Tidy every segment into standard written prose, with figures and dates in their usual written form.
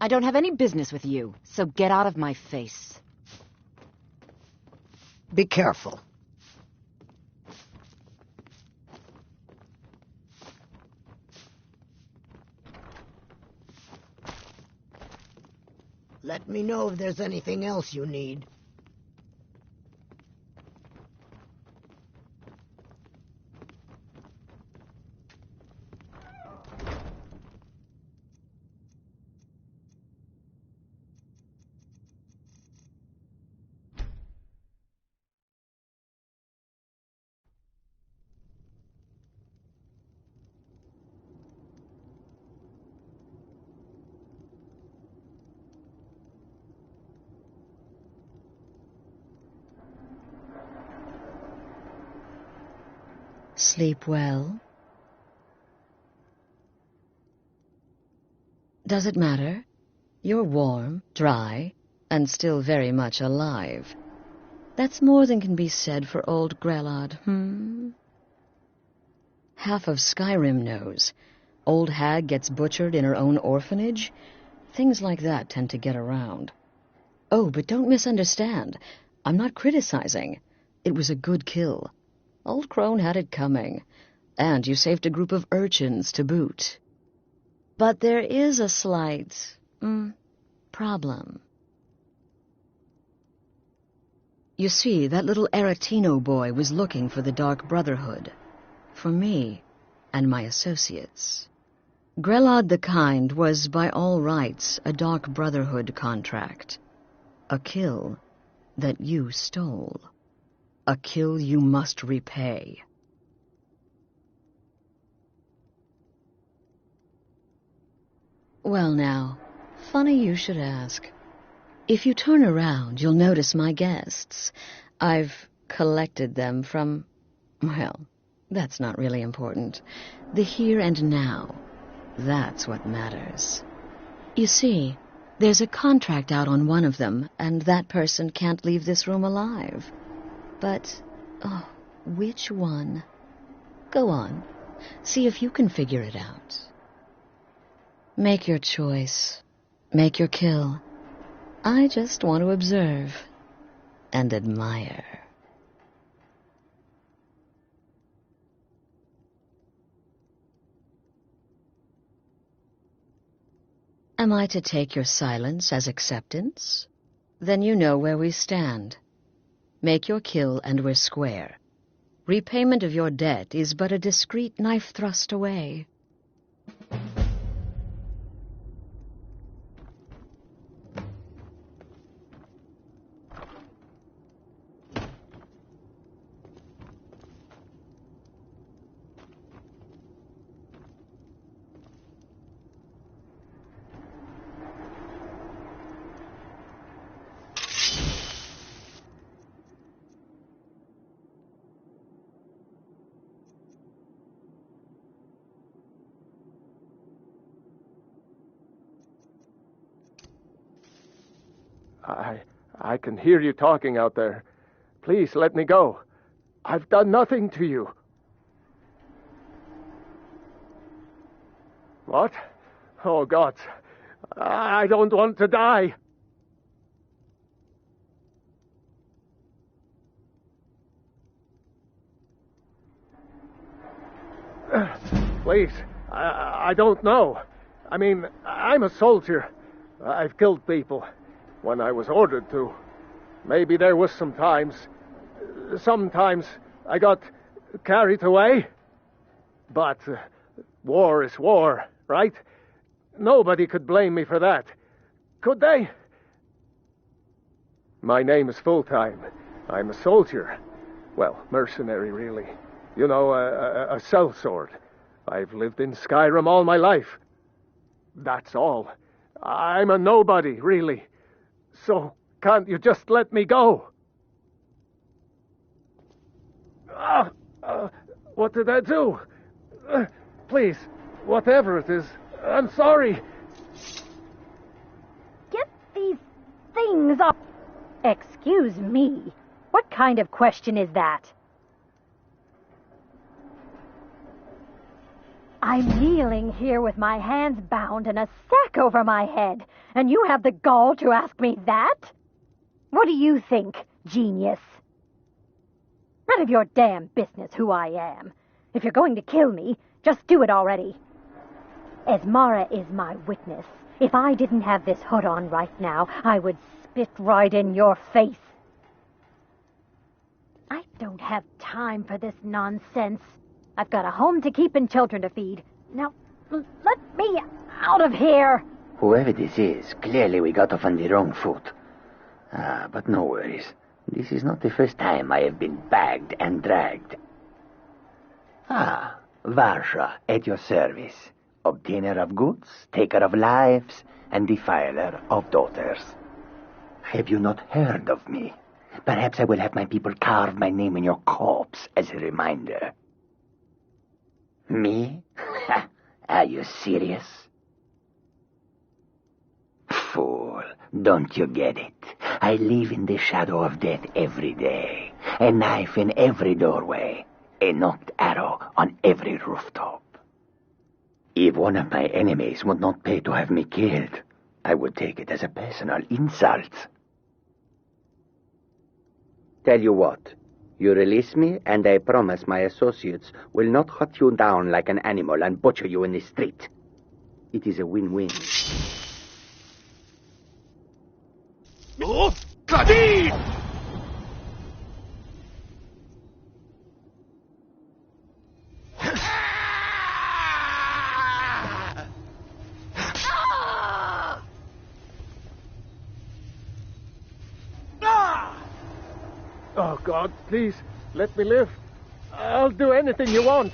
I don't have any business with you, so get out of my face. Be careful. Let me know if there's anything else you need. Sleep well? Does it matter? You're warm, dry, and still very much alive. That's more than can be said for old Grelod, Half of Skyrim knows. Old hag gets butchered in her own orphanage. Things like that tend to get around. Oh, but don't misunderstand. I'm not criticizing. It was a good kill. Old Crone had it coming. And you saved a group of urchins to boot. But there is a slight, problem. You see, that little Aretino boy was looking for the Dark Brotherhood. For me and my associates. Grelod the Kind was, by all rights, a Dark Brotherhood contract. A kill that you stole. A kill you must repay. Well now, funny you should ask. If you turn around, you'll notice my guests. I've collected them from, well, that's not really important. The here and now, that's what matters. You see, there's a contract out on one of them, and that person can't leave this room alive. But, which one? Go on, see if you can figure it out. Make your choice. Make your kill. I just want to observe and admire. Am I to take your silence as acceptance? Then you know where we stand. Make your kill and we're square. Repayment of your debt is but a discreet knife thrust away. I can hear you talking out there. Please let me go. I've done nothing to you. What? Oh, God. I don't want to die. Please, I don't know. I mean, I'm a soldier. I've killed people when I was ordered to. Maybe there was sometimes I got carried away. But war is war, right? Nobody could blame me for that. Could they? My name is Full-Time. I'm a soldier. Well, mercenary, really. You know, a sellsword. I've lived in Skyrim all my life. That's all. I'm a nobody, really. So, can't you just let me go? What did I do? Please, whatever it is, I'm sorry. Get these things off. Excuse me. What kind of question is that? I'm kneeling here with my hands bound and a sack over my head, and you have the gall to ask me that? What do you think, genius? None of your damn business who I am. If you're going to kill me, just do it already. Esmara is my witness. If I didn't have this hood on right now, I would spit right in your face. I don't have time for this nonsense. I've got a home to keep and children to feed. Now, let me out of here. Whoever this is, clearly we got off on the wrong foot. But no worries. This is not the first time I have been bagged and dragged. Varsha, at your service. Obtainer of goods, taker of lives, and defiler of daughters. Have you not heard of me? Perhaps I will have my people carve my name in your corpse as a reminder. Me? Are you serious? Fool, don't you get it? I live in the shadow of death every day. A knife in every doorway. A knocked arrow on every rooftop. If one of my enemies would not pay to have me killed, I would take it as a personal insult. Tell you what, you release me, and I promise my associates will not hunt you down like an animal and butcher you in the street. It is a win-win. Oh, Kadeen! Oh, God, please, let me live. I'll do anything you want.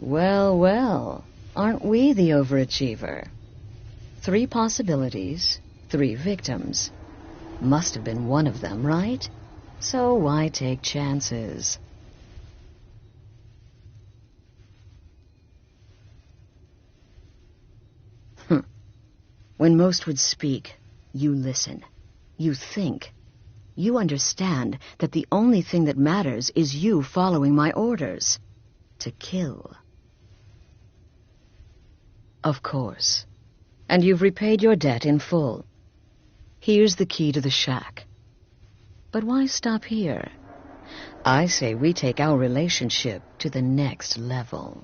Well, well, aren't we the overachiever? 3 possibilities, 3 victims. Must have been one of them, right? So why take chances? When most would speak, you listen. You think. You understand that the only thing that matters is you following my orders. To kill. Of course. And you've repaid your debt in full. Here's the key to the shack. But why stop here? I say we take our relationship to the next level.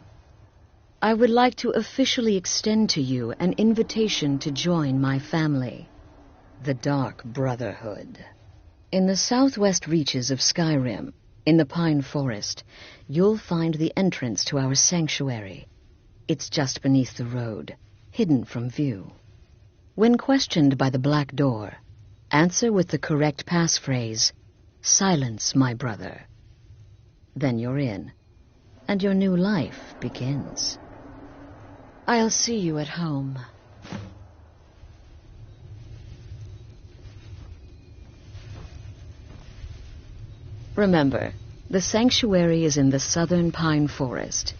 I would like to officially extend to you an invitation to join my family, the Dark Brotherhood. In the southwest reaches of Skyrim, in the Pine Forest, you'll find the entrance to our sanctuary. It's just beneath the road, hidden from view. When questioned by the Black Door, answer with the correct passphrase, "Silence, my brother." Then you're in, and your new life begins. I'll see you at home. Remember, the sanctuary is in the southern Pine Forest,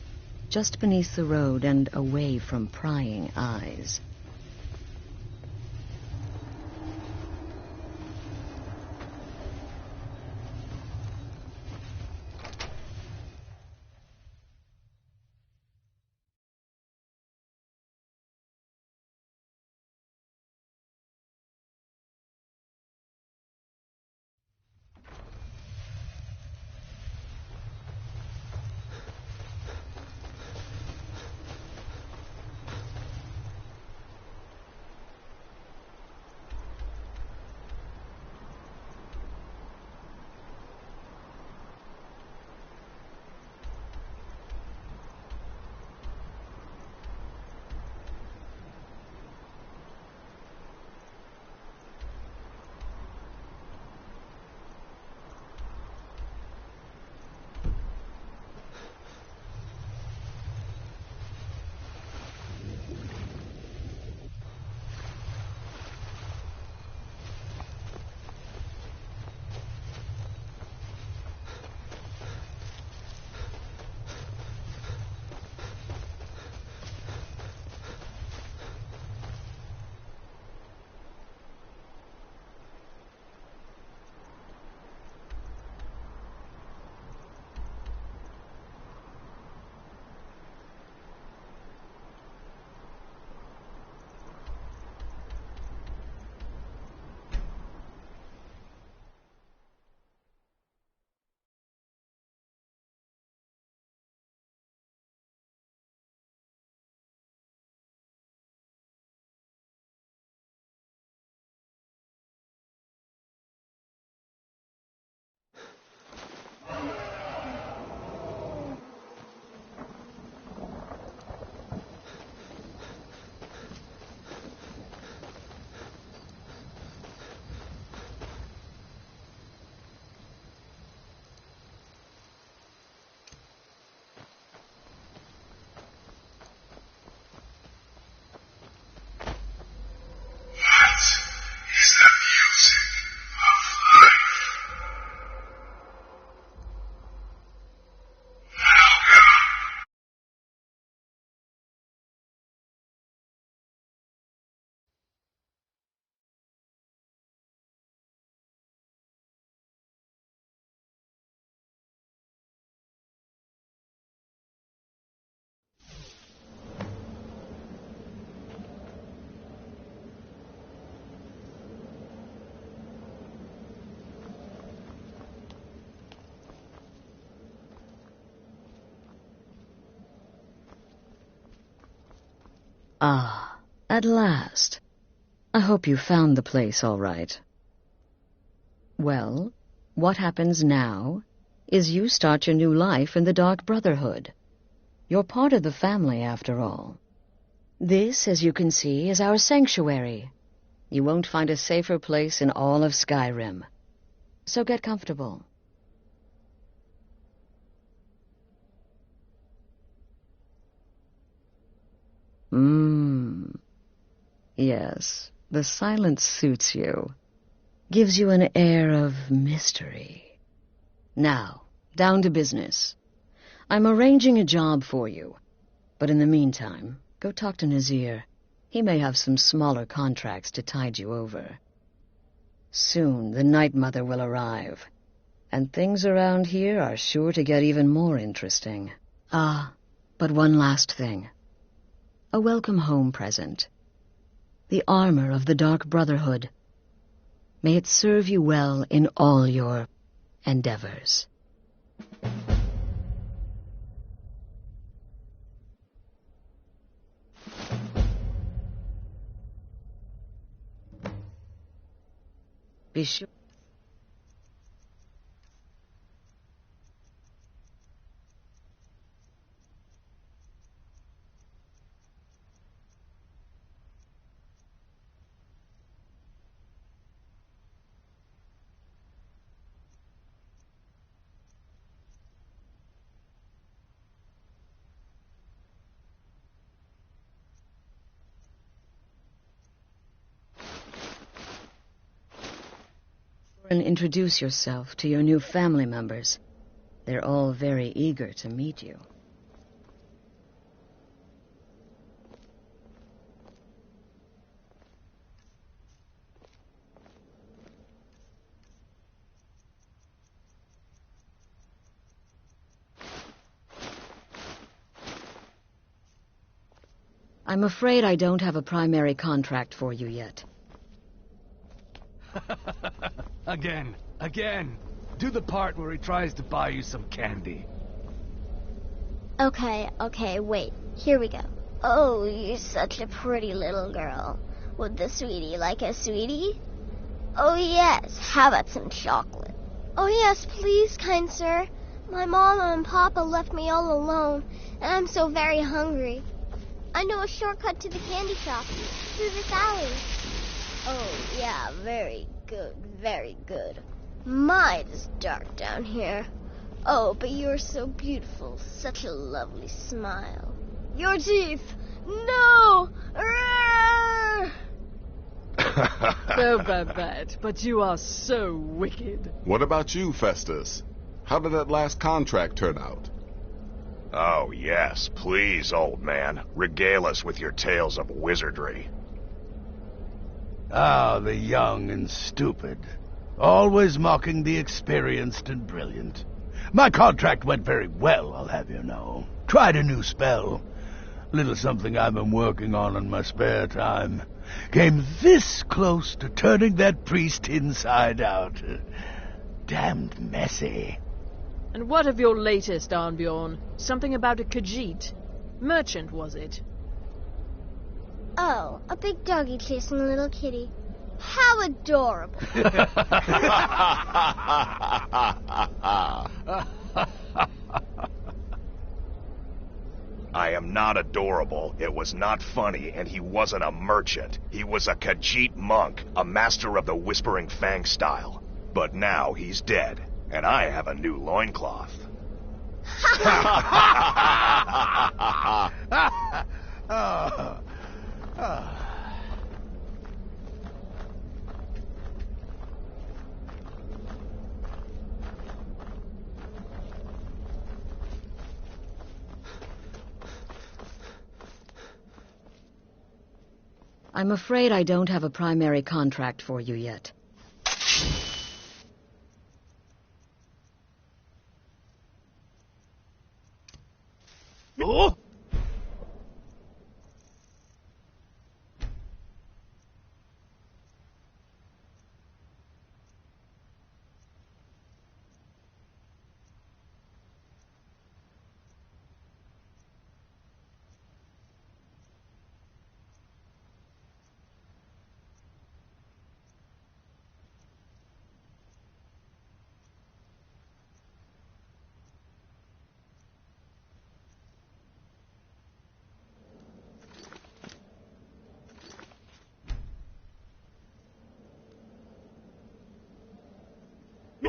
just beneath the road and away from prying eyes. Ah, at last. I hope you found the place all right. Well, what happens now is you start your new life in the Dark Brotherhood. You're part of the family, after all. This, as you can see, is our sanctuary. You won't find a safer place in all of Skyrim. So get comfortable. Yes, the silence suits you. Gives you an air of mystery. Now, down to business. I'm arranging a job for you. But in the meantime, go talk to Nazir. He may have some smaller contracts to tide you over. Soon the Night Mother will arrive, and things around here are sure to get even more interesting. Ah, but one last thing. A welcome home present. The armor of the Dark Brotherhood. May it serve you well in all your endeavors. Be sure. And introduce yourself to your new family members. They're all very eager to meet you. I'm afraid I don't have a primary contract for you yet. Again. Do the part where he tries to buy you some candy. Okay, wait. Here we go. Oh, you're such a pretty little girl. Would the sweetie like a sweetie? Oh, yes. How about some chocolate? Oh, yes, please, kind sir. My mama and papa left me all alone, and I'm so very hungry. I know a shortcut to the candy shop, through this alley. Oh, yeah, very good, very good. My, it's dark down here. Oh, but you're so beautiful, such a lovely smile. Your teeth! No! So bad, but you are so wicked. What about you, Festus? How did that last contract turn out? Oh, yes, please, old man. Regale us with your tales of wizardry. Ah, the young and stupid. Always mocking the experienced and brilliant. My contract went very well, I'll have you know. Tried a new spell. Little something I've been working on in my spare time. Came this close to turning that priest inside out. Damned messy. And what of your latest, Arnbjorn? Something about a Khajiit. Merchant, was it? Oh, a big doggy chasing a little kitty. How adorable. I am not adorable, it was not funny, and he wasn't a merchant. He was a Khajiit monk, a master of the Whispering Fang style. But now he's dead, and I have a new loincloth. I'm afraid I don't have a primary contract for you yet. Oh!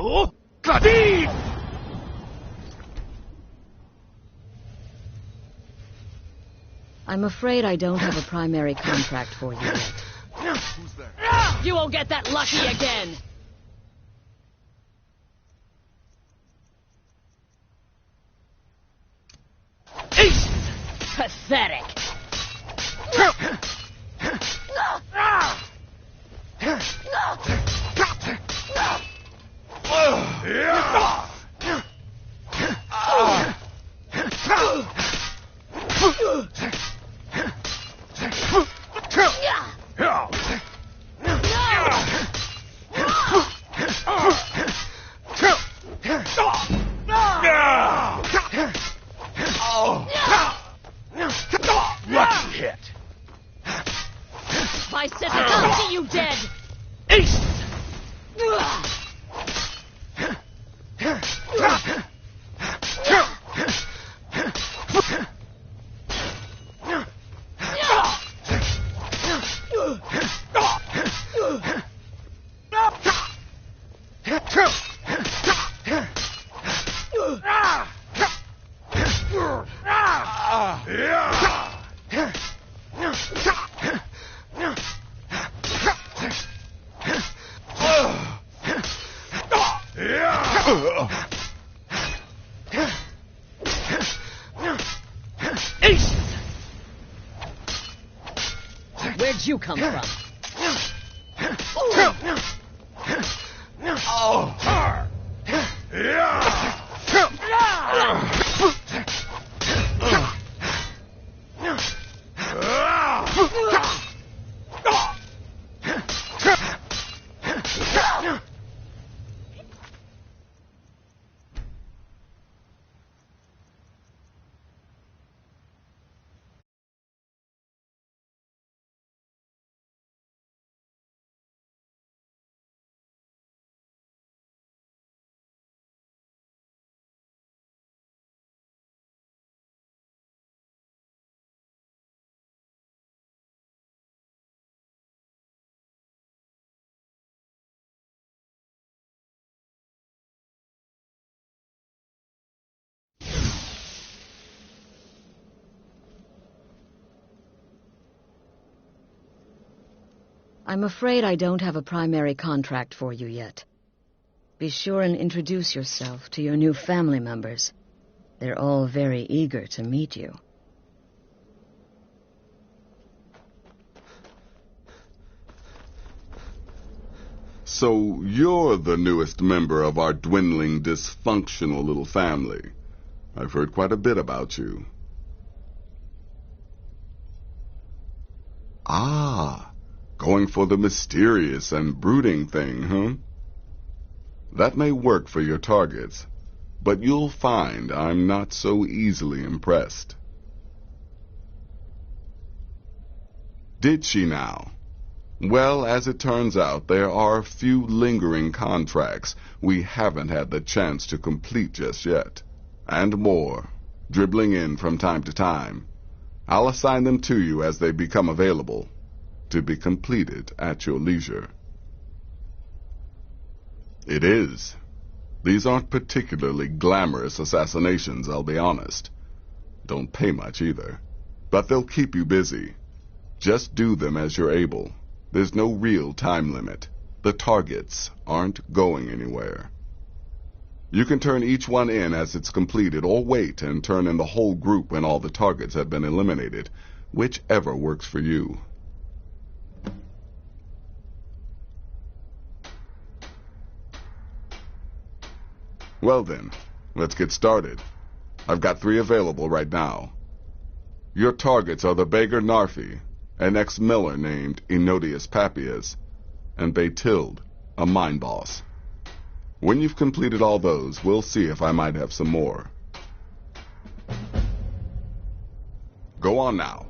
Oh, Claudine! I'm afraid I don't have a primary contract for you yet. Who's there? You won't get that lucky again! Pathetic! Lucky hit. If I sit here, I'll see you dead! Ace! Where'd you come from? I'm afraid I don't have a primary contract for you yet. Be sure and introduce yourself to your new family members. They're all very eager to meet you. So you're the newest member of our dwindling, dysfunctional little family. I've heard quite a bit about you. Ah, going for the mysterious and brooding thing, huh? That may work for your targets, but you'll find I'm not so easily impressed. Did she now? Well, as it turns out, there are a few lingering contracts we haven't had the chance to complete just yet. And more, dribbling in from time to time. I'll assign them to you as they become available, to be completed at your leisure. It is. These aren't particularly glamorous assassinations, I'll be honest. Don't pay much either. But they'll keep you busy. Just do them as you're able. There's no real time limit. The targets aren't going anywhere. You can turn each one in as it's completed, or wait and turn in the whole group when all the targets have been eliminated, whichever works for you. Well then, let's get started. I've got 3 available right now. Your targets are the beggar Narfi, an ex-miller named Enodius Papias, and Baytild, a mine boss. When you've completed all those, we'll see if I might have some more. Go on now.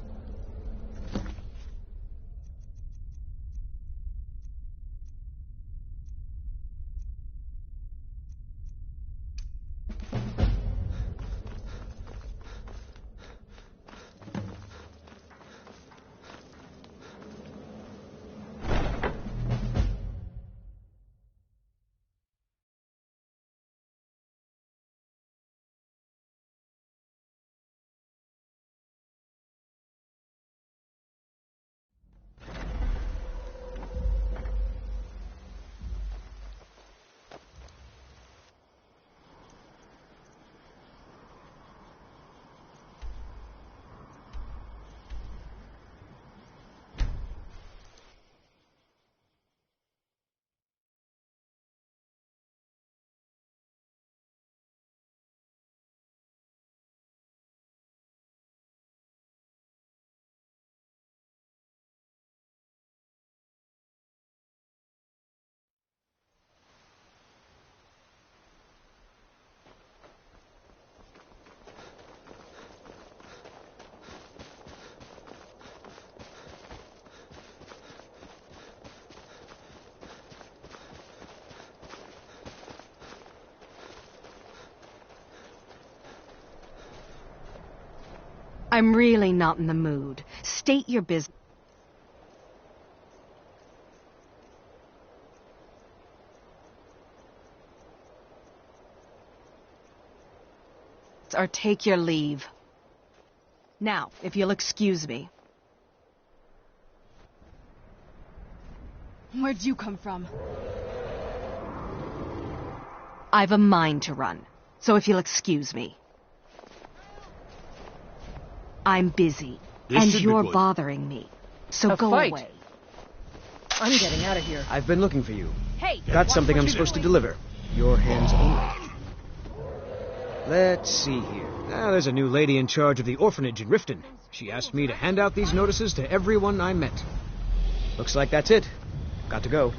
I'm really not in the mood. State your business. Or take your leave. Now, if you'll excuse me. Where'd you come from? I've a mind to run, so if you'll excuse me. I'm busy, and you're bothering me, so go away. I'm getting out of here. I've been looking for you. Hey! Got something I'm supposed to deliver. Your hands only. Let's see here. There's a new lady in charge of the orphanage in Riften. She asked me to hand out these notices to everyone I met. Looks like that's it. Got to go.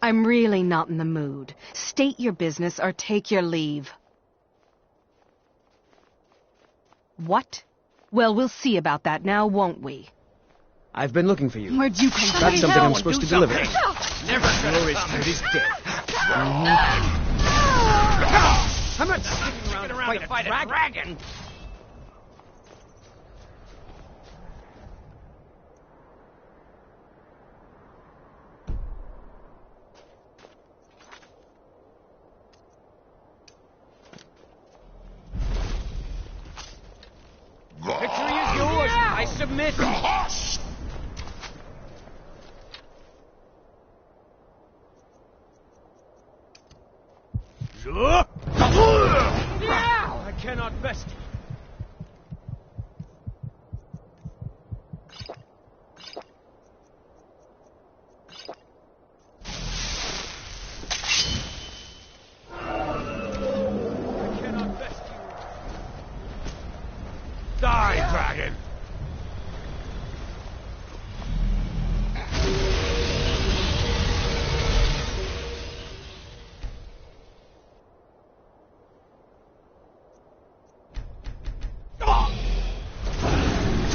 I'm really not in the mood. State your business or take your leave. What? Well, we'll see about that now, won't we? I've been looking for you. Where'd you come from? Got something I'm supposed to deliver. Never Your issue is dead. I'm not sticking around to fight a dragon. Victory is yours. I submit. I cannot best you. Die, dragon!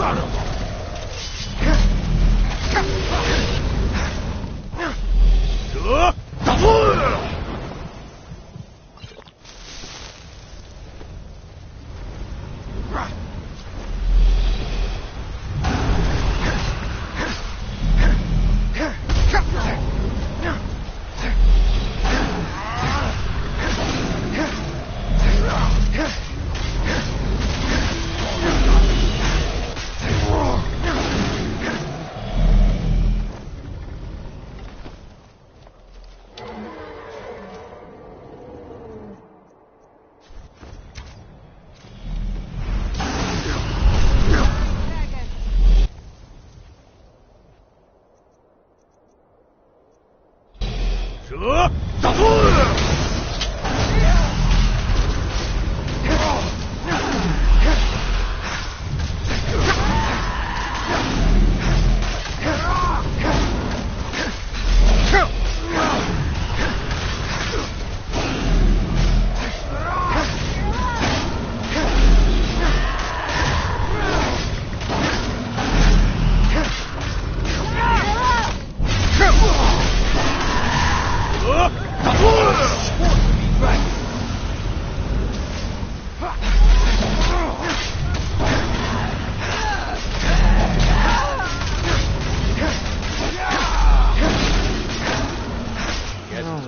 Son of a...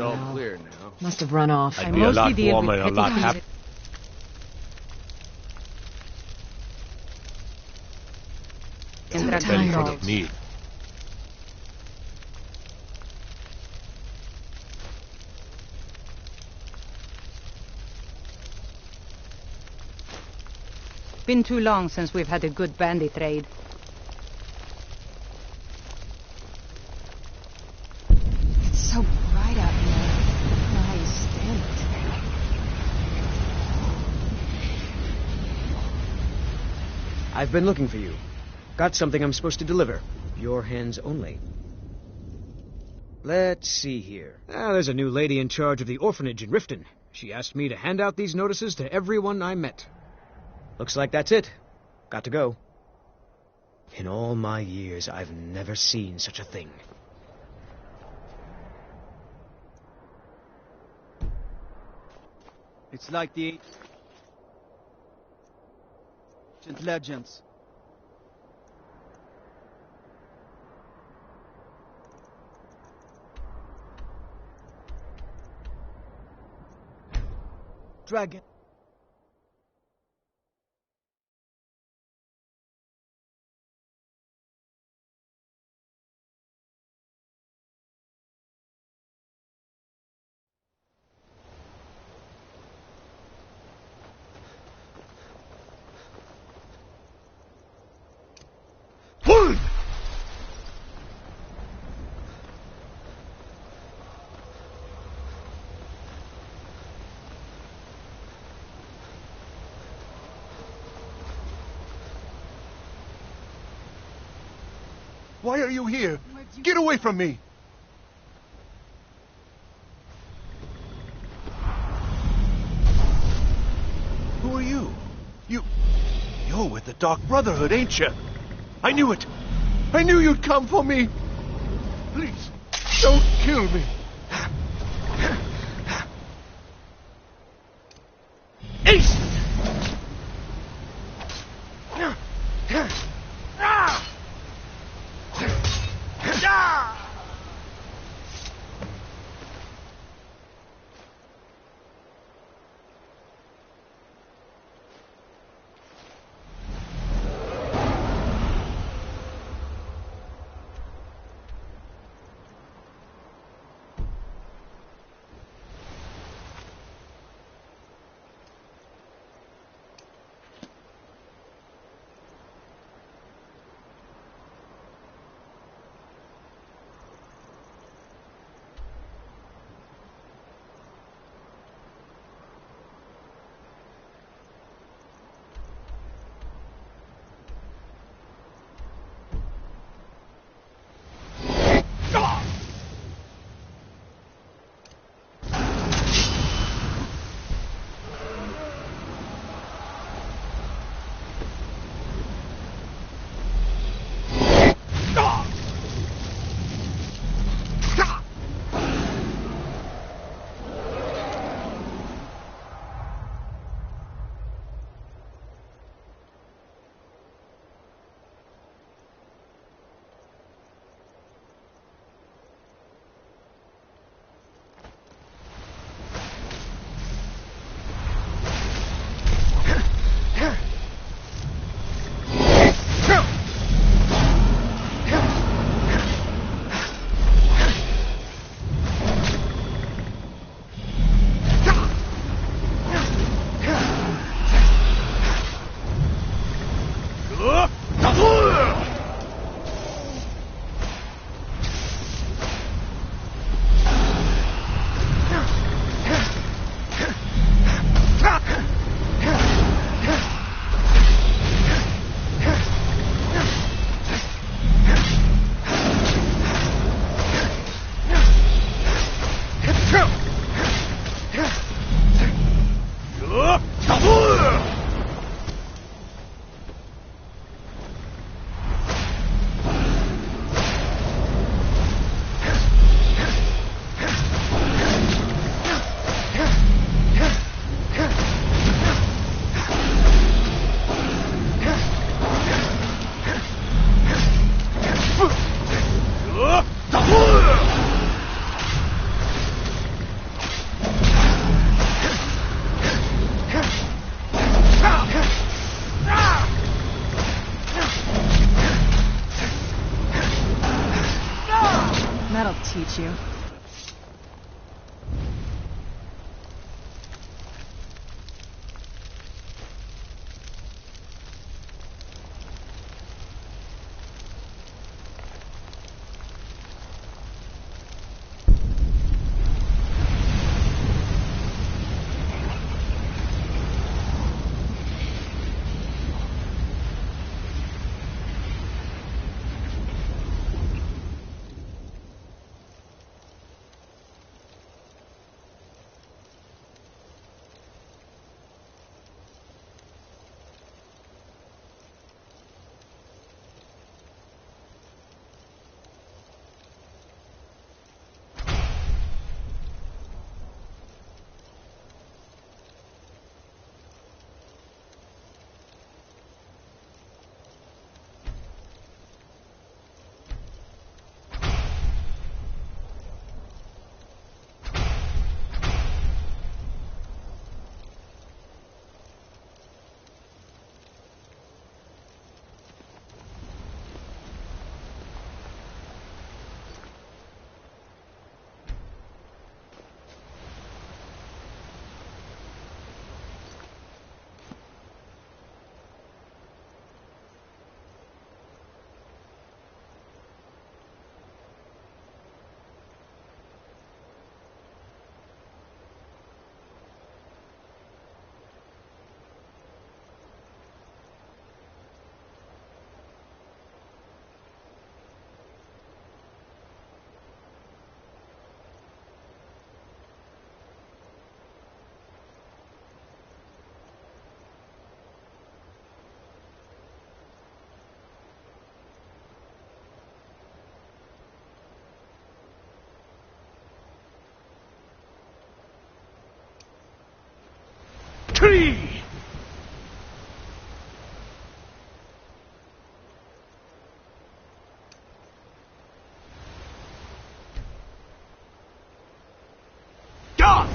all clear now. Must have run off. I'd be a lot warmer and a lot happier. Very full of me. Been too long since we've had a good bandit raid. It's so bright out here. I don't know how you stand it. I've been looking for you. Got something I'm supposed to deliver. Your hands only. Let's see here. There's a new lady in charge of the orphanage in Riften. She asked me to hand out these notices to everyone I met. Looks like that's it. Got to go. In all my years, I've never seen such a thing. It's like the ancient legends. Dragon. Why are you here? Get away from me! Who are you? You're with the Dark Brotherhood, ain't you? I knew it! I knew you'd come for me! Please, don't kill me! Ace! I'll teach you. Tree! Done!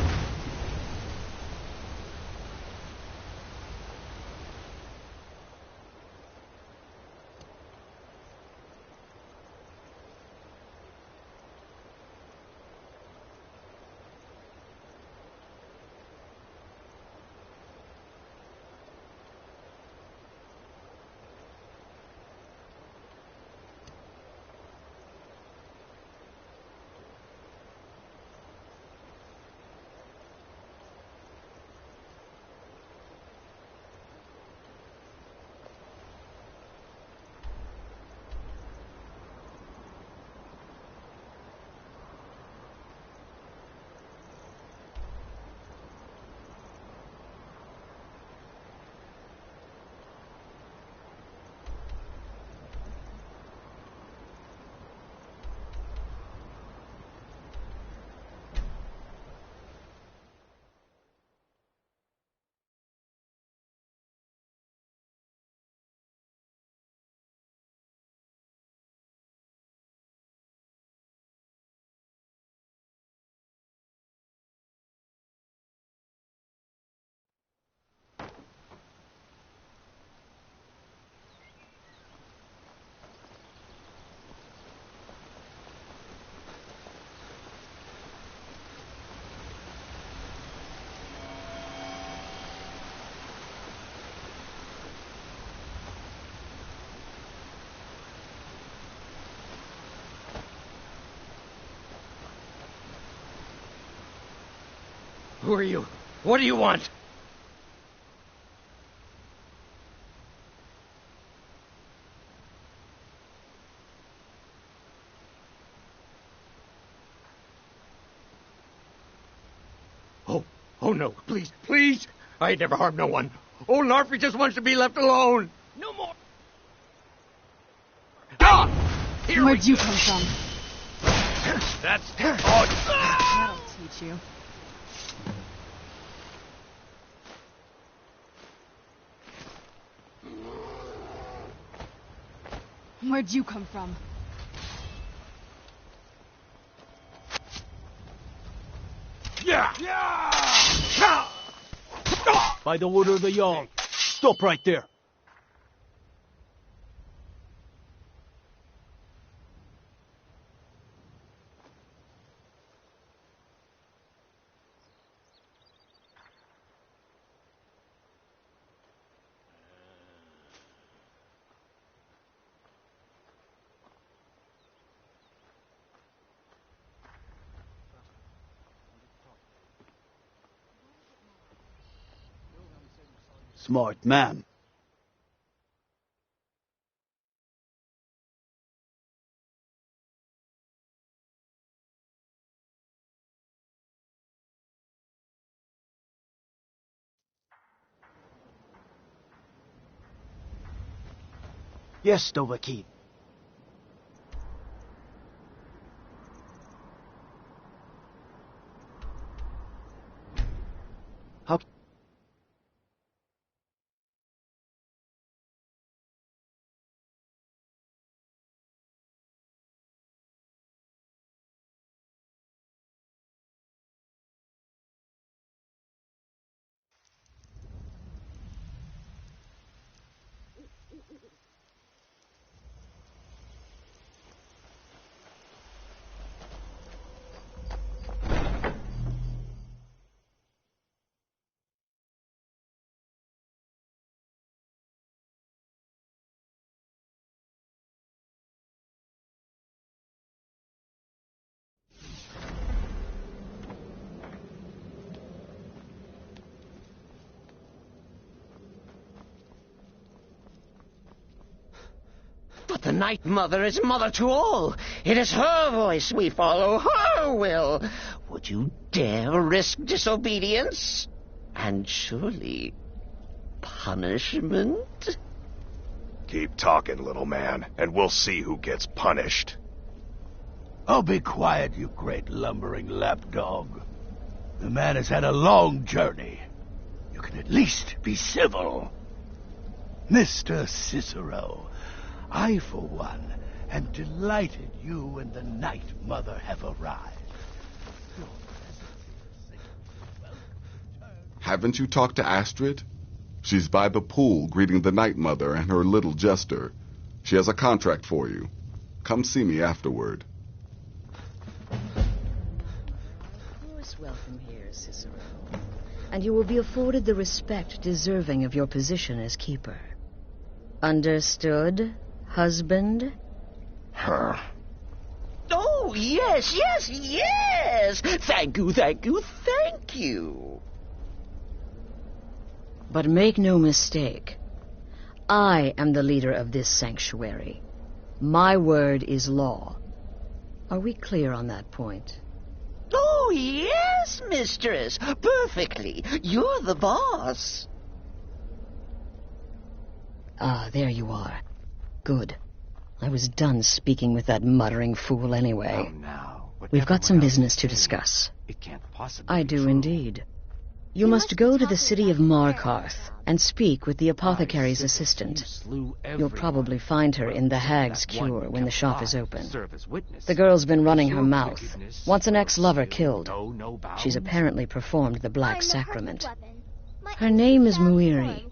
Who are you? What do you want? Oh no, please, please! I ain't never harmed no one. Old Larfy just wants to be left alone. No more! Ah! Where'd you come from? That's... I'll teach you. Where'd you come from? Yeah! By the order of the Jarl. Stop right there. Smart man. Yes, Dovahkiin. How... But the Night Mother is mother to all. It is her voice we follow, her will. Would you dare risk disobedience? And surely punishment? Keep talking, little man, and we'll see who gets punished. Oh, be quiet, you great lumbering lapdog. The man has had a long journey. You can at least be civil. Mr. Cicero, I, for one, am delighted you and the Night Mother have arrived. Haven't you talked to Astrid? She's by the pool greeting the Night Mother and her little jester. She has a contract for you. Come see me afterward. Most welcome here, Cicero. And you will be afforded the respect deserving of your position as keeper. Understood, husband? Her. Oh, yes, yes, yes! Thank you, thank you, thank you. But make no mistake. I am the leader of this sanctuary. My word is law. Are we clear on that point? Oh, yes, mistress. Perfectly. You're the boss. Ah, there you are. Good. I was done speaking with that muttering fool anyway. We've got some business to discuss. It can't possibly I do indeed. You must go to the city of Markarth and speak with the apothecary's assistant. You'll probably find her in the Hag's Cure when the shop is open. The girl's been running her mouth. Wants an ex-lover killed. She's apparently performed the Black Sacrament. Her name is Muiri.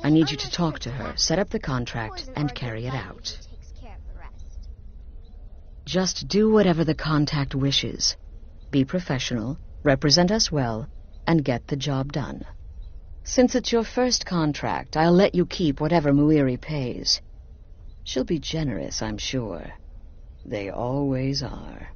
I need you to talk to her, set up the contract, and carry it out. Just do whatever the contact wishes. Be professional, represent us well, and get the job done. Since it's your first contract, I'll let you keep whatever Muiri pays. She'll be generous, I'm sure. They always are.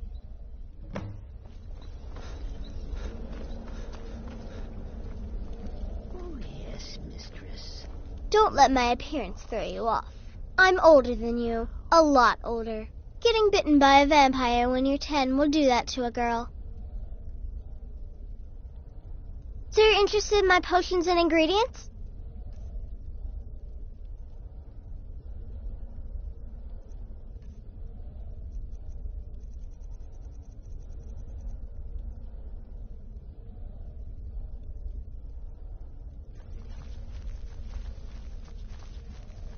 Oh, yes, mistress. Don't let my appearance throw you off. I'm older than you. A lot older. Getting bitten by a vampire when you're 10 will do that to a girl. So you're interested in my potions and ingredients?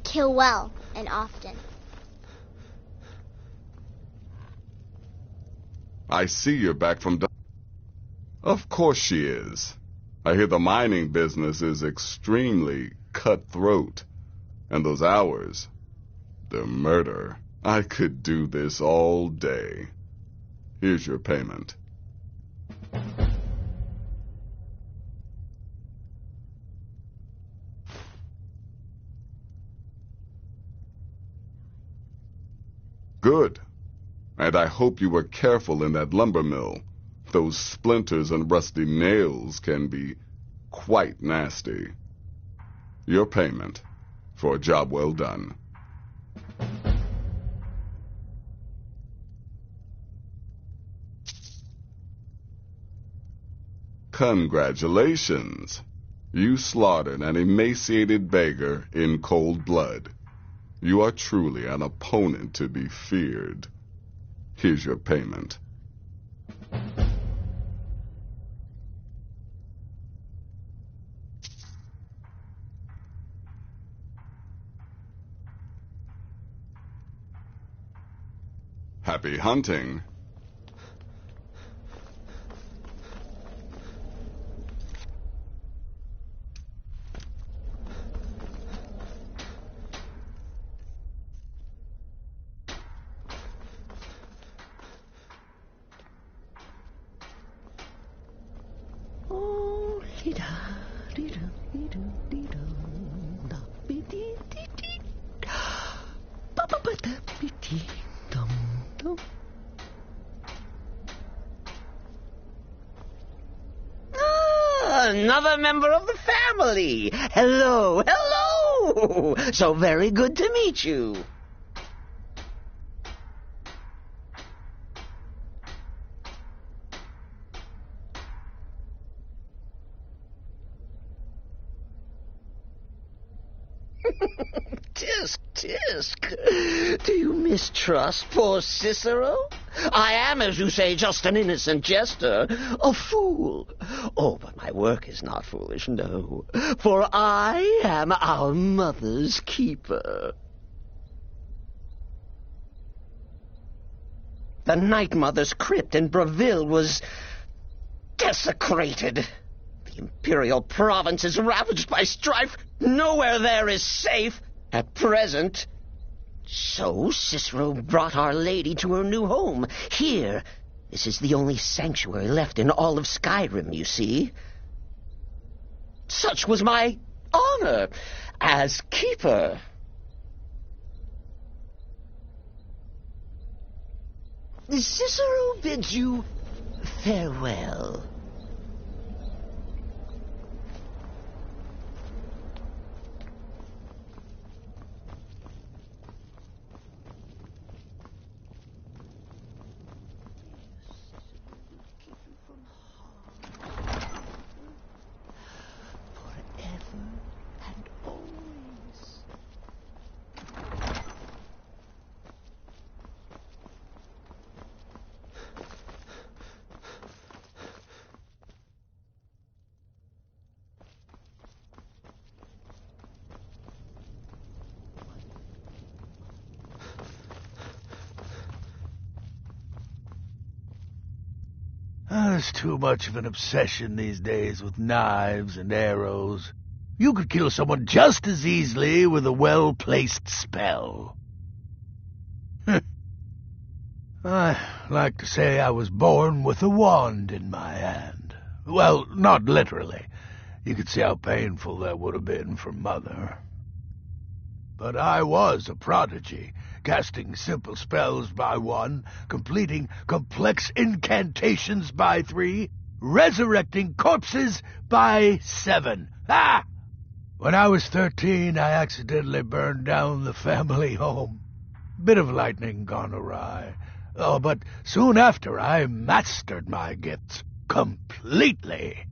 Kill well and often. I see you're back from... Of course she is. I hear the mining business is extremely cutthroat. And those hours, the murder. I could do this all day. Here's your payment. Good. And I hope you were careful in that lumber mill. Those splinters and rusty nails can be quite nasty. Your payment for a job well done. Congratulations! You slaughtered an emaciated beggar in cold blood. You are truly an opponent to be feared. Here's your payment. Happy hunting. Another member of the family. Hello, hello. So very good to meet you. Tisk. Do you mistrust poor Cicero? I am, as you say, just an innocent jester, a fool. Oh, but my work is not foolish, no, for I am our mother's keeper. The Night Mother's crypt in Breville was desecrated. The imperial province is ravaged by strife. Nowhere there is safe at present. So Cicero brought Our Lady to her new home. Here, this is the only sanctuary left in all of Skyrim, you see. Such was my honor as keeper. Cicero bids you farewell. There's too much of an obsession these days with knives and arrows. You could kill someone just as easily with a well-placed spell. I like to say I was born with a wand in my hand. Well, not literally. You could see how painful that would have been for Mother. But I was a prodigy, casting simple spells by 1, completing complex incantations by 3, resurrecting corpses by 7. Ah! When I was 13, I accidentally burned down the family home. Bit of lightning gone awry. Oh, but soon after I mastered my gifts completely.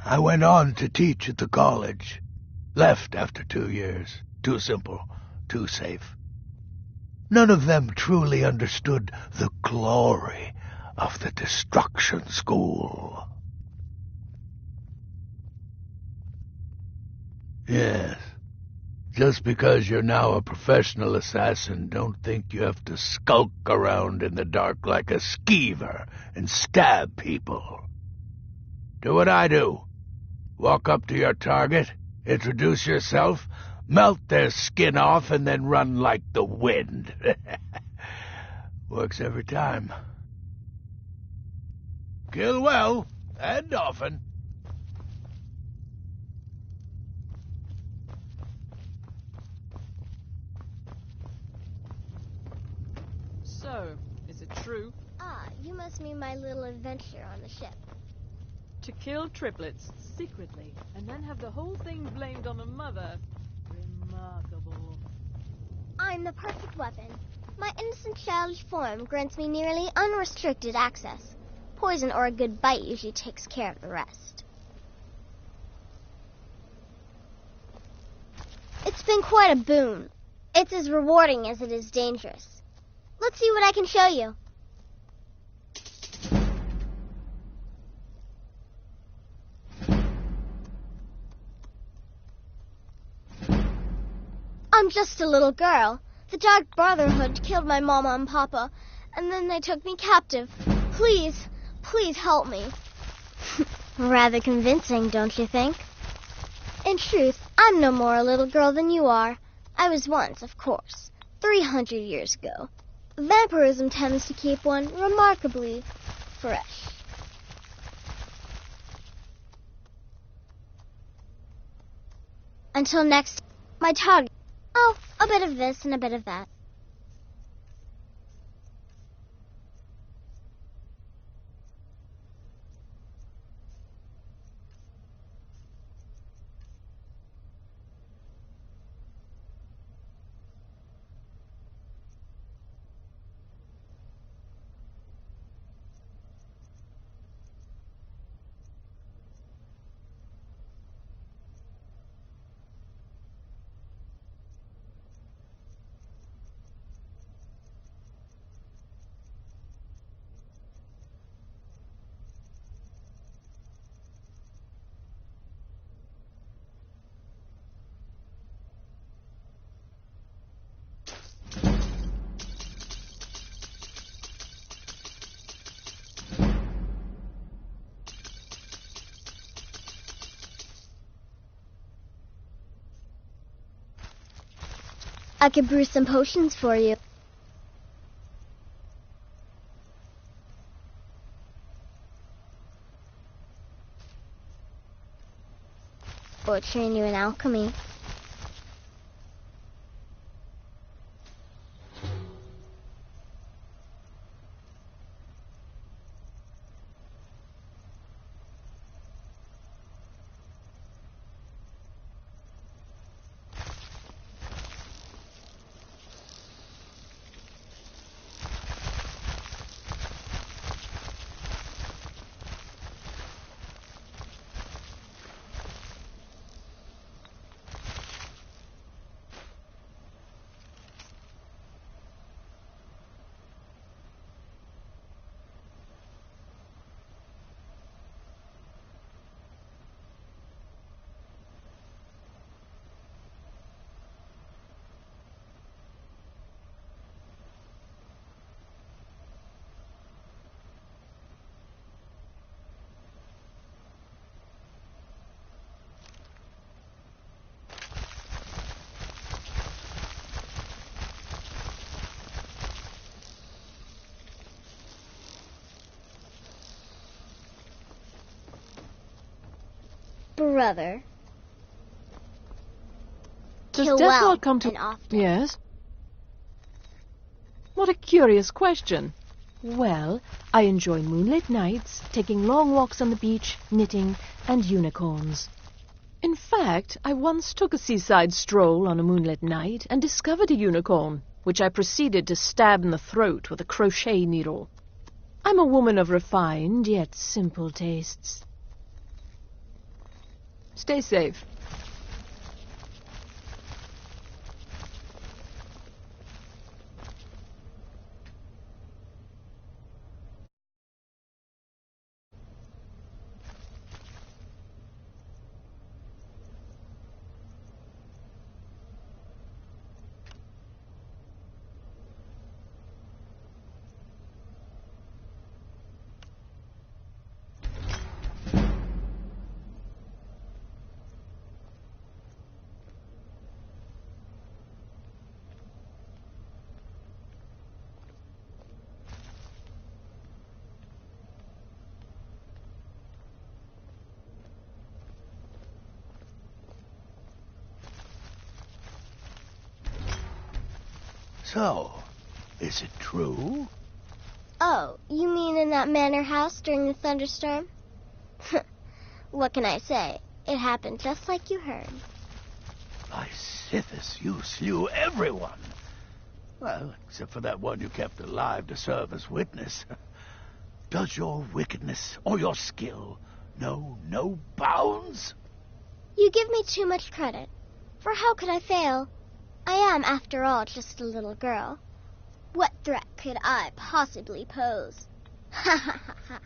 I went on to teach at the college. Left after 2 years. Too simple, too safe. None of them truly understood the glory of the Destruction School. Yes, just because you're now a professional assassin, don't think you have to skulk around in the dark like a skeever and stab people. Do what I do. Walk up to your target, introduce yourself, melt their skin off, and then run like the wind. Works every time. Kill well, and often. So, is it true? Ah, you must mean my little adventure on the ship. To kill triplets secretly, and then have the whole thing blamed on the mother. Remarkable. I'm the perfect weapon. My innocent childish form grants me nearly unrestricted access. Poison or a good bite usually takes care of the rest. It's been quite a boon. It's as rewarding as it is dangerous. Let's see what I can show you. I'm just a little girl. The Dark Brotherhood killed my mama and papa, and then they took me captive. Please, please help me. Rather convincing, don't you think? In truth, I'm no more a little girl than you are. I was once, of course, 300 years ago. Vampirism tends to keep one remarkably fresh. Until next, my target. Oh, a bit of this and a bit of that. I could brew some potions for you. Or train you in alchemy. Brother. Does Kill death well not come to... and often. Yes? What a curious question. Well, I enjoy moonlit nights, taking long walks on the beach, knitting, and unicorns. In fact, I once took a seaside stroll on a moonlit night and discovered a unicorn, which I proceeded to stab in the throat with a crochet needle. I'm a woman of refined yet simple tastes. Stay safe. So, is it true? Oh, you mean in that manor house during the thunderstorm? What can I say? It happened just like you heard. By Sithis, you slew everyone. Well, except for that one you kept alive to serve as witness. Does your wickedness or your skill know no bounds? You give me too much credit. For how could I fail? I am, after all, just a little girl. What threat could I possibly pose? Ha ha ha ha.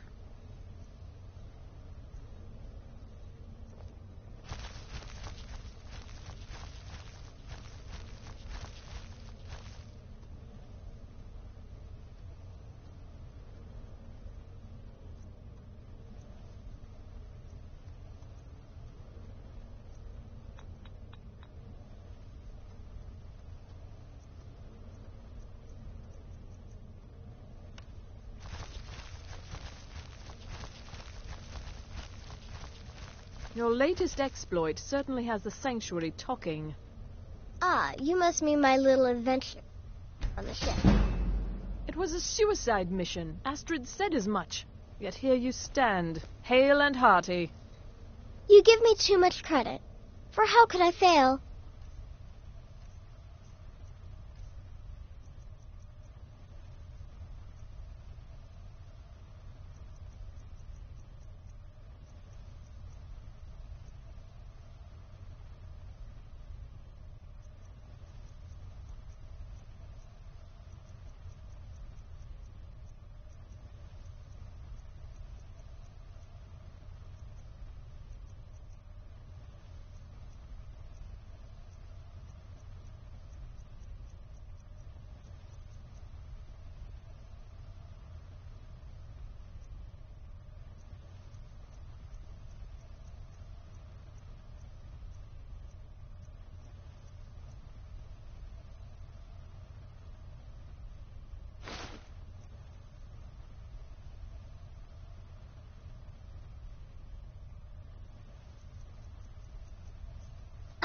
Your latest exploit certainly has the sanctuary talking. Ah, you must mean my little adventure on the ship. It was a suicide mission. Astrid said as much. Yet here you stand, hale and hearty. You give me too much credit. For how could I fail?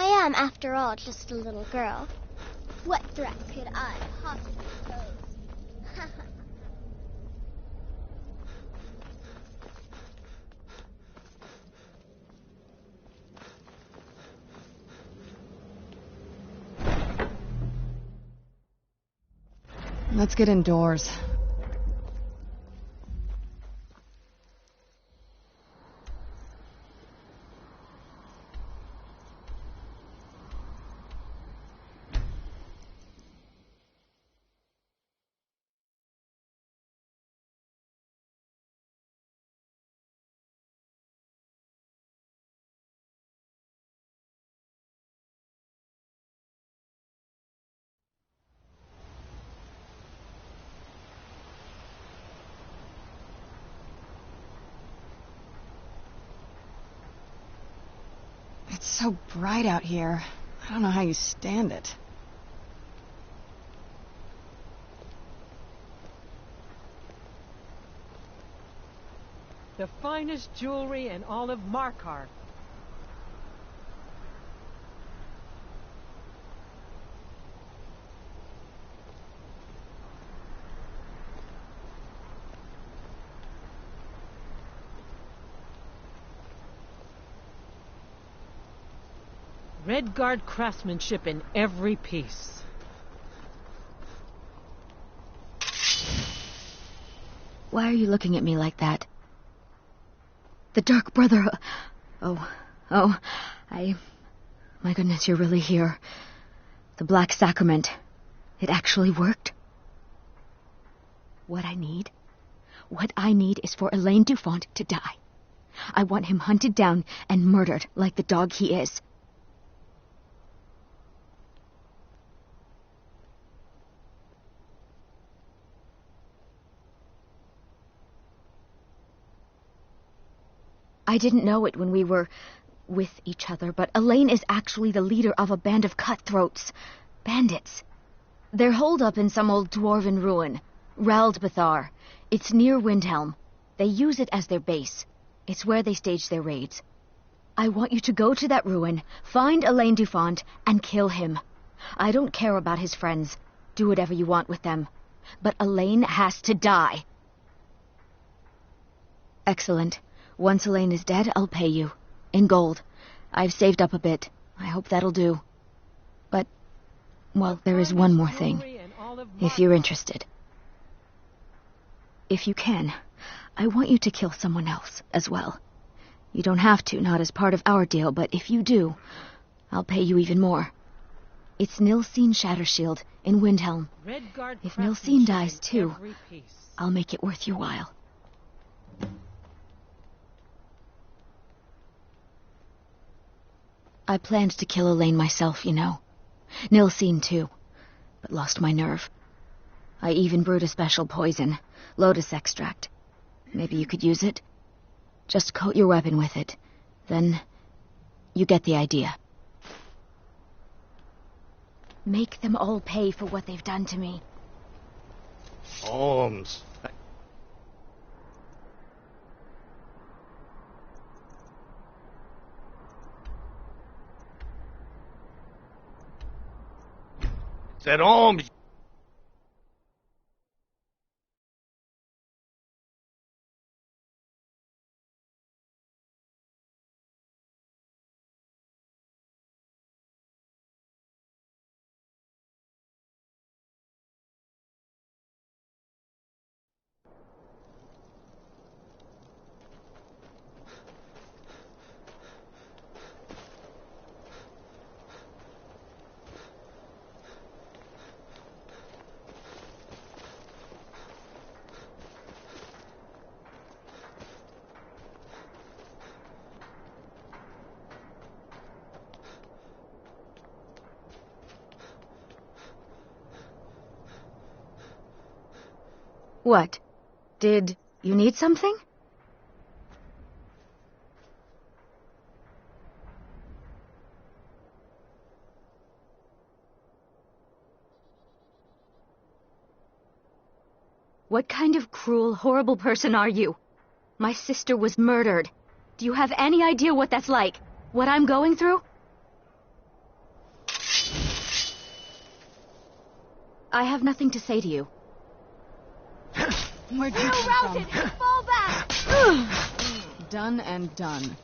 I am, after all, just a little girl. What threat could I possibly pose? Let's get indoors. It's so bright out here. I don't know how you stand it. The finest jewelry in all of Markarth. Redguard craftsmanship in every piece. Why are you looking at me like that? The Dark Brother... My goodness, you're really here. The Black Sacrament. It actually worked. What I need is for Elaine Dufont to die. I want him hunted down and murdered like the dog he is. I didn't know it when we were with each other, but Elaine is actually the leader of a band of cutthroats. Bandits. They're holed up in some old dwarven ruin. Raldbathar. It's near Windhelm. They use it as their base. It's where they stage their raids. I want you to go to that ruin, find Elaine Dufont, and kill him. I don't care about his friends. Do whatever you want with them. But Elaine has to die. Excellent. Once Elaine is dead, I'll pay you. In gold. I've saved up a bit. I hope that'll do. But, well, there is one more thing. If you're interested. If you can, I want you to kill someone else as well. You don't have to, not as part of our deal, but if you do, I'll pay you even more. It's Nilsine Shattershield in Windhelm. If Nilsine dies too, I'll make it worth your while. I planned to kill Elaine myself, you know. Nilsine too, but lost my nerve. I even brewed a special poison, lotus extract. Maybe you could use it? Just coat your weapon with it. Then, you get the idea. Make them all pay for what they've done to me. Holmes. Said Holmes. What? Did you need something? What kind of cruel, horrible person are you? My sister was murdered. Do you have any idea what that's like? What I'm going through? I have nothing to say to you. Where'd you come from? Fall back! Done and done.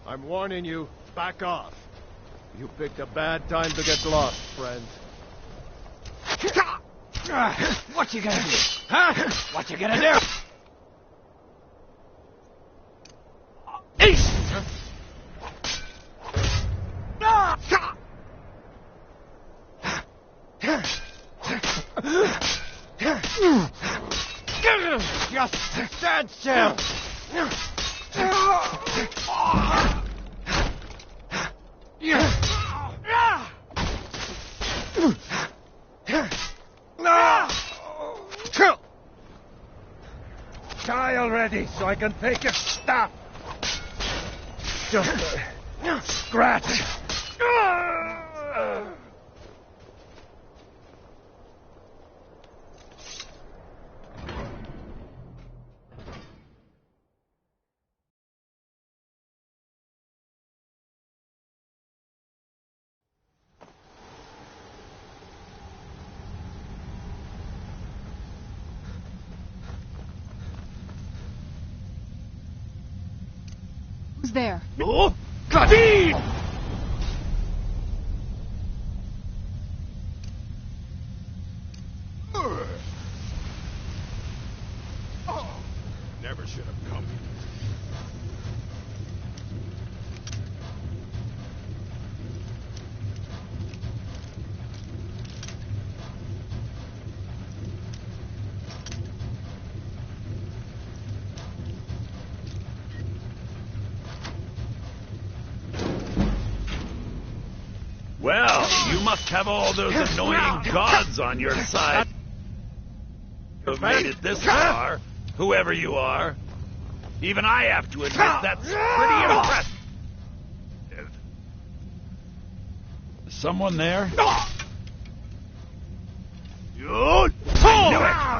I'm warning you, back off. You picked a bad time to get lost, friend. What you gonna do? Huh? What you gonna do? East! Just stand still! already so I can take your stuff. Just a scratch. Who's there? Oh, Kadeen! Never should have come. Well, you must have all those annoying gods on your side. You've made it this far, whoever you are. Even I have to admit that's pretty impressive. Is someone there? I knew it!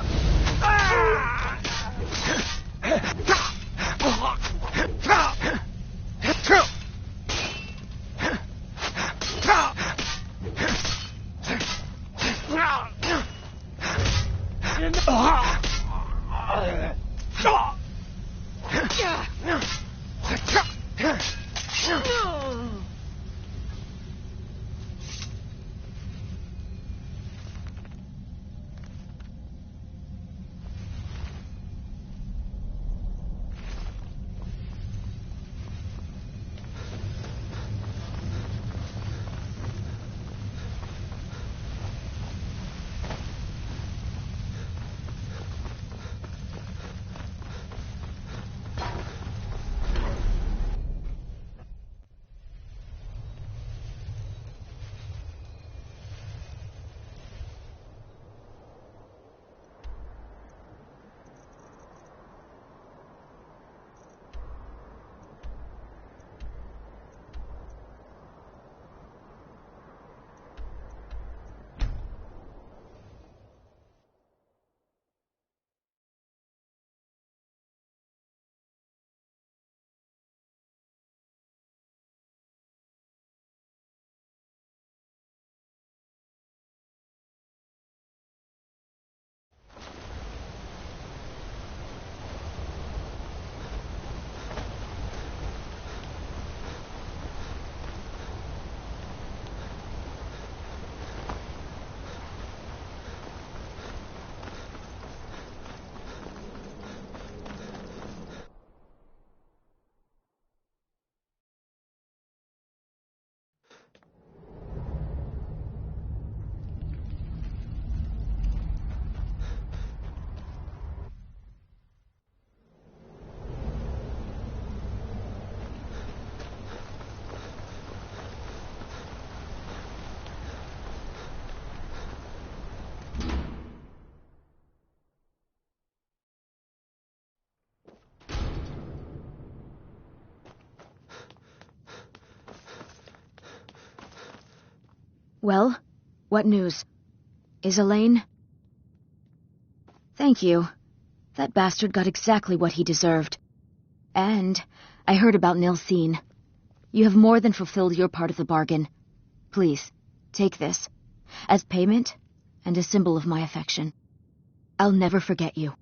Well, what news? Is Elaine? Thank you. That bastard got exactly what he deserved. And I heard about Nilsine. You have more than fulfilled your part of the bargain. Please, take this. As payment, and a symbol of my affection. I'll never forget you.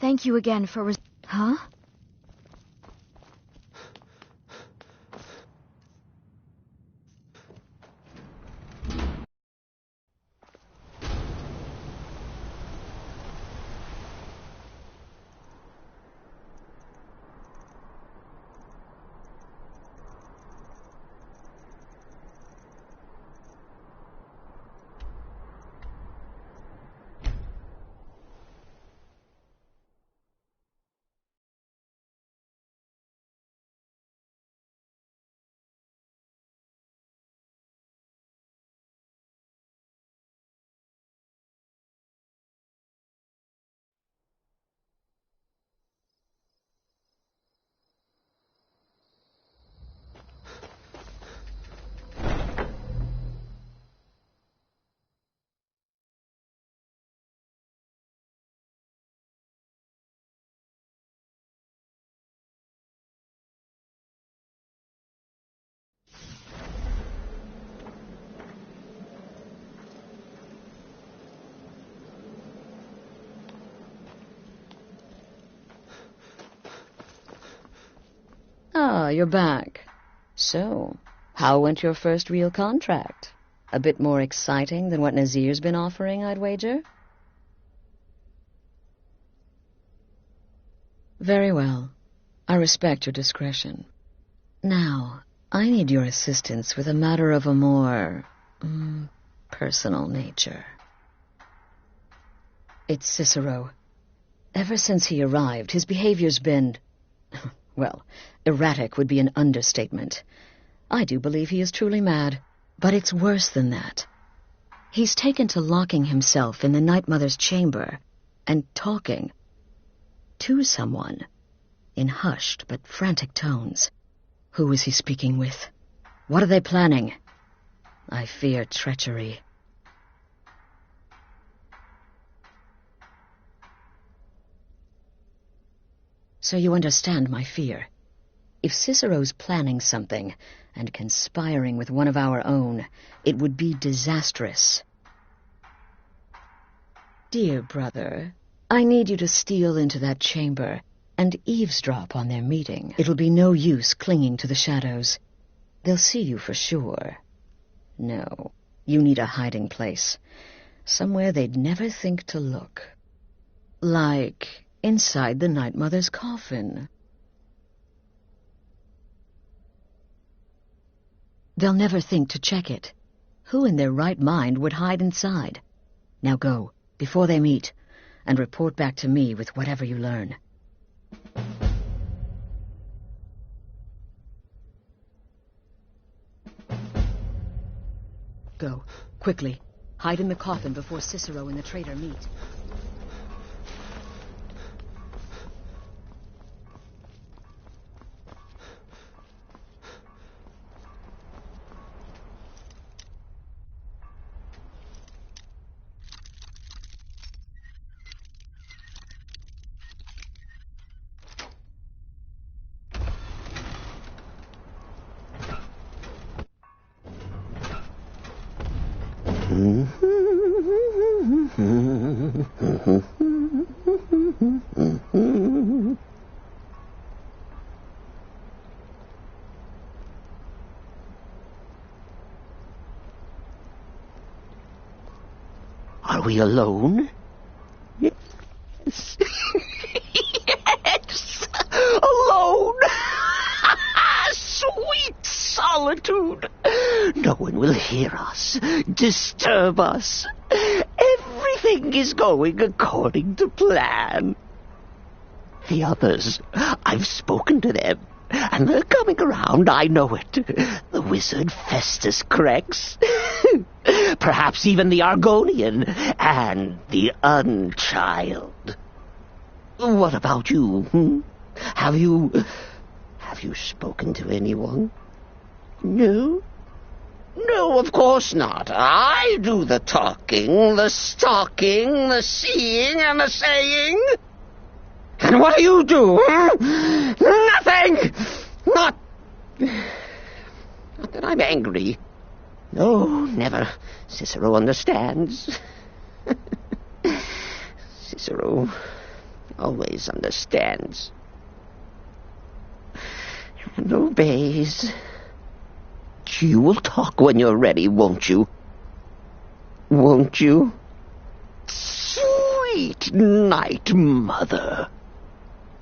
Thank you again for Huh? Ah, you're back. So, how went your first real contract? A bit more exciting than what Nazir's been offering, I'd wager? Very well. I respect your discretion. Now, I need your assistance with a matter of a more personal nature. It's Cicero. Ever since he arrived, his behavior's been... well, erratic would be an understatement. I do believe he is truly mad, but it's worse than that. He's taken to locking himself in the Night Mother's chamber and talking to someone in hushed but frantic tones. Who is he speaking with? What are they planning? I fear treachery. So you understand my fear. If Cicero's planning something and conspiring with one of our own, it would be disastrous. Dear brother, I need you to steal into that chamber and eavesdrop on their meeting. It'll be no use clinging to the shadows. They'll see you for sure. No, you need a hiding place. Somewhere they'd never think to look. Like inside the Night Mother's coffin. They'll never think to check it. Who in their right mind would hide inside? Now go, before they meet, and report back to me with whatever you learn. Go, quickly. Hide in the coffin before Cicero and the traitor meet. Are we alone? Yes. Yes! Alone! Sweet solitude! No one will hear us, disturb us. Everything is going according to plan. The others, I've spoken to them, and they're coming around, I know it. The wizard Festus Crex, perhaps even the Argonian, and the Unchild. What about you? Have you spoken to anyone? No? No, of course not. I do the talking, the stalking, the seeing, and the saying. And what do you do? Nothing! Not that I'm angry. No, never. Cicero understands. Cicero always understands and obeys. You will talk when you're ready, won't you? Won't you? Sweet Night Mother.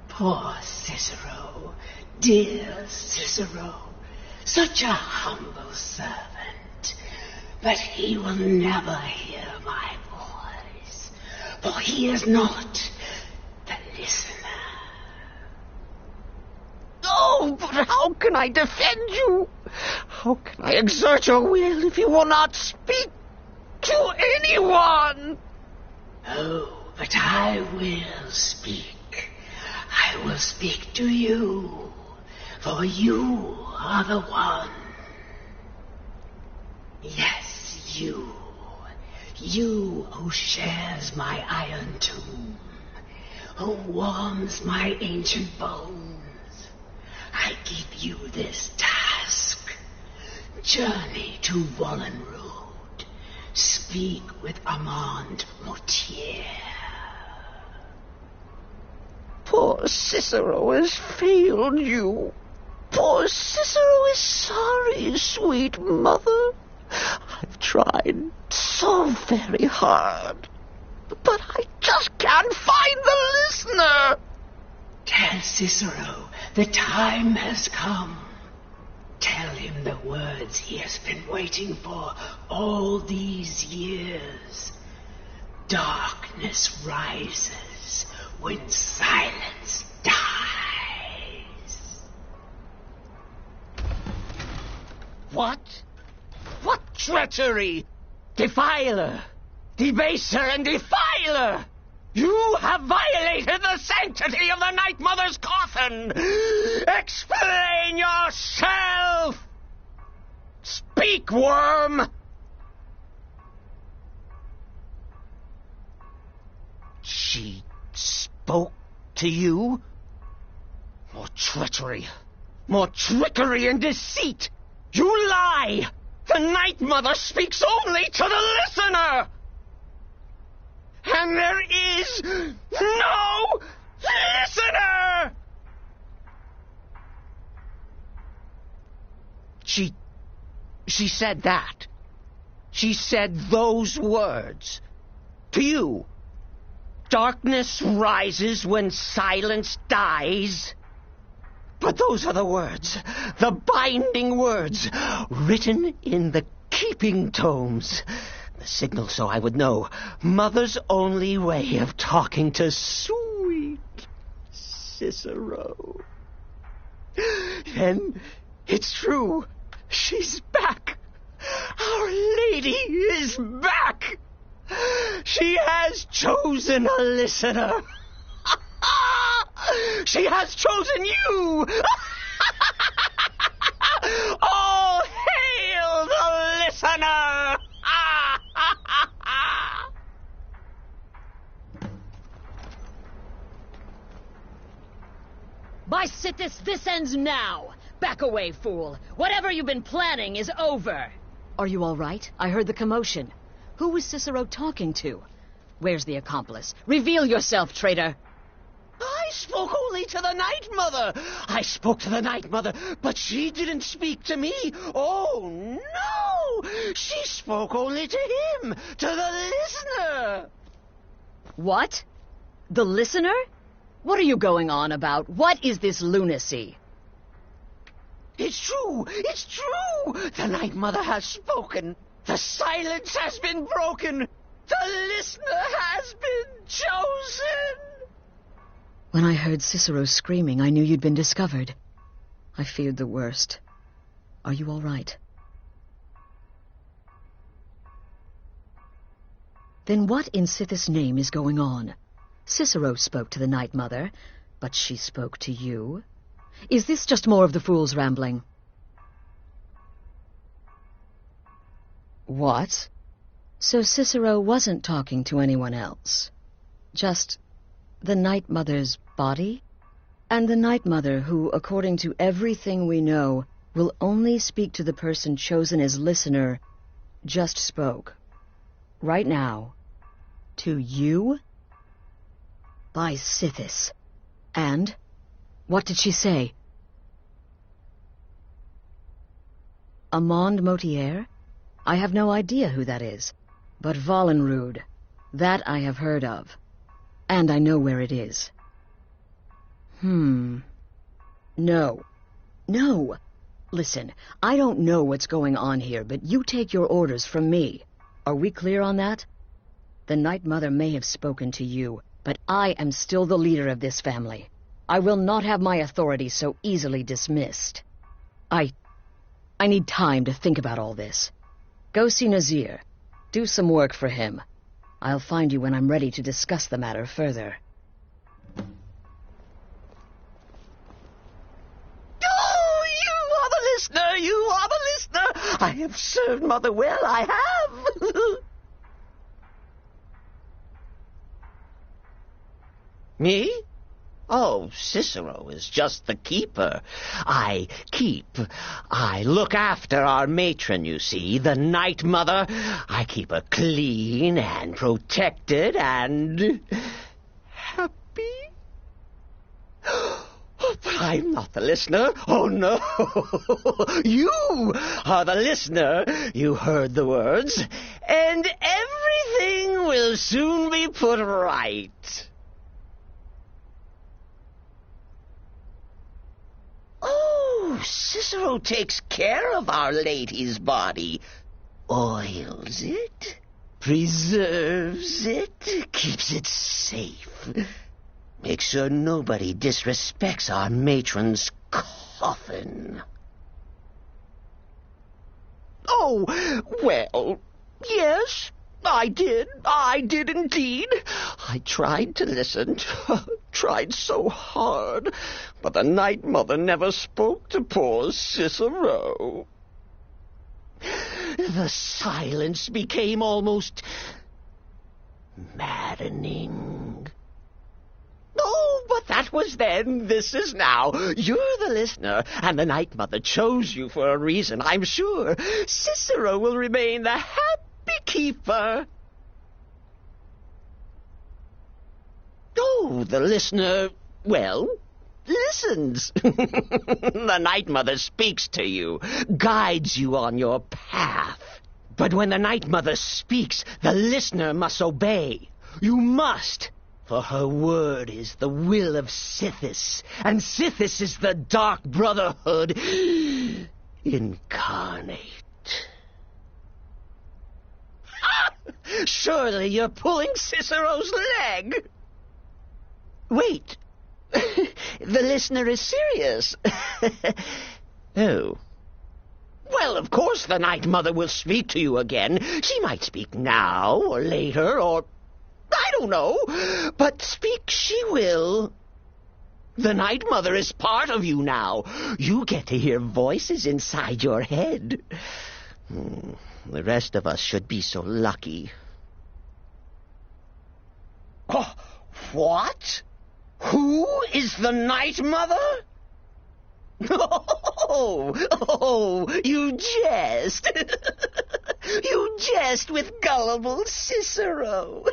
Poor Cicero, dear Cicero, such a humble servant. But he will never hear my voice, for he is not the listener. Oh, but how can I defend you? How can I exert your will if you will not speak to anyone? Oh, but I will speak. I will speak to you, for you are the one. Yes, you. You who shares my iron tomb, who warms my ancient bones. I give you this task. Journey to Wallenrood. Speak with Armand Mortier. Poor Cicero has failed you. Poor Cicero is sorry, sweet mother. I've tried so very hard, but I just can't find the listener. Tell Cicero the time has come. Tell him the words he has been waiting for all these years. Darkness rises when silence dies. What? What treachery! Defiler! Debaser and defiler! You have violated the sanctity of the Night Mother's coffin! Explain yourself! Speak, worm! She spoke to you? More treachery, more trickery and deceit! You lie! The Night Mother speaks only to the listener! And there is no listener! She said that. She said those words. To you. Darkness rises when silence dies. But those are the words, the binding words, written in the keeping tomes. The signal so I would know. Mother's only way of talking to sweet Cicero. And it's true. She's back. Our Lady is back. She has chosen a listener. She has chosen you. All hail the listener. By Sithis, this ends now. Back away, fool. Whatever you've been planning is over. Are you all right? I heard the commotion. Who was Cicero talking to? Where's the accomplice? Reveal yourself, traitor. I spoke only to the Night Mother. I spoke to the Night Mother, but she didn't speak to me. Oh, no! She spoke only to him, to the listener. What? The listener? What are you going on about? What is this lunacy? It's true! It's true! The Night Mother has spoken. The silence has been broken. The listener has been chosen. When I heard Cicero screaming, I knew you'd been discovered. I feared the worst. Are you all right? Then what in Sithis' name is going on? Cicero spoke to the Night Mother, but she spoke to you. Is this just more of the fool's rambling? What? So Cicero wasn't talking to anyone else? Just the Night Mother's body? And the Night Mother, who, according to everything we know, will only speak to the person chosen as listener, just spoke. Right now. To you? By Sithis. And? What did she say? Amand Motier? I have no idea who that is. But Vollenrud, that I have heard of. And I know where it is. No. No! Listen, I don't know what's going on here, but you take your orders from me. Are we clear on that? The Night Mother may have spoken to you, but I am still the leader of this family. I will not have my authority so easily dismissed. I need time to think about all this. Go see Nazir. Do some work for him. I'll find you when I'm ready to discuss the matter further. Oh, you are the listener! You are the listener! I have served Mother well, I have! Me? Oh, Cicero is just the keeper. I look after our matron, you see, the Night Mother. I keep her clean and protected and happy. But I'm not the listener. Oh, no. You are the listener. You heard the words. And everything will soon be put right. Oh, Cicero takes care of Our Lady's body. Oils it, preserves it, keeps it safe. Makes sure nobody disrespects our matron's coffin. Oh, well, yes, I did. I did indeed. I tried to listen, tried so hard, but the Night Mother never spoke to poor Cicero. The silence became almost maddening. Oh, but that was then. This is now. You're the listener, and the Night Mother chose you for a reason, I'm sure. Cicero will remain the happy keeper. Oh, the listener, well, listens. The Night Mother speaks to you, guides you on your path. But when the Night Mother speaks, the listener must obey. You must. For her word is the will of Sithis, and Sithis is the Dark Brotherhood incarnate. Surely you're pulling Cicero's leg. Wait, the listener is serious. Oh. Well, of course the Night Mother will speak to you again. She might speak now or later or... I don't know, but speak she will. The Night Mother is part of you now. You get to hear voices inside your head. The rest of us should be so lucky. Oh, what? Who is the Night Mother? Oh, you jest. You jest with gullible Cicero.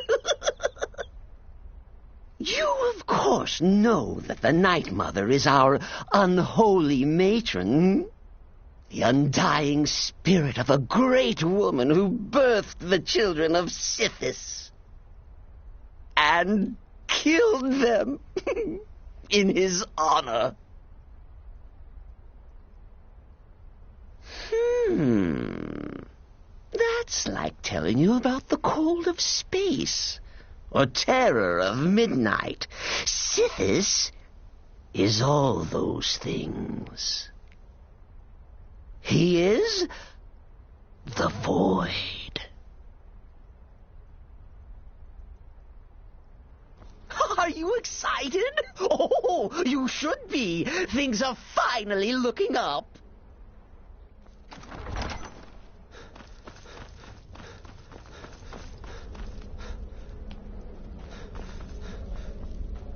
You, of course, know that the Night Mother is our unholy matron, the undying spirit of a great woman who birthed the children of Sithis and killed them in his honor. That's like telling you about the cold of space or terror of midnight. Sithis is all those things. He is the void. Are you excited? Oh, you should be. Things are finally looking up.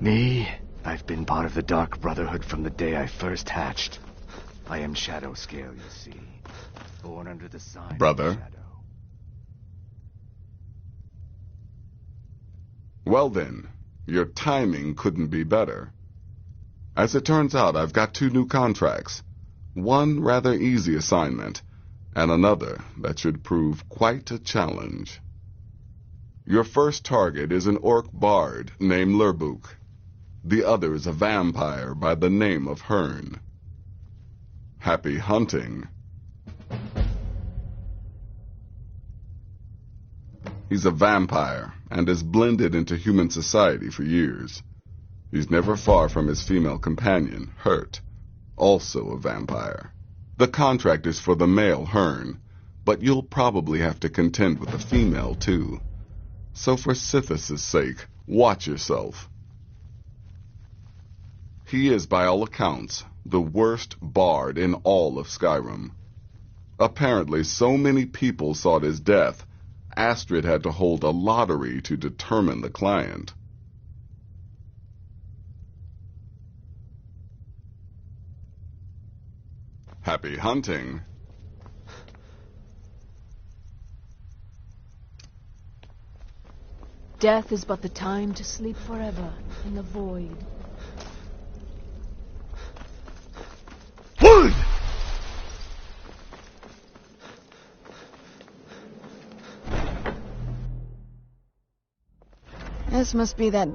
Me? I've been part of the Dark Brotherhood from the day I first hatched. I am Shadow Scale, you see. Born under the sign Brother. of Shadow. Well then, Your timing couldn't be better. As it turns out, I've got 2 new contracts. One rather easy assignment, and another that should prove quite a challenge. Your first target is an orc bard named Lurbuk. The other is a vampire by the name of Hearn. Happy hunting. He's a vampire and has blended into human society for years. He's never far from his female companion, Hurt, also a vampire. The contract is for the male Hearn, but you'll probably have to contend with the female too. So for Sithis' sake, watch yourself. He is, by all accounts, the worst bard in all of Skyrim. Apparently, so many people sought his death, Astrid had to hold a lottery to determine the client. Happy hunting. Death is but the time to sleep forever in the void. Wood! This must be that...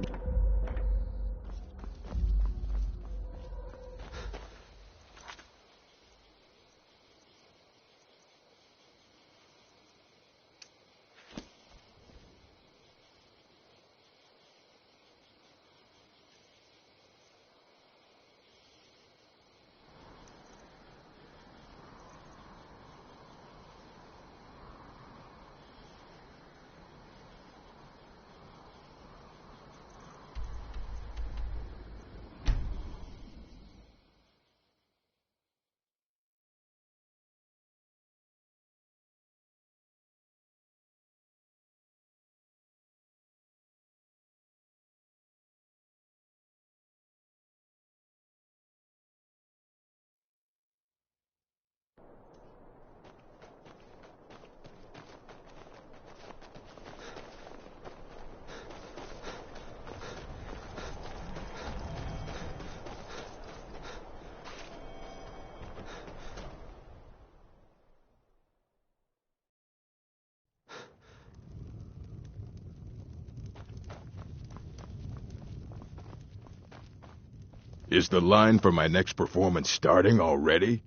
Is the line for my next performance starting already?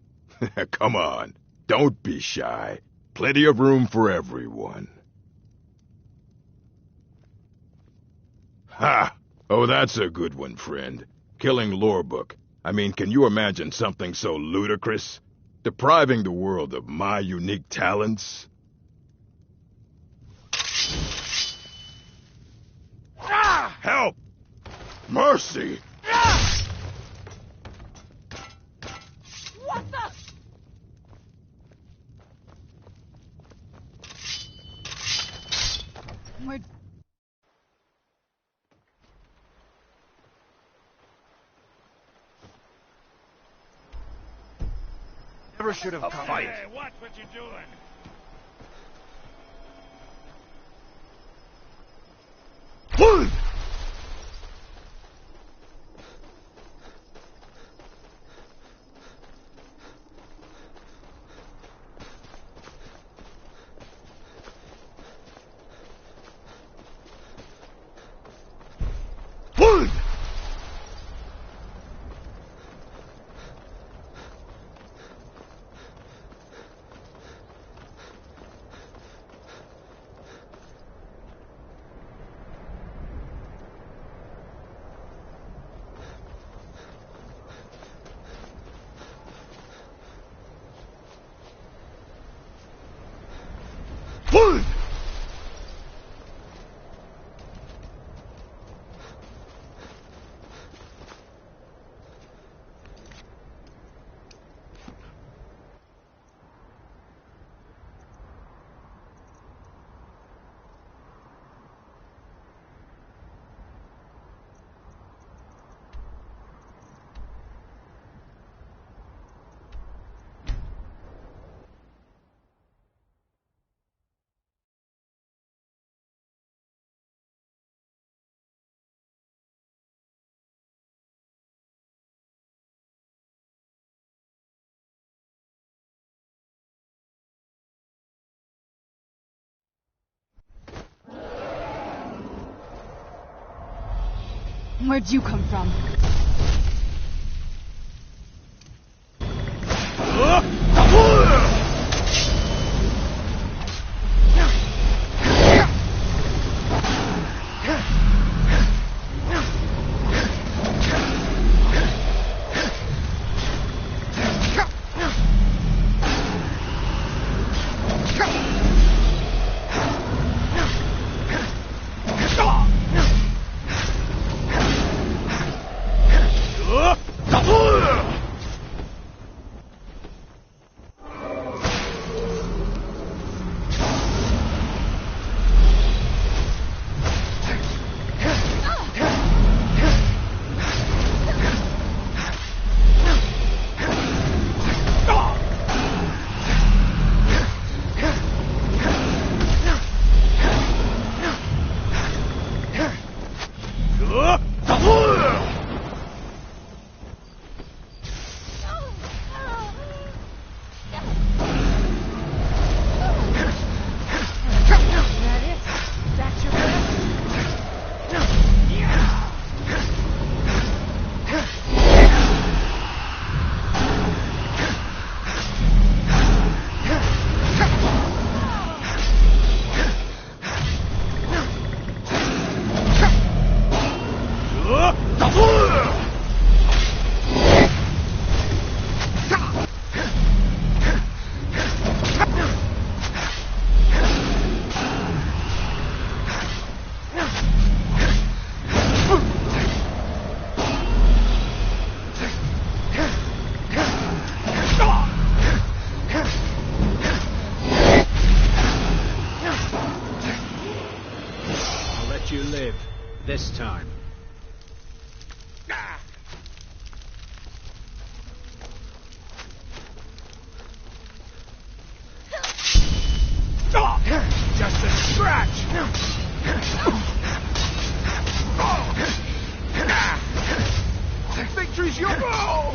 Come on, don't be shy. Plenty of room for everyone. Ha! Oh, that's a good one, friend. Killing Lurbuk. I mean, can you imagine something so ludicrous? Depriving the world of my unique talents? Help! Mercy! What the? We're... Never should have come. Hey, watch what you're doing. Wood! Wood! Wood! Where'd you come from? You live. This time. Just a scratch! Victory's your goal!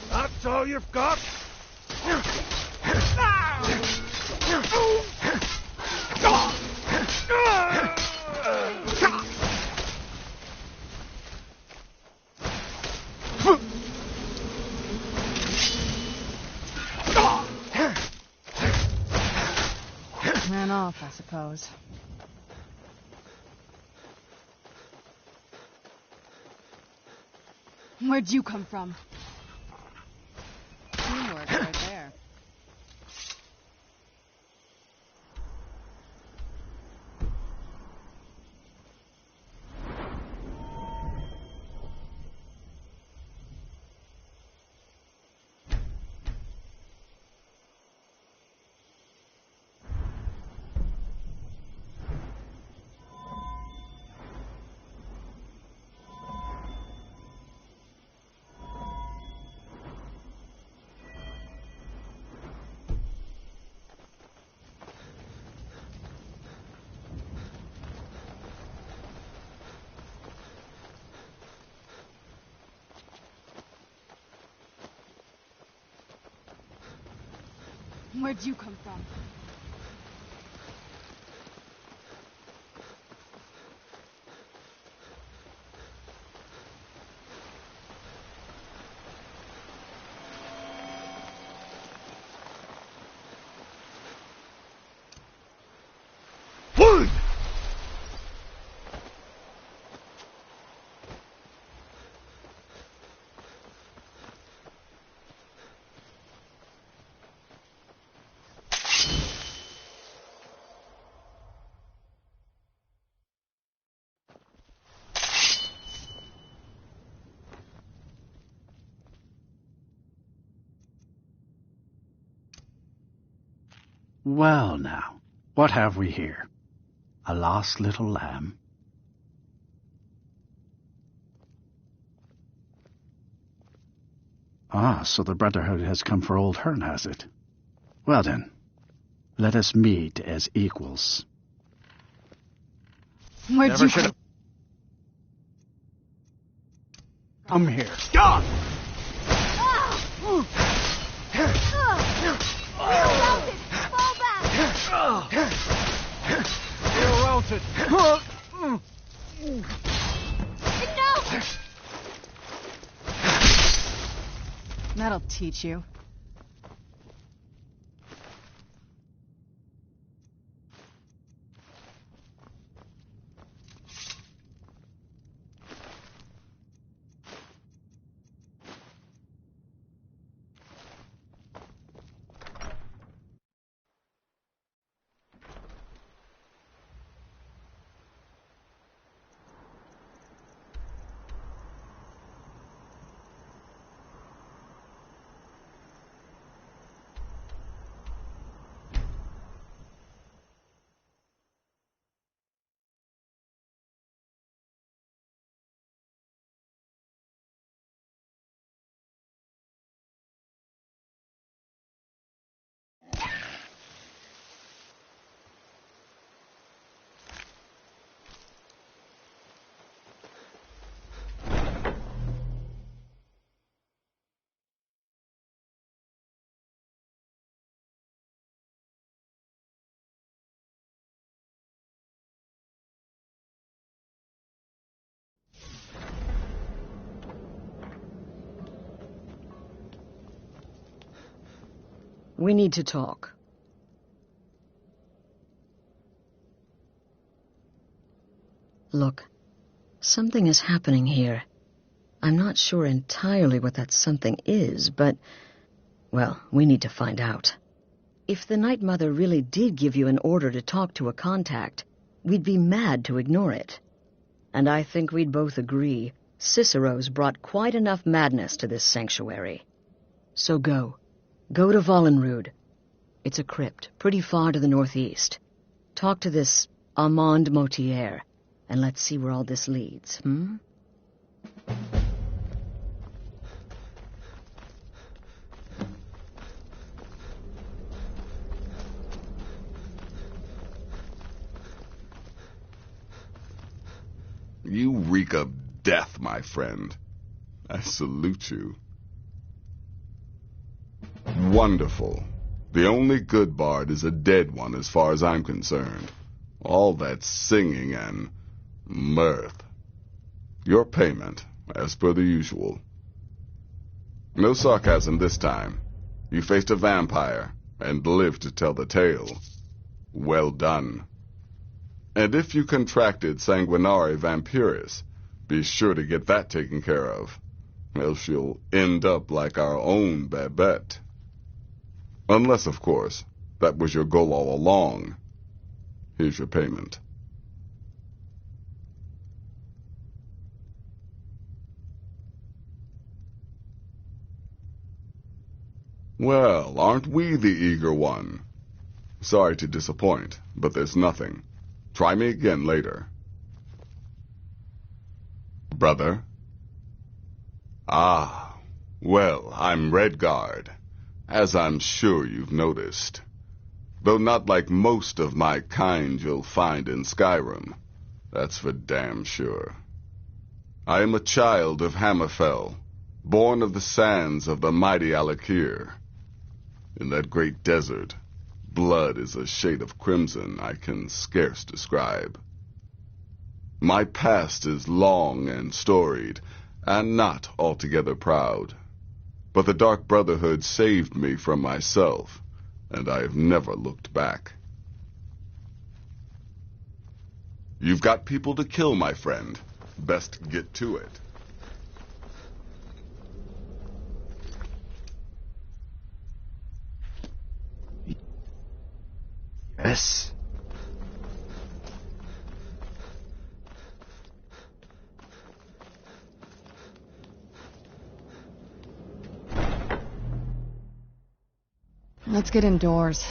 That's all you've got? Ran off, I suppose. Where'd you come from? Teamwork right there. Where'd you come from? Well now, what have we here? A lost little lamb? Ah, so the Brotherhood has come for old Hearn, has it? Well then, let us meet as equals. Where'd you come? Come here. Stop! You're welted. No! That'll teach you. We need to talk. Look, something is happening here. I'm not sure entirely what that something is, but, well, we need to find out. If the Night Mother really did give you an order to talk to a contact, we'd be mad to ignore it. And I think we'd both agree Cicero's brought quite enough madness to this sanctuary. So go. Go to Vollenrud. It's a crypt, pretty far to the northeast. Talk to this Armand Motier, and let's see where all this leads, You reek of death, my friend. I salute you. Wonderful. The only good bard is a dead one as far as I'm concerned. All that singing and mirth. Your payment, as per the usual. No sarcasm this time. You faced a vampire and lived to tell the tale. Well done. And if you contracted sanguinare vampiris, be sure to get that taken care of, else you'll end up like our own Babette. Unless, of course, that was your goal all along. Here's your payment. Well, aren't we the eager one? Sorry to disappoint, but there's nothing. Try me again later. Brother? Ah, well, I'm Redguard, as I'm sure you've noticed. Though not like most of my kind you'll find in Skyrim. That's for damn sure. I am a child of Hammerfell, born of the sands of the mighty Alakir. In that great desert, blood is a shade of crimson I can scarce describe. My past is long and storied, and not altogether proud. But the Dark Brotherhood saved me from myself, and I have never looked back. You've got people to kill, my friend. Best get to it. Yes. Let's get indoors.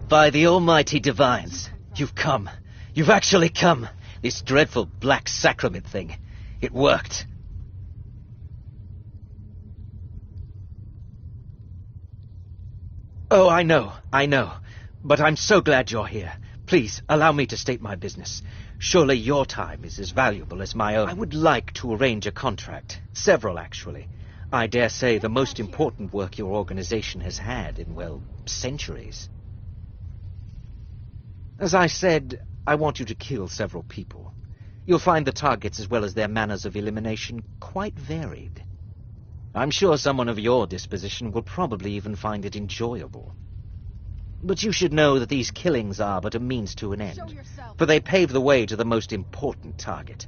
By the almighty divines, you've come. You've actually come. This dreadful black sacrament thing. It worked. Oh, I know. But I'm so glad you're here. Please, allow me to state my business. Surely your time is as valuable as my own. I would like to arrange a contract. Several, actually. I dare say the most important work your organization has had in, well, centuries. As I said, I want you to kill several people. You'll find the targets as well as their manners of elimination quite varied. I'm sure someone of your disposition will probably even find it enjoyable. But you should know that these killings are but a means to an end, for they pave the way to the most important target.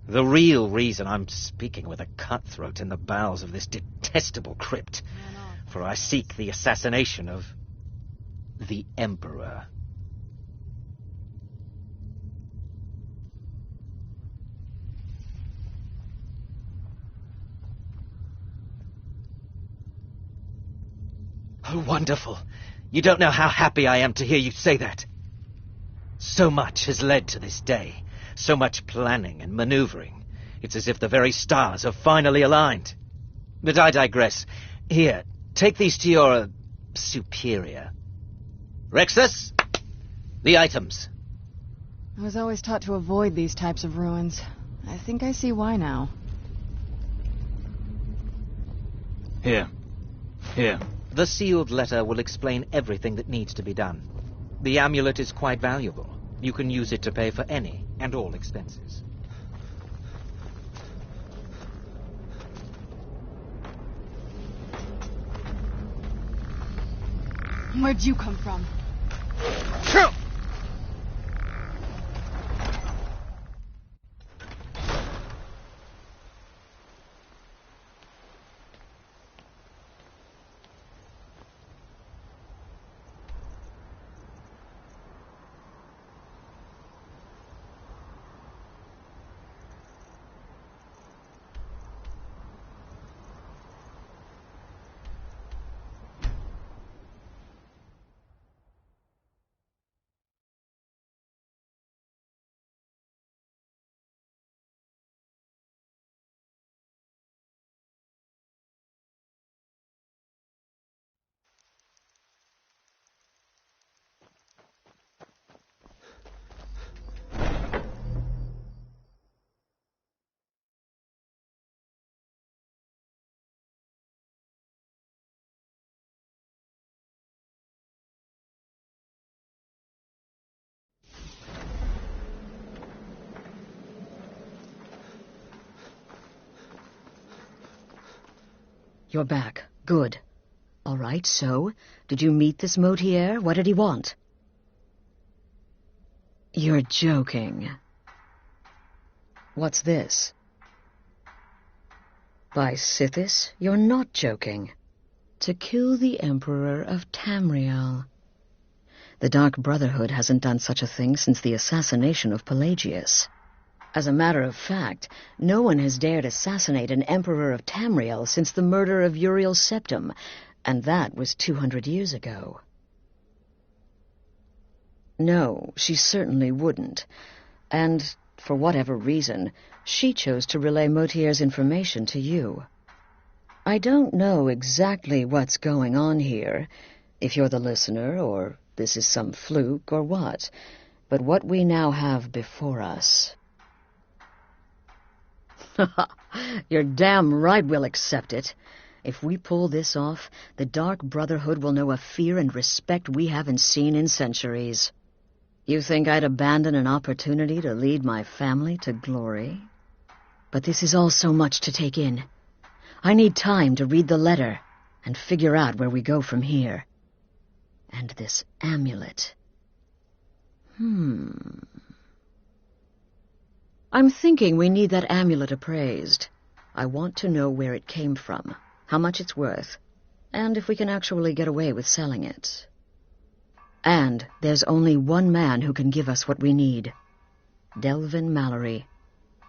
The real reason I'm speaking with a cutthroat in the bowels of this detestable crypt, for I seek the assassination of the Emperor. Oh, wonderful. You don't know how happy I am to hear you say that. So much has led to this day. So much planning and maneuvering. It's as if the very stars have finally aligned. But I digress. Here, take these to your superior. Rexus, the items. I was always taught to avoid these types of ruins. I think I see why now. Here. The sealed letter will explain everything that needs to be done. The amulet is quite valuable. You can use it to pay for any and all expenses. Where'd you come from? You're back. Good. All right, so, did you meet this Motier? What did he want? You're joking. What's this? By Sithis, you're not joking. To kill the Emperor of Tamriel. The Dark Brotherhood hasn't done such a thing since the assassination of Pelagius. As a matter of fact, no one has dared assassinate an Emperor of Tamriel since the murder of Uriel Septim, and that was 200 years ago. No, she certainly wouldn't. And, for whatever reason, she chose to relay Motier's information to you. I don't know exactly what's going on here, if you're the listener, or this is some fluke, or what, but what we now have before us... You're damn right we'll accept it. If we pull this off, the Dark Brotherhood will know a fear and respect we haven't seen in centuries. You think I'd abandon an opportunity to lead my family to glory? But this is all so much to take in. I need time to read the letter and figure out where we go from here. And this amulet. I'm thinking we need that amulet appraised. I want to know where it came from, how much it's worth, and if we can actually get away with selling it. And there's only one man who can give us what we need. Delvin Mallory.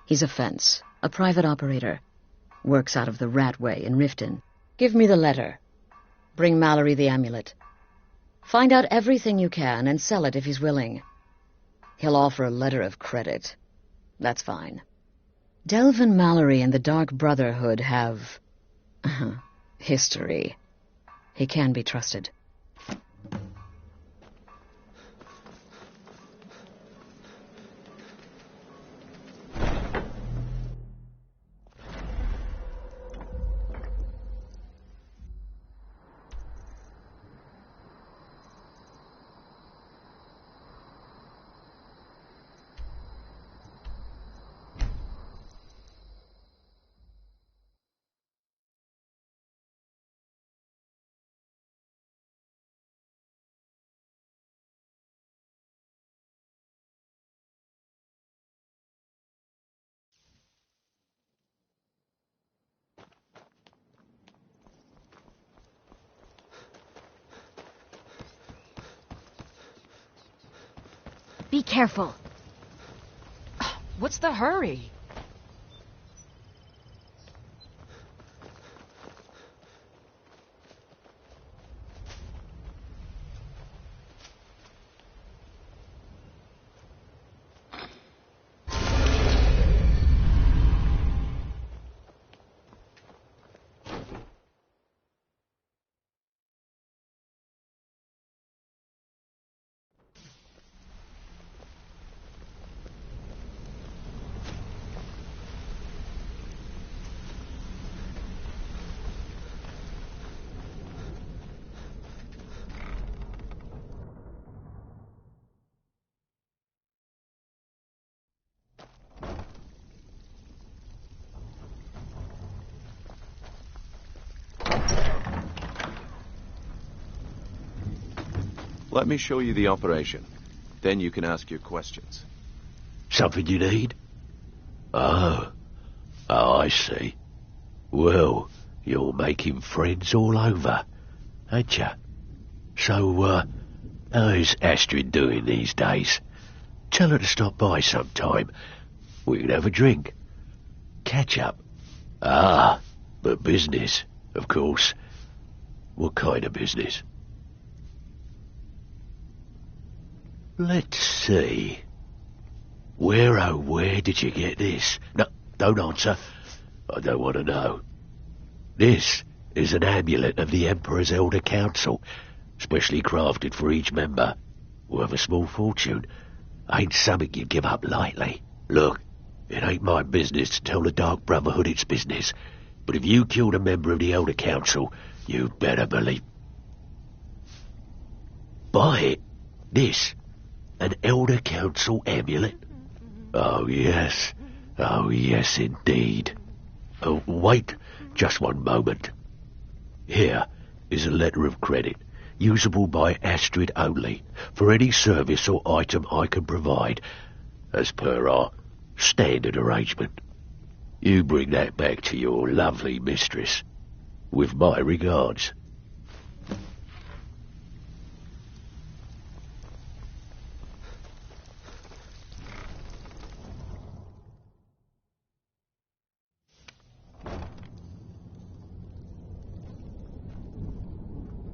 He's a fence, a private operator. Works out of the Ratway in Riften. Give me the letter. Bring Mallory the amulet. Find out everything you can and sell it if he's willing. He'll offer a letter of credit. That's fine. Delvin Mallory and the Dark Brotherhood have... history. He can be trusted. Be careful. What's the hurry? Let me show you the operation. Then you can ask your questions. Something you need? Oh, I see. Well, you're making friends all over, ain't ya? So, how's Astrid doing these days? Tell her to stop by sometime. We can have a drink. Catch up. Ah, but business, of course. What kind of business? Let's see. Where, oh, where did you get this? No, don't answer. I don't want to know. This is an amulet of the Emperor's Elder Council, specially crafted for each member. Worth a small fortune. Ain't something you give up lightly. Look, it ain't my business to tell the Dark Brotherhood its business, but if you killed a member of the Elder Council, you better believe... Buy it. This. An Elder Council amulet? Oh, yes. Oh, yes, indeed. Oh, wait just one moment. Here is a letter of credit, usable by Astrid only, for any service or item I can provide, as per our standard arrangement. You bring that back to your lovely mistress, with my regards.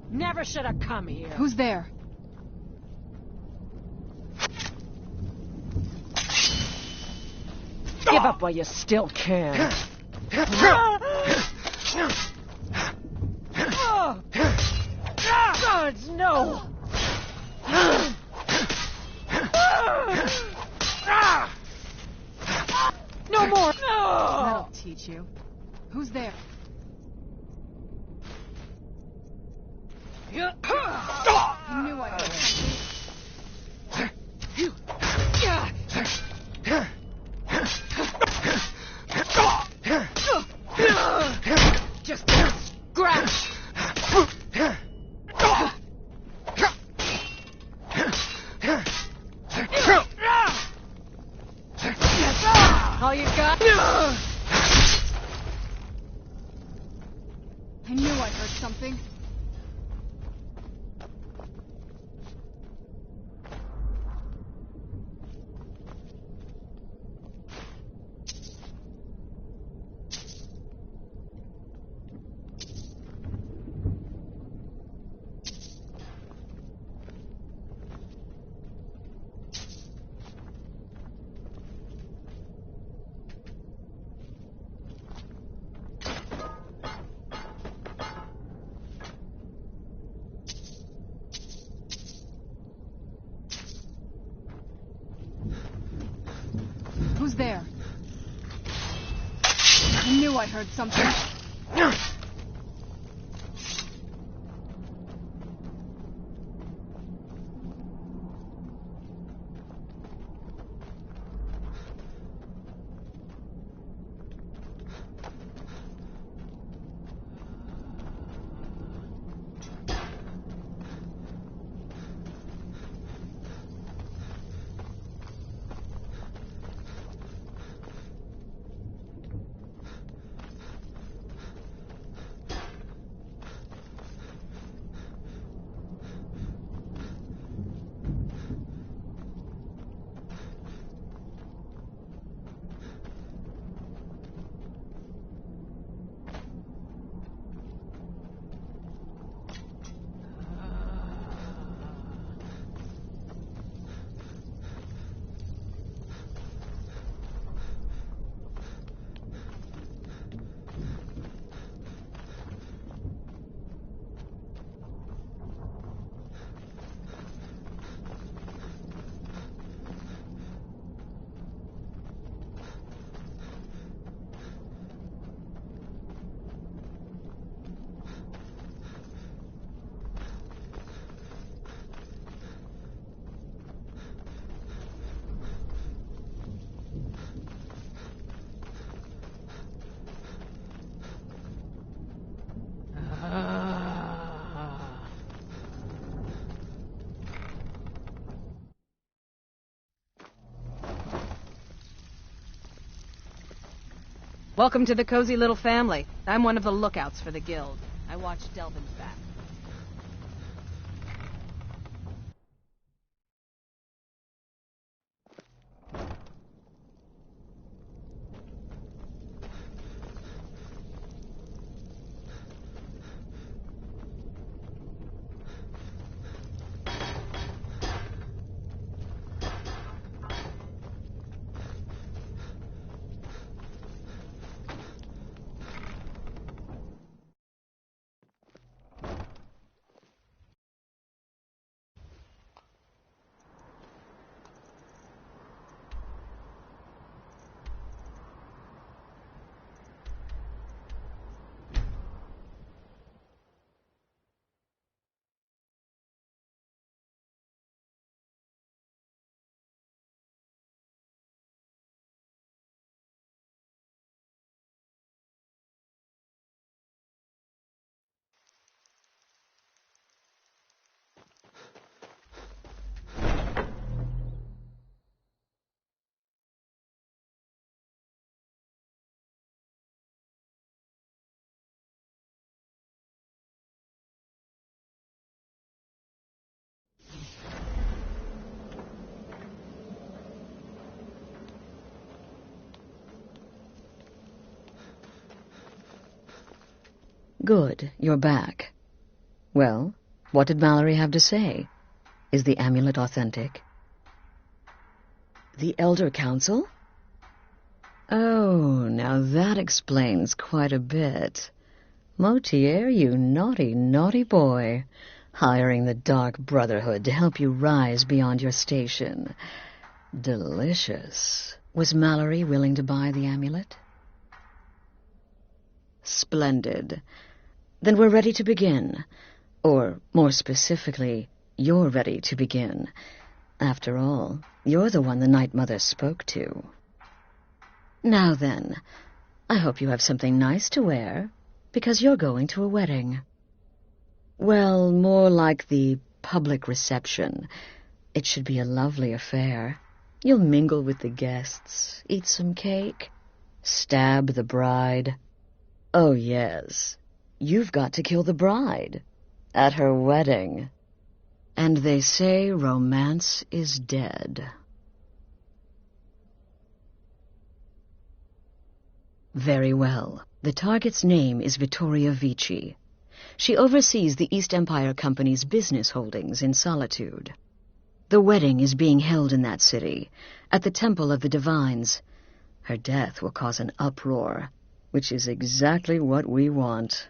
Never should have come here. Who's there? Give up while you still can. Gods, no! No more! That'll teach you. Who's there? I knew I would. Just a scratch! All you got? I knew I heard something. heard something. Welcome to the cozy little family. I'm one of the lookouts for the guild. I watch Delvin's back. Good, you're back. Well, what did Mallory have to say? Is the amulet authentic? The Elder Council? Oh, now that explains quite a bit. Motier, you naughty, naughty boy. Hiring the Dark Brotherhood to help you rise beyond your station. Delicious. Was Mallory willing to buy the amulet? Splendid. Then we're ready to begin. Or, more specifically, you're ready to begin. After all, you're the one the Night Mother spoke to. Now then, I hope you have something nice to wear, because you're going to a wedding. Well, more like the public reception. It should be a lovely affair. You'll mingle with the guests, eat some cake, stab the bride. Oh, yes. You've got to kill the bride at her wedding. And they say romance is dead. Very well. The target's name is Vittoria Vici. She oversees the East Empire Company's business holdings in Solitude. The wedding is being held in that city, at the Temple of the Divines. Her death will cause an uproar, which is exactly what we want.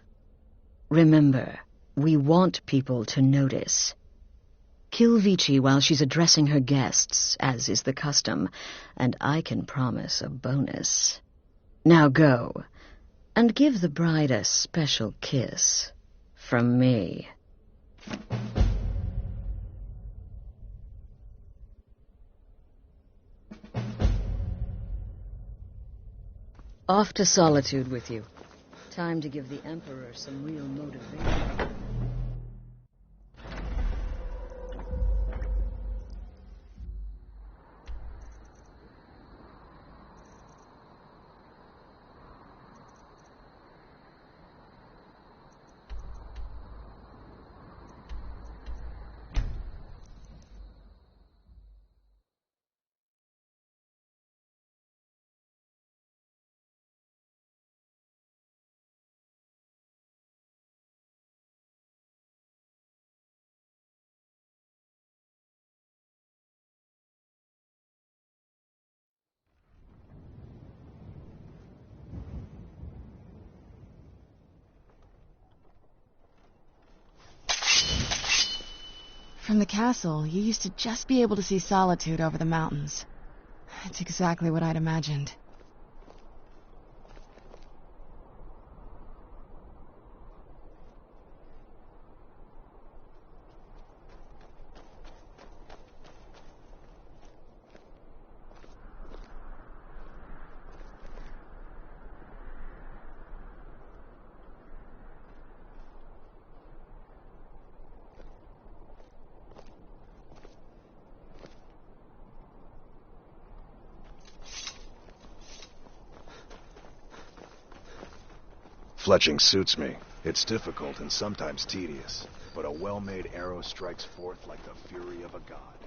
Remember, we want people to notice. Kill Vici while she's addressing her guests, as is the custom, and I can promise a bonus. Now go. and give the bride a special kiss from me. Off to solitude with you. Time to give the Emperor some real motivation. From the castle, you used to just be able to see Solitude over the mountains. It's exactly what I'd imagined. Fletching suits me. It's difficult and sometimes tedious, but a well-made arrow strikes forth like the fury of a god.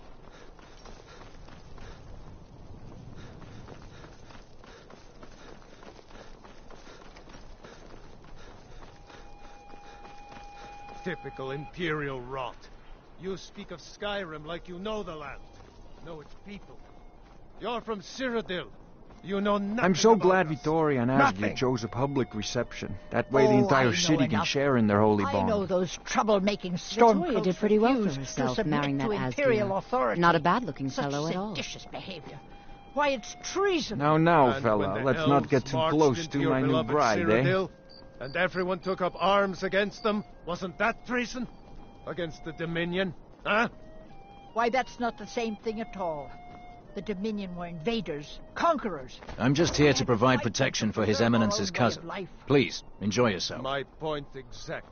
Typical Imperial rot. You speak of Skyrim like you know the land, know its people. You're from Cyrodiil. You know nothing. I'm so glad about us. Vittoria and Ashley Nothing. chose a public reception. That way the entire city can share in their holy I bond. know those troublemaking stormcloaks Victoria did pretty well for refuse herself, to submit marrying that to imperial Asgeir. authority. Not a bad-looking Such fellow at all. seditious behavior. Why, it's treason. Now, And fella, when the let's not get elves too marched close into to your my new beloved bride, eh? Cyrodiil, and everyone took up arms against them, wasn't that treason? Against the Dominion, huh? Why, that's not the same thing at all. The Dominion were invaders, conquerors. I'm just here to provide protection for His Eminence's cousin. Please, enjoy yourself. My point exactly.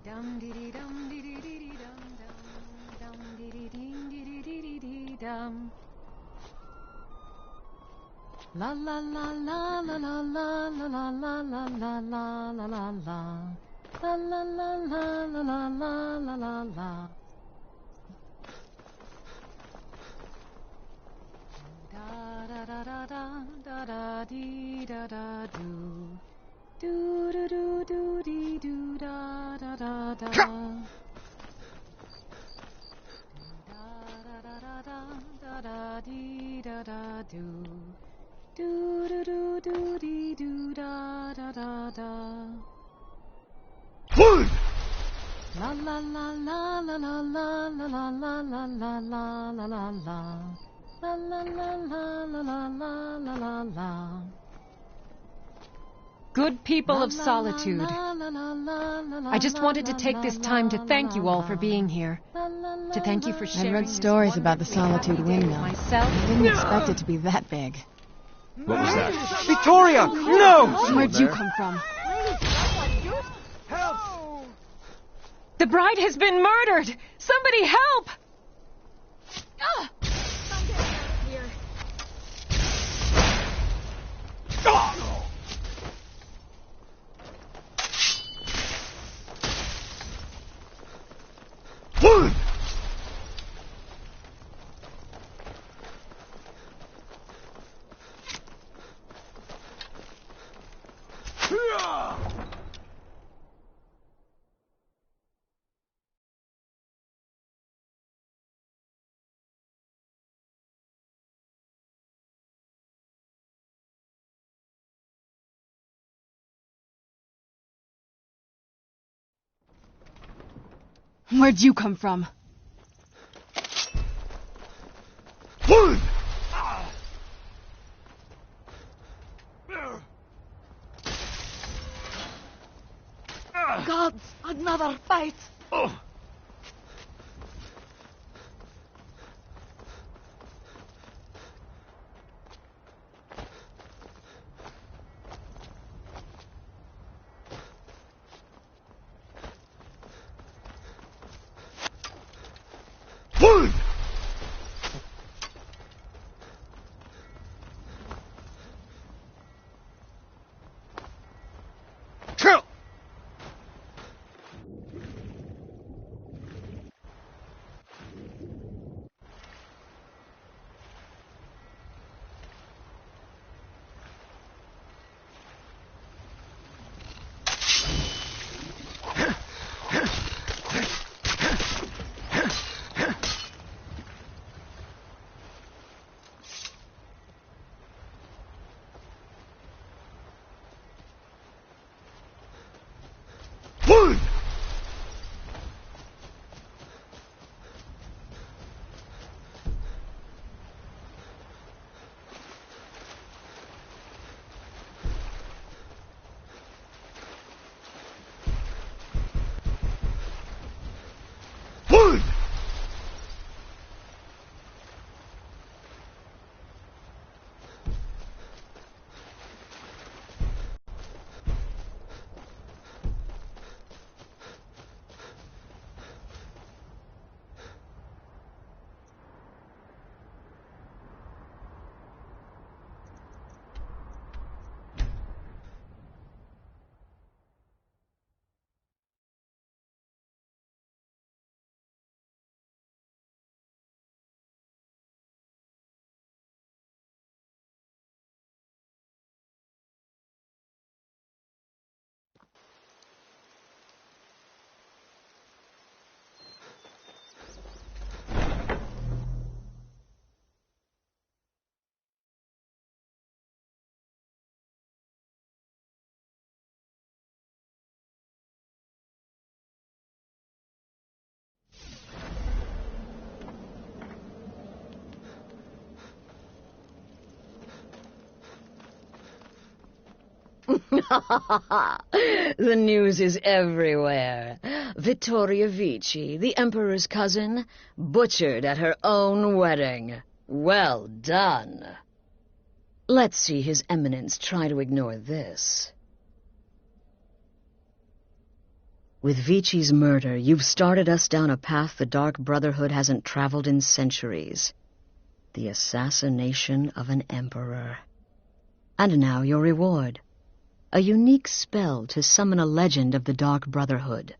Dum dee dee dum dee dee dee dee dum dum dum dee dee ding dee dee dee dee dee dum. La la la la la la la la la la la la la la la. La la la la la la la la la la. Da da da da da da dee da da do. Do do do do dee do da da da da. Da da da da da dee da da do. Do do do do dee do da da da da. La la la la la la la la la la la la la la la. La la la la la la la la la la. Good people of Solitude, I just wanted to take this time to thank you all for being here. To thank you for I'd sharing read this stories about the Solitude windmill. myself. I didn't expect it to be that big. What was that? Victoria! No! Where'd you come from? Help! The bride has been murdered! Somebody help! Ah! I'm getting out of here. Where'd you come from? Gods, another fight! Oh. The news is everywhere. Vittoria Vici, the Emperor's cousin, butchered at her own wedding. Well done. Let's see His Eminence try to ignore this. With Vici's murder, you've started us down a path the Dark Brotherhood hasn't traveled in centuries. The assassination of an emperor. And now your reward. A unique spell to summon a legend of the Dark Brotherhood.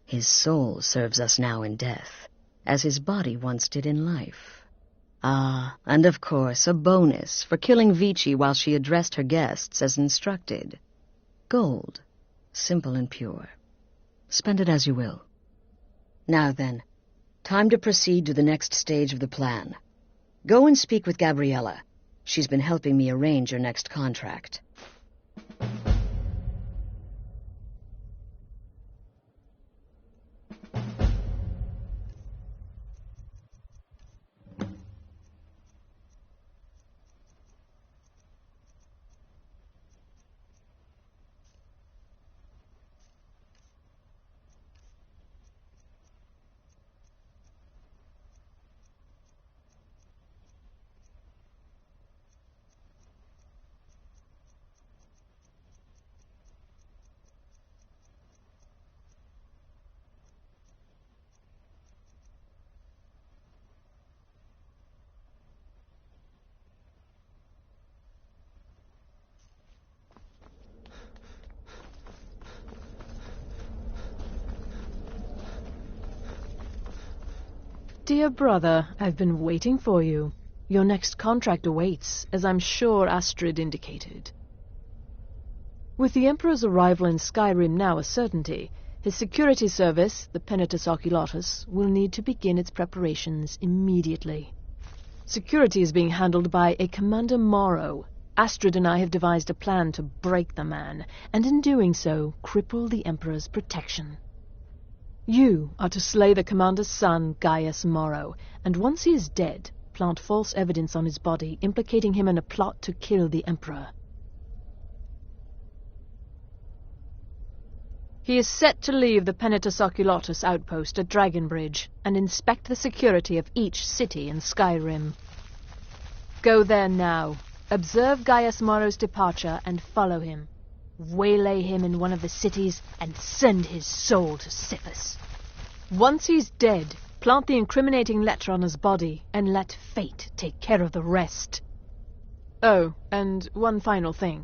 His soul serves us now in death, as his body once did in life. Ah, and of course, a bonus for killing Vici while she addressed her guests as instructed. Gold, simple and pure. Spend it as you will. Now then, time to proceed to the next stage of the plan. Go and speak with Gabriella. She's been helping me arrange your next contract. Dear brother, I've been waiting for you. Your next contract awaits, as I'm sure Astrid indicated. With the Emperor's arrival in Skyrim now a certainty, his security service, the Penitus Oculatus, will need to begin its preparations immediately. Security is being handled by a Commander Morrow. Astrid and I have devised a plan to break the man, and in doing so, cripple the Emperor's protection. You are to slay the Commander's son, Gaius Morrow, and once he is dead, plant false evidence on his body, implicating him in a plot to kill the Emperor. He is set to leave the Penitus Oculatus outpost at Dragonbridge and inspect the security of each city in Skyrim. Go there now, observe Gaius Morrow's departure and follow him. Waylay him in one of the cities and send his soul to Sithis. Once he's dead, plant the incriminating letter on his body and let fate take care of the rest. Oh, and one final thing.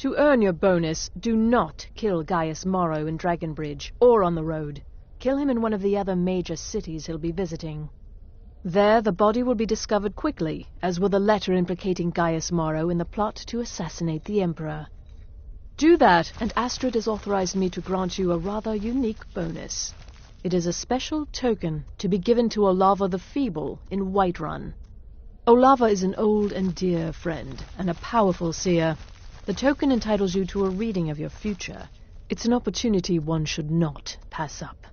To earn your bonus, do not kill Gaius Morrow in Dragonbridge or on the road. Kill him in one of the other major cities he'll be visiting. There, the body will be discovered quickly, as will the letter implicating Gaius Morrow in the plot to assassinate the Emperor. Do that, and Astrid has authorized me to grant you a rather unique bonus. It is a special token to be given to Olava the Feeble in Whiterun. Olava is an old and dear friend, and a powerful seer. The token entitles you to a reading of your future. It's an opportunity one should not pass up.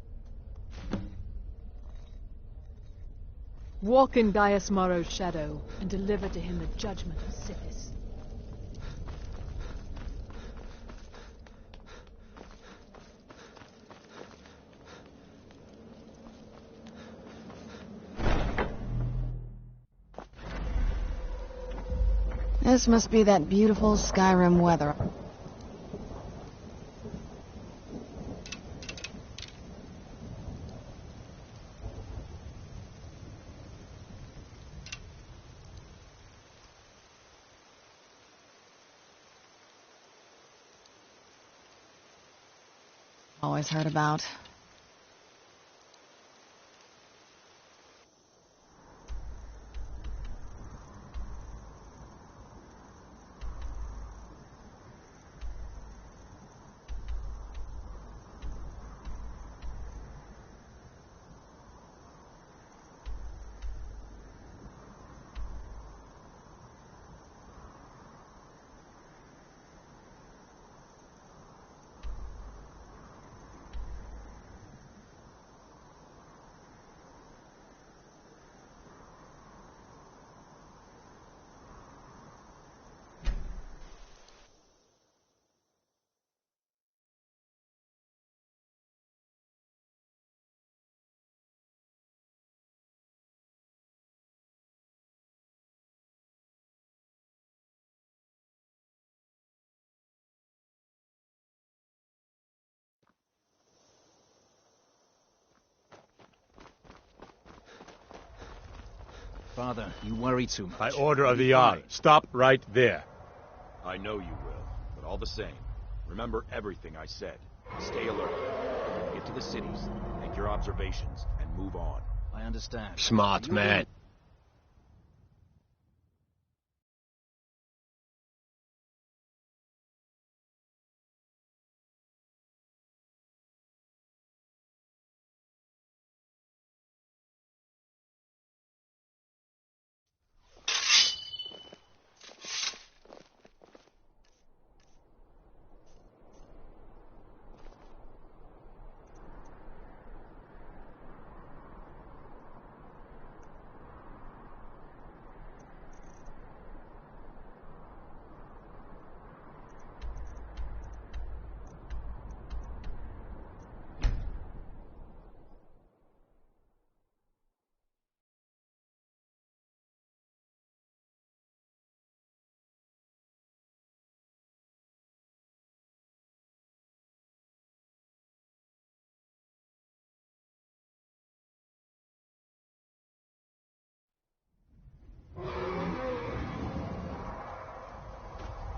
Walk in Gaius Morrow's shadow, and deliver to him the judgment of Sithis. This must be that beautiful Skyrim weather. Always heard about. Father, you worry too much. By order of the Jarl, stop right there. I know you will, but all the same, remember everything I said. Stay alert. Get to the cities, make your observations, and move on. I understand. Smart man.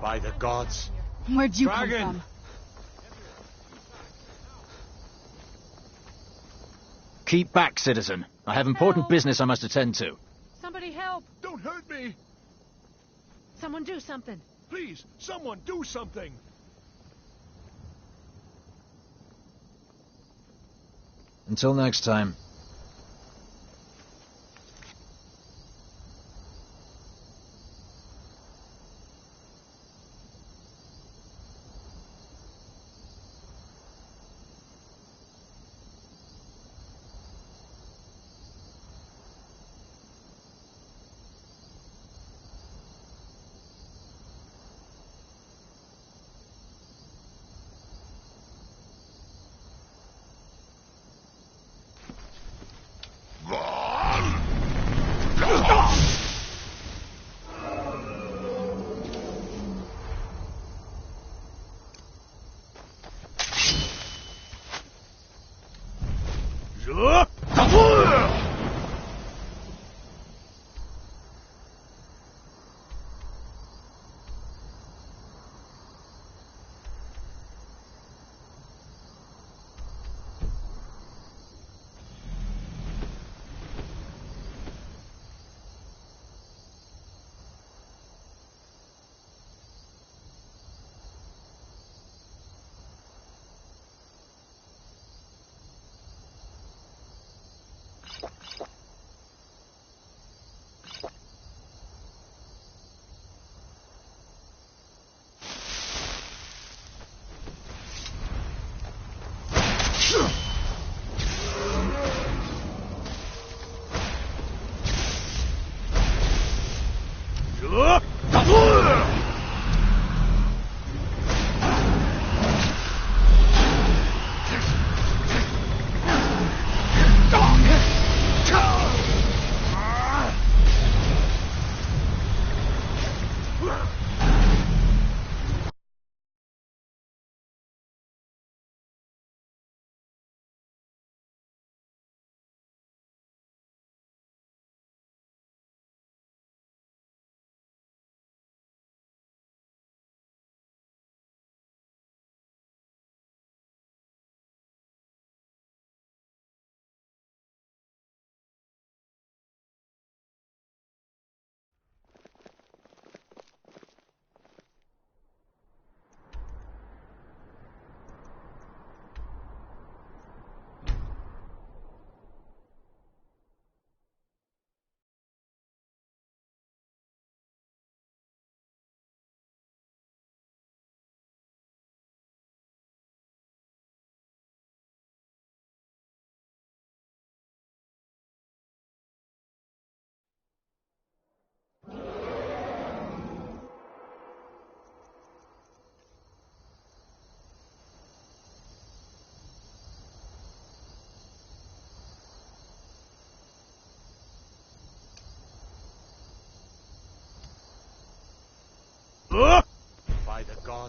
By the gods. Where'd you Dragon. come from? Keep back, citizen. I have important business I must attend to. Somebody help! Don't hurt me! Someone do something! Please, someone do something! Until next time.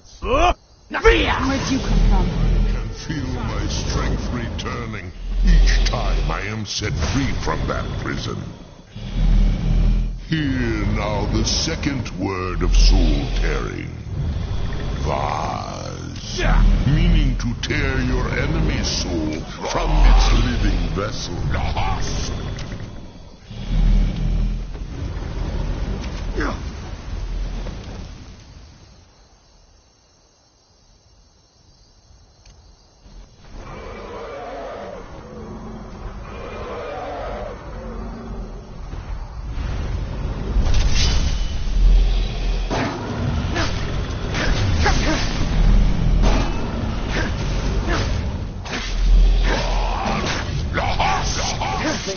gods! Where'd you come from? I can feel my strength returning each time I am set free from that prison. Hear now the second word of soul tearing. Vaz. Meaning to tear your enemy's soul from its living vessel.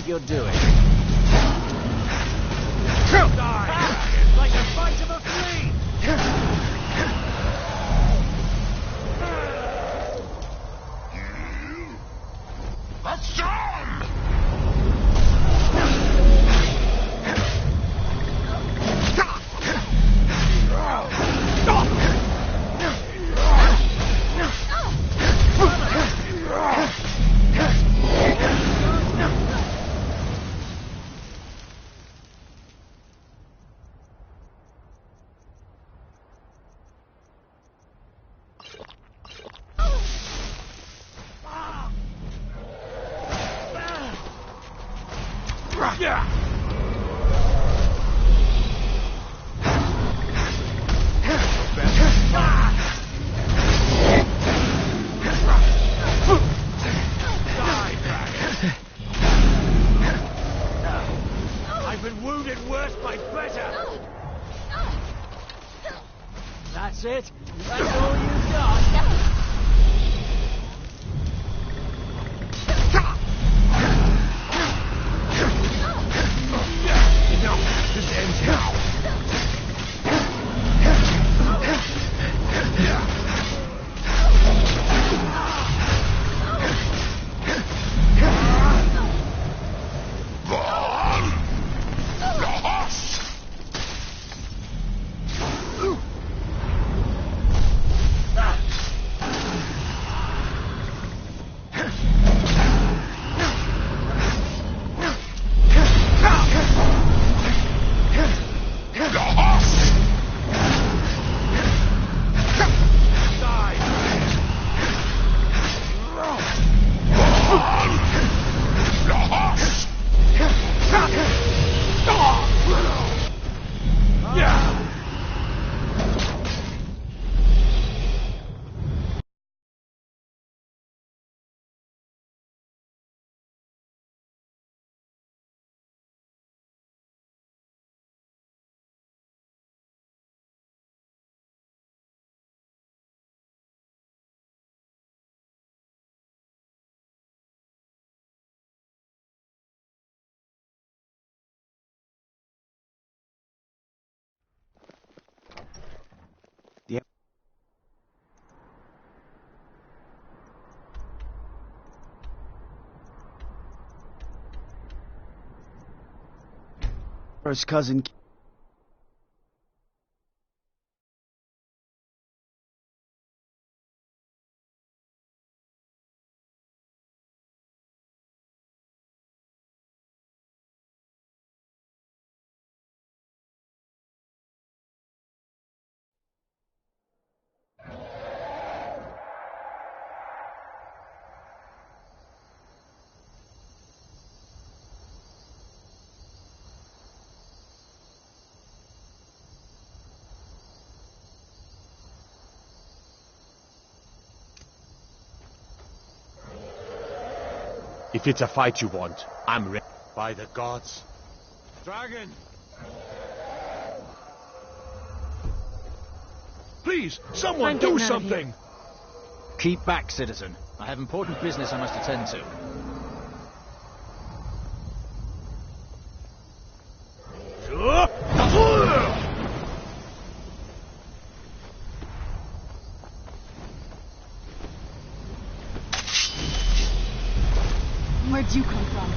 You're doing. Die! Like the bite of a flea! A storm! I've been wounded worse by better. That's it? That's all you've got? Enough! This ends now! First cousin. If it's a fight you want, I'm ready. By the gods. Dragon! Please, someone do something! Keep back, citizen. I have important business I must attend to. Where'd you come from?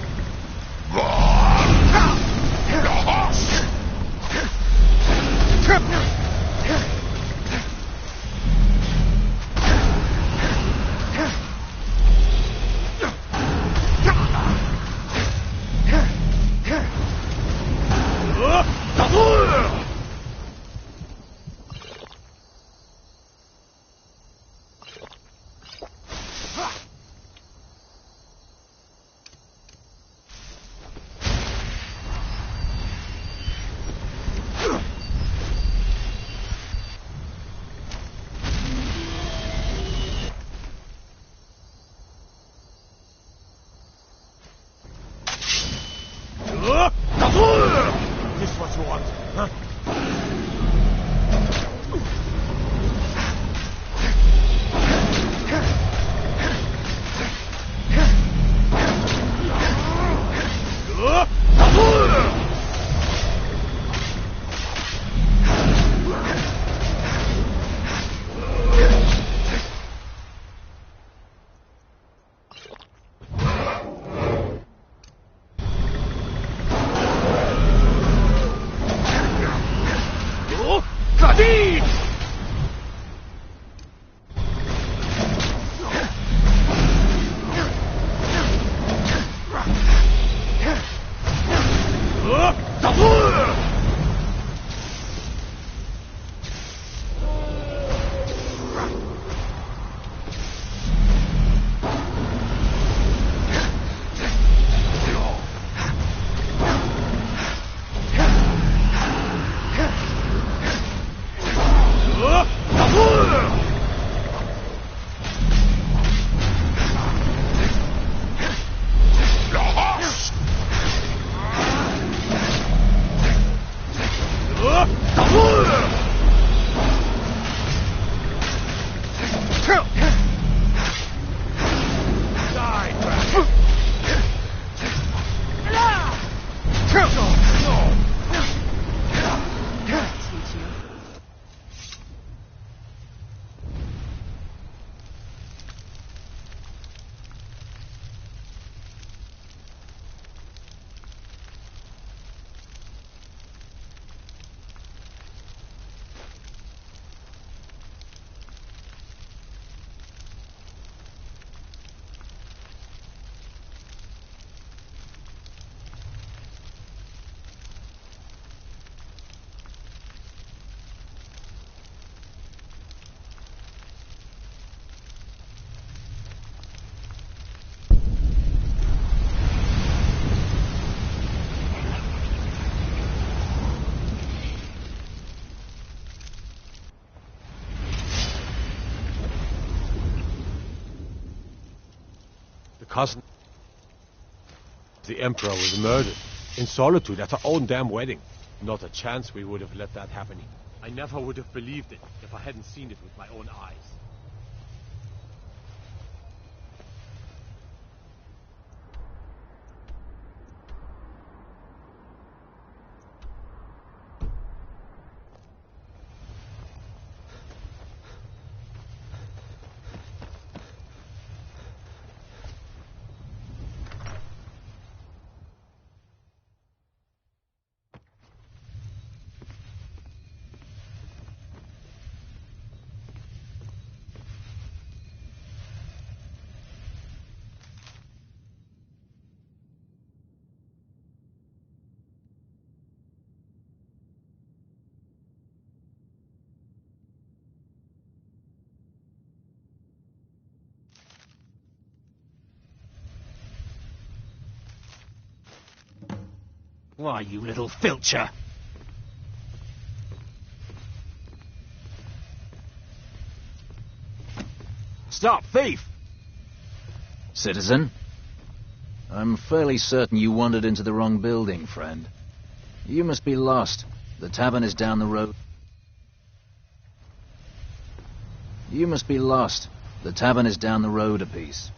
Cousin. The Emperor was murdered in solitude at her own damn wedding. Not a chance we would have let that happen. I never would have believed it if I hadn't seen it with my own eyes. Why, you little filcher! Stop, thief! Citizen, I'm fairly certain you wandered into the wrong building, friend. You must be lost. The tavern is down the road. You must be lost. The tavern is down the road a piece.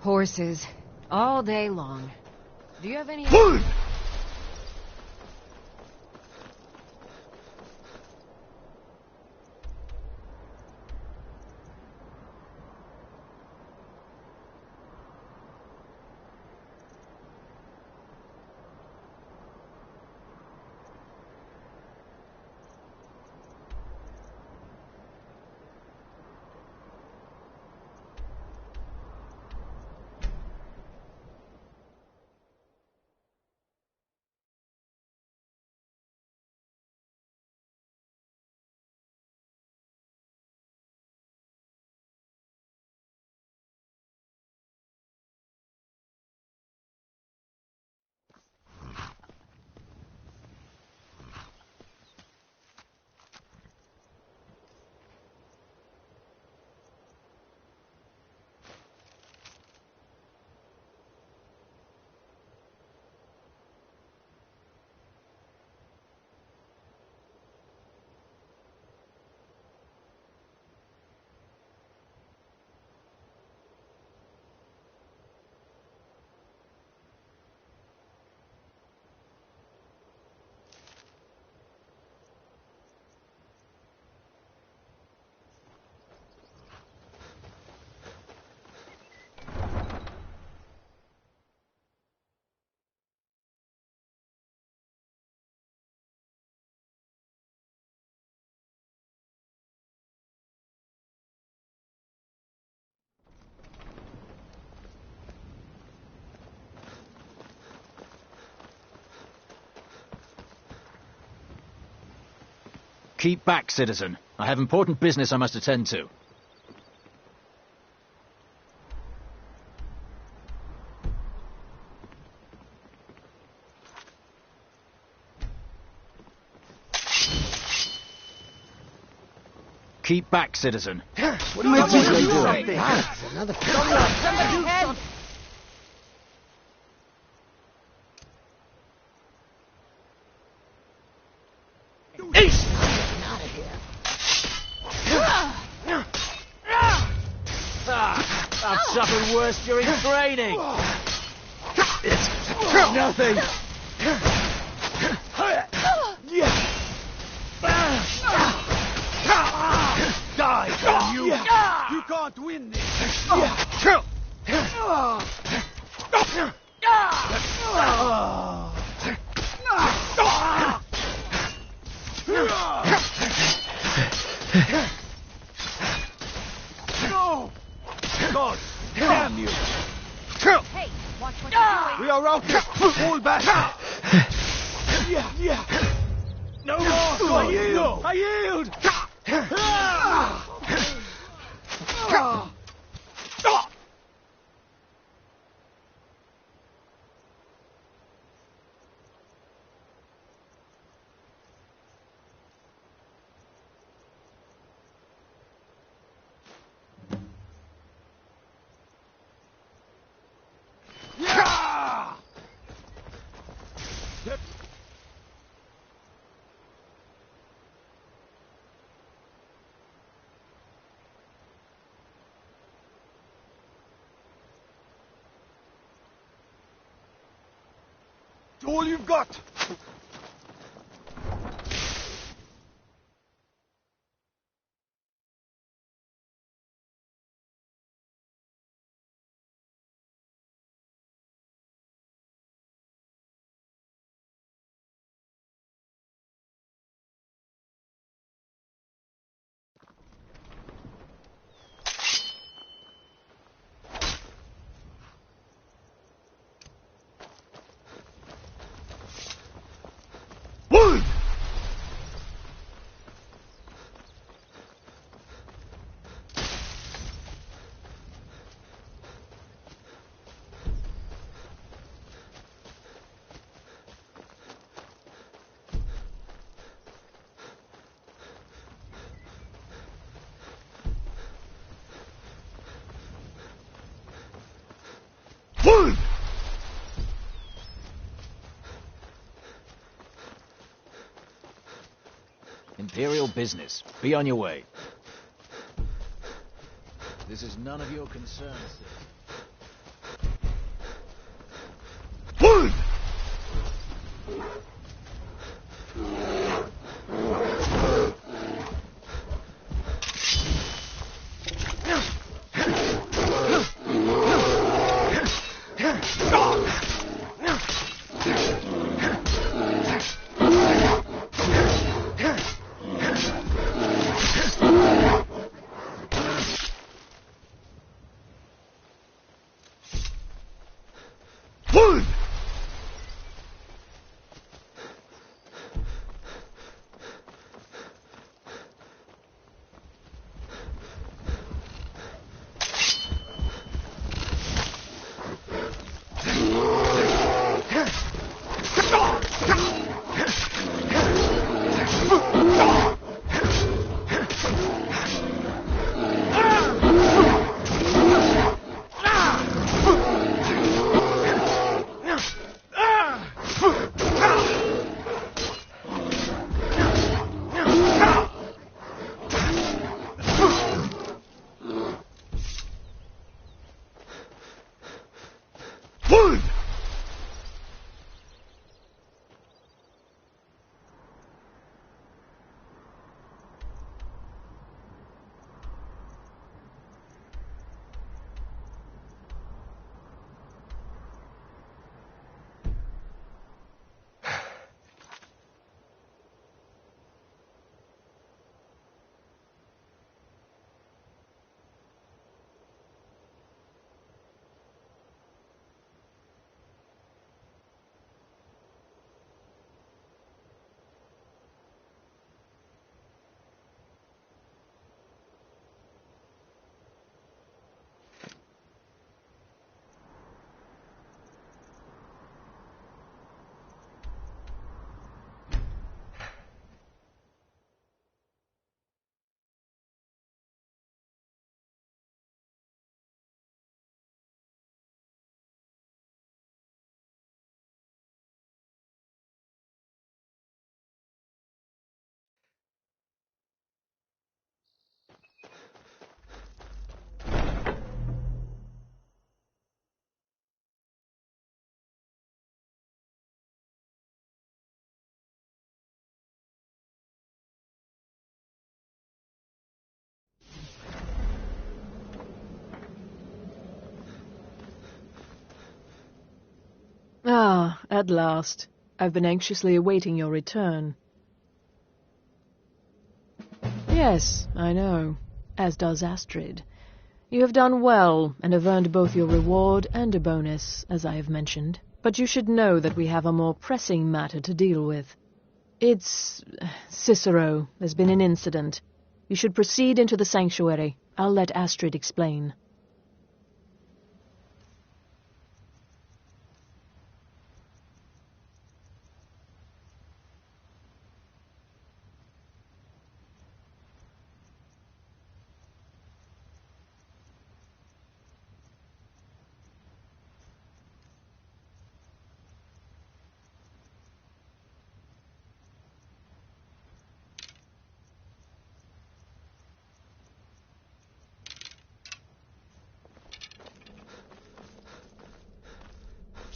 Horses. All day long. Do you have any... Keep back, citizen. I have important business I must attend to. Keep back, citizen. What are you doing? Another... Somebody help! I've suffered worse during training. It's nothing. Die, damn you! You can't win this. No! God damn you! Hey, watch what you're doing. We are out here! Fall back! Yeah! No more! I yield! No. I yield! All you've got! Imperial business. Be on your way. This is none of your concern, sir. Ah, at last. I've been anxiously awaiting your return. Yes, I know. As does Astrid. You have done well, and have earned both your reward and a bonus, as I have mentioned. But you should know that we have a more pressing matter to deal with. It's... Cicero. There's been an incident. You should proceed into the sanctuary. I'll let Astrid explain.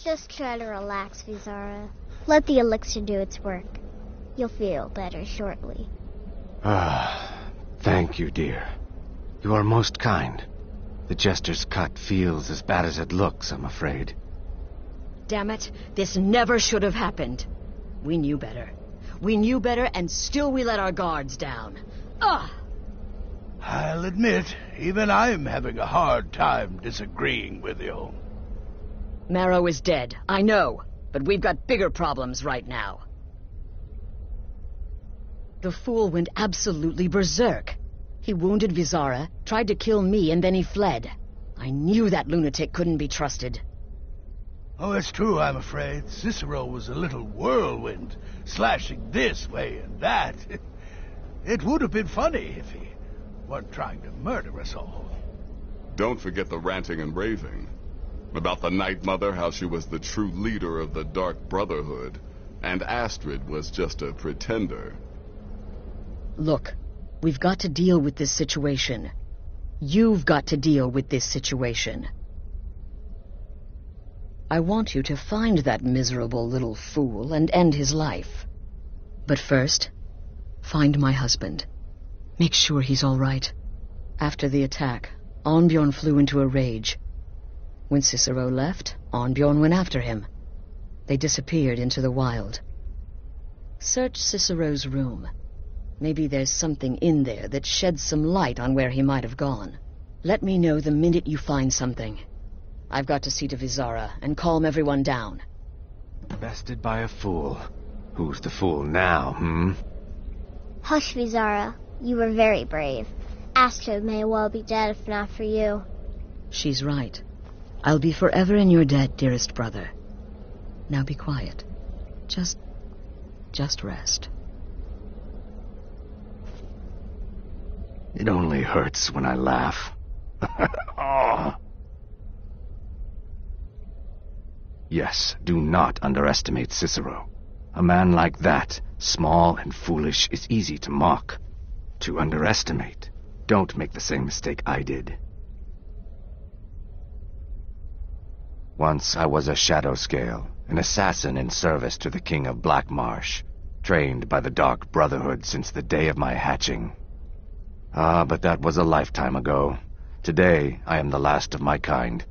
Just try to relax, Vizara. Let the elixir do its work. You'll feel better shortly. Thank you, dear. You are most kind. The Jester's cut feels as bad as it looks, I'm afraid. Damn it, this never should have happened. We knew better. We knew better, and still we let our guards down. Ugh! I'll admit, even I'm having a hard time disagreeing with you. Marrow is dead, I know, but we've got bigger problems right now. The fool went absolutely berserk. He wounded Vizara, tried to kill me, and then he fled. I knew that lunatic couldn't be trusted. Oh, it's true, I'm afraid. Cicero was a little whirlwind, slashing this way and that. It would have been funny if he weren't trying to murder us all. Don't forget the ranting and raving. About the Night Mother, how she was the true leader of the Dark Brotherhood, and Astrid was just a pretender. Look, we've got to deal with this situation. You've got to deal with this situation. I want you to find that miserable little fool and end his life. But first, find my husband. Make sure he's all right. After the attack, Arnbjorn flew into a rage. When Cicero left, Arnbjorn went after him. They disappeared into the wild. Search Cicero's room. Maybe there's something in there that sheds some light on where he might have gone. Let me know the minute you find something. I've got to see to Vizara and calm everyone down. Bested by a fool. Who's the fool now, Hush, Vizara. You were very brave. Astrid may well be dead if not for you. She's right. I'll be forever in your debt, dearest brother. Now be quiet. Just rest. It only hurts when I laugh. Oh. Yes, do not underestimate Cicero. A man like that, small and foolish, is easy to mock. To underestimate. Don't make the same mistake I did. Once I was a shadow scale, an assassin in service to the King of Black Marsh, trained by the Dark Brotherhood since the day of my hatching. Ah, but that was a lifetime ago. Today, I am the last of my kind.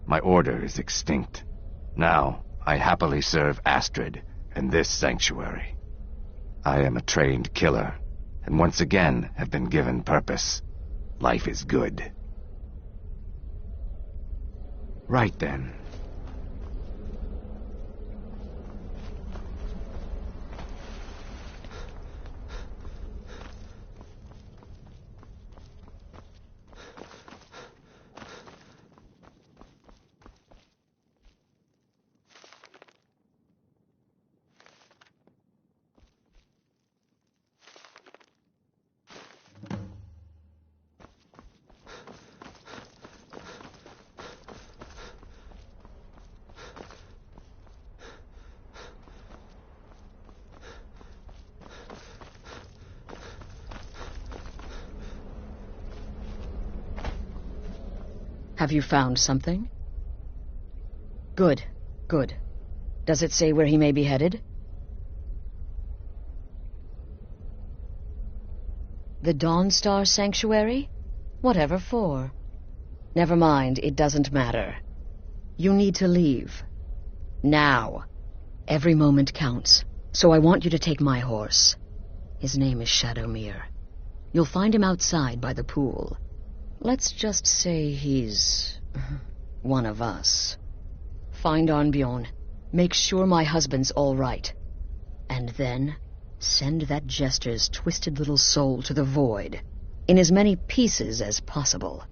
My order is extinct. Now, I happily serve Astrid and this sanctuary. I am a trained killer, and once again have been given purpose. Life is good. Right then. Have you found something? Good, good. Does it say where he may be headed? The Dawnstar Sanctuary? Whatever for? Never mind, it doesn't matter. You need to leave. Now. Every moment counts, so I want you to take my horse. His name is Shadowmere. You'll find him outside by the pool. Let's just say he's one of us. Find Arnbjorn. Make sure my husband's all right. And then send that jester's twisted little soul to the void, in as many pieces as possible.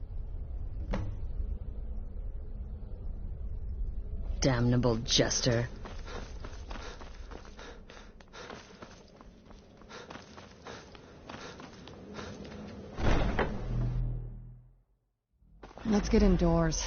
Damnable jester. Let's get indoors.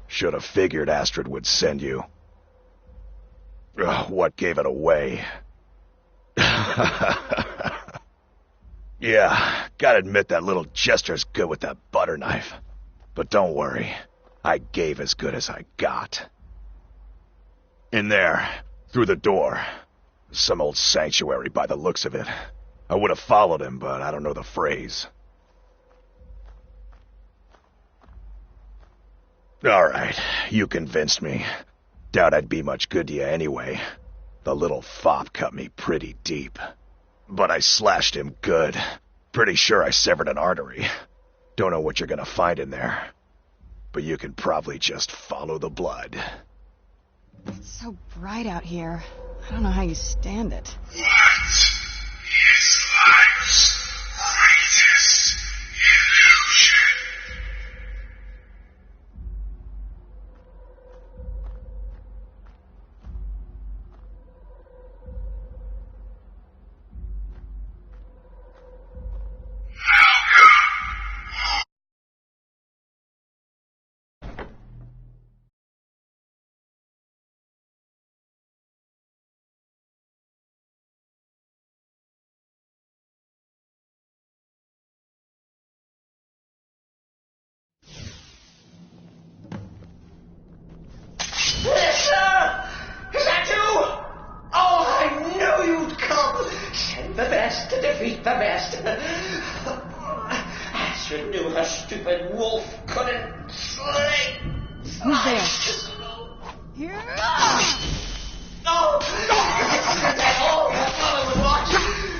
Should have figured Astrid would send you. Ugh, what gave it away? Yeah, gotta admit that little gesture's good with that butter knife. But don't worry, I gave as good as I got. In there, through the door. Some old sanctuary by the looks of it. I would have followed him, but I don't know the phrase. Alright, you convinced me. Doubt I'd be much good to you anyway. The little fop cut me pretty deep. But I slashed him good. Pretty sure I severed an artery. Don't know what you're gonna find in there. But you can probably just follow the blood. It's so bright out here. I don't know how you stand it. Light is life's greatest illusion. Lisa! Is that you? Oh, I knew you'd come! Send the best to defeat the best. Astrid knew her stupid wolf couldn't slay. Who's there? Here. No! That's all your father would want.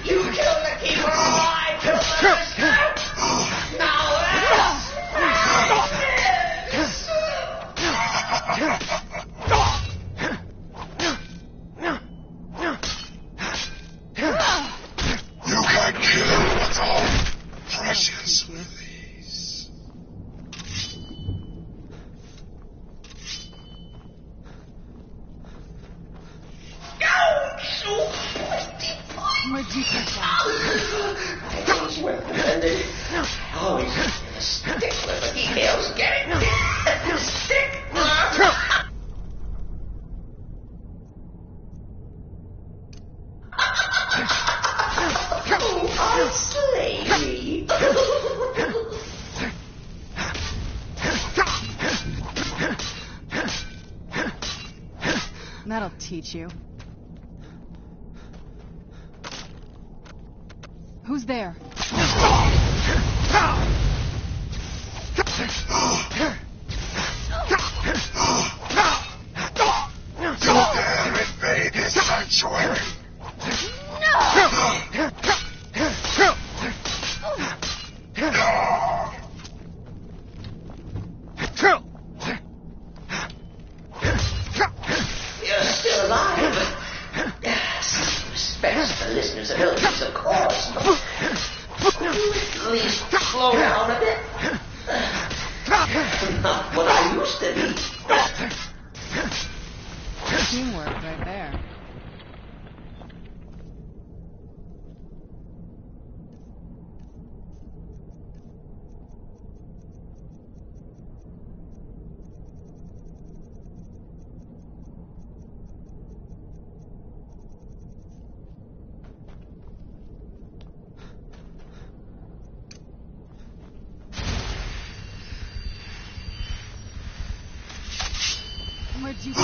You killed the keeper, I killed the master. Now You can't kill what's all precious release. Where'd you come from? I always went defended. Always a stickler for details. Get it? Stickler! I'll slay me. That'll teach you. Who's there? You dare invade this sanctuary? You're still alive. Some respect for the listener's abilities, of course. Could you at least slow down a bit? Not what I used to be. Teamwork right there. Where'd you go?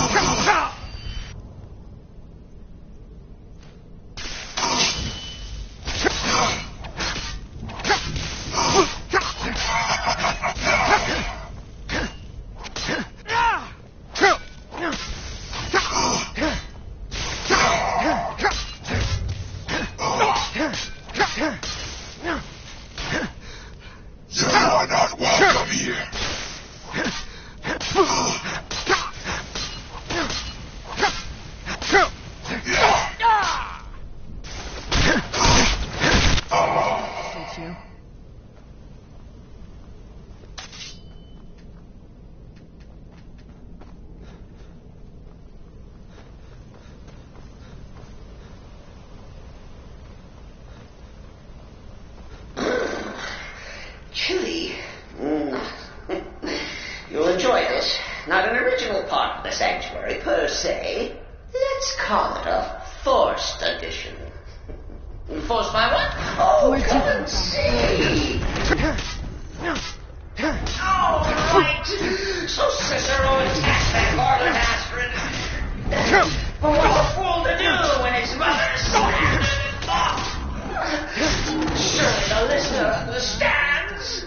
call it a forced addition. Forced by what? Oh, come and see. Oh, right. So Cicero attacked that Lord Astrid. But what's a fool to do when his mother slammed him in thought? Surely the listener understands.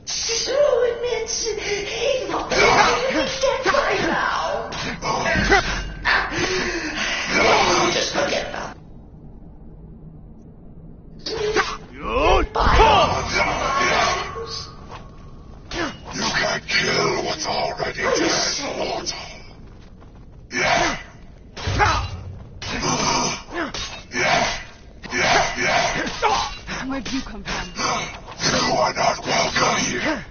Cicero admits he thought he was dead by now. Just forget about it. You can't kill what's already dead, mortal. Yeah. Where'd you come from? You are not welcome here.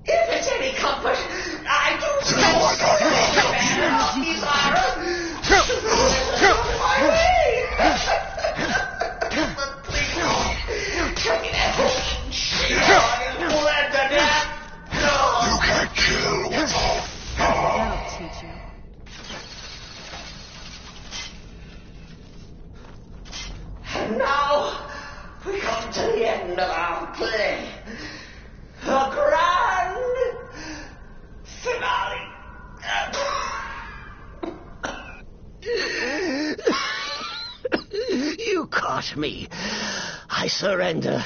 If it's any comfort, I do spend these are but please don't tell me that whole shit on his bled to death. No. You can't kill what's all. That'll teach you. And now we come to the end of our play. The grand finale. You caught me. I surrender.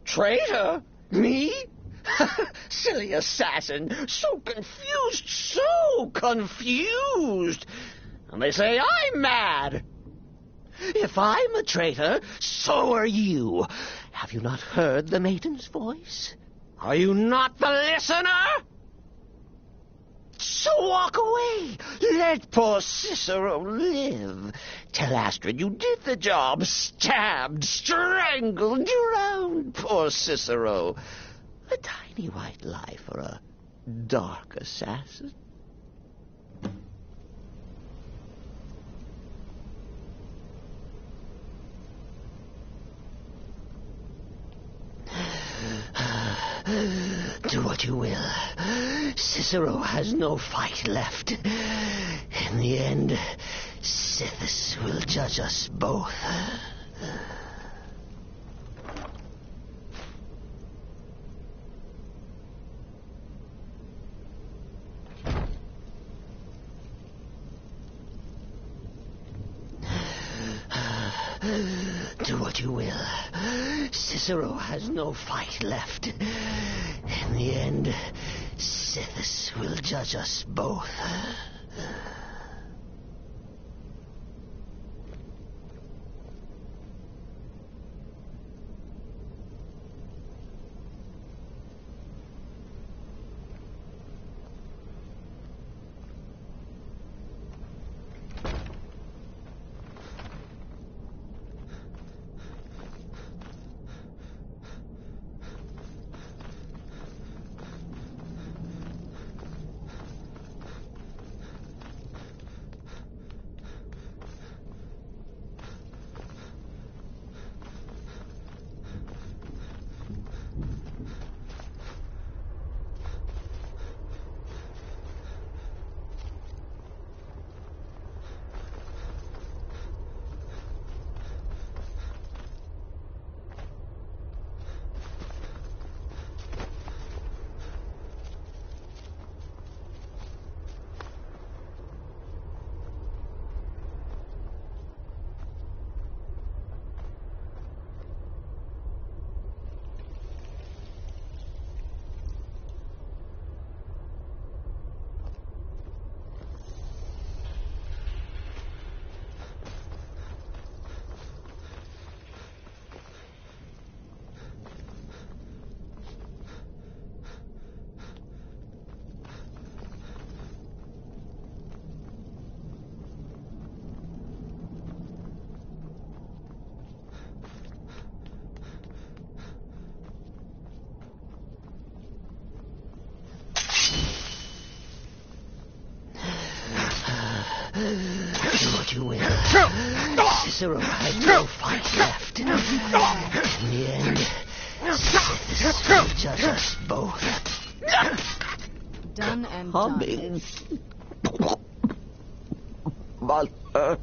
Traitor? Me? Silly assassin. So confused. And they say I'm mad. If I'm a traitor, so are you. Have you not heard the maiden's voice? Are you not the listener? So walk away. Let poor Cicero live. Tell Astrid you did the job. Stabbed, strangled, drowned poor Cicero. A tiny white lie for a dark assassin. Do what you will. Cicero has no fight left. In the end, Sithis will judge us both. Do what you will. Cicero has no fight left. In the end, Sithis will judge us both. Do what you will. Cicero had no fight left. In the end, Sith will judge us both. Done and Humming. done. Mother.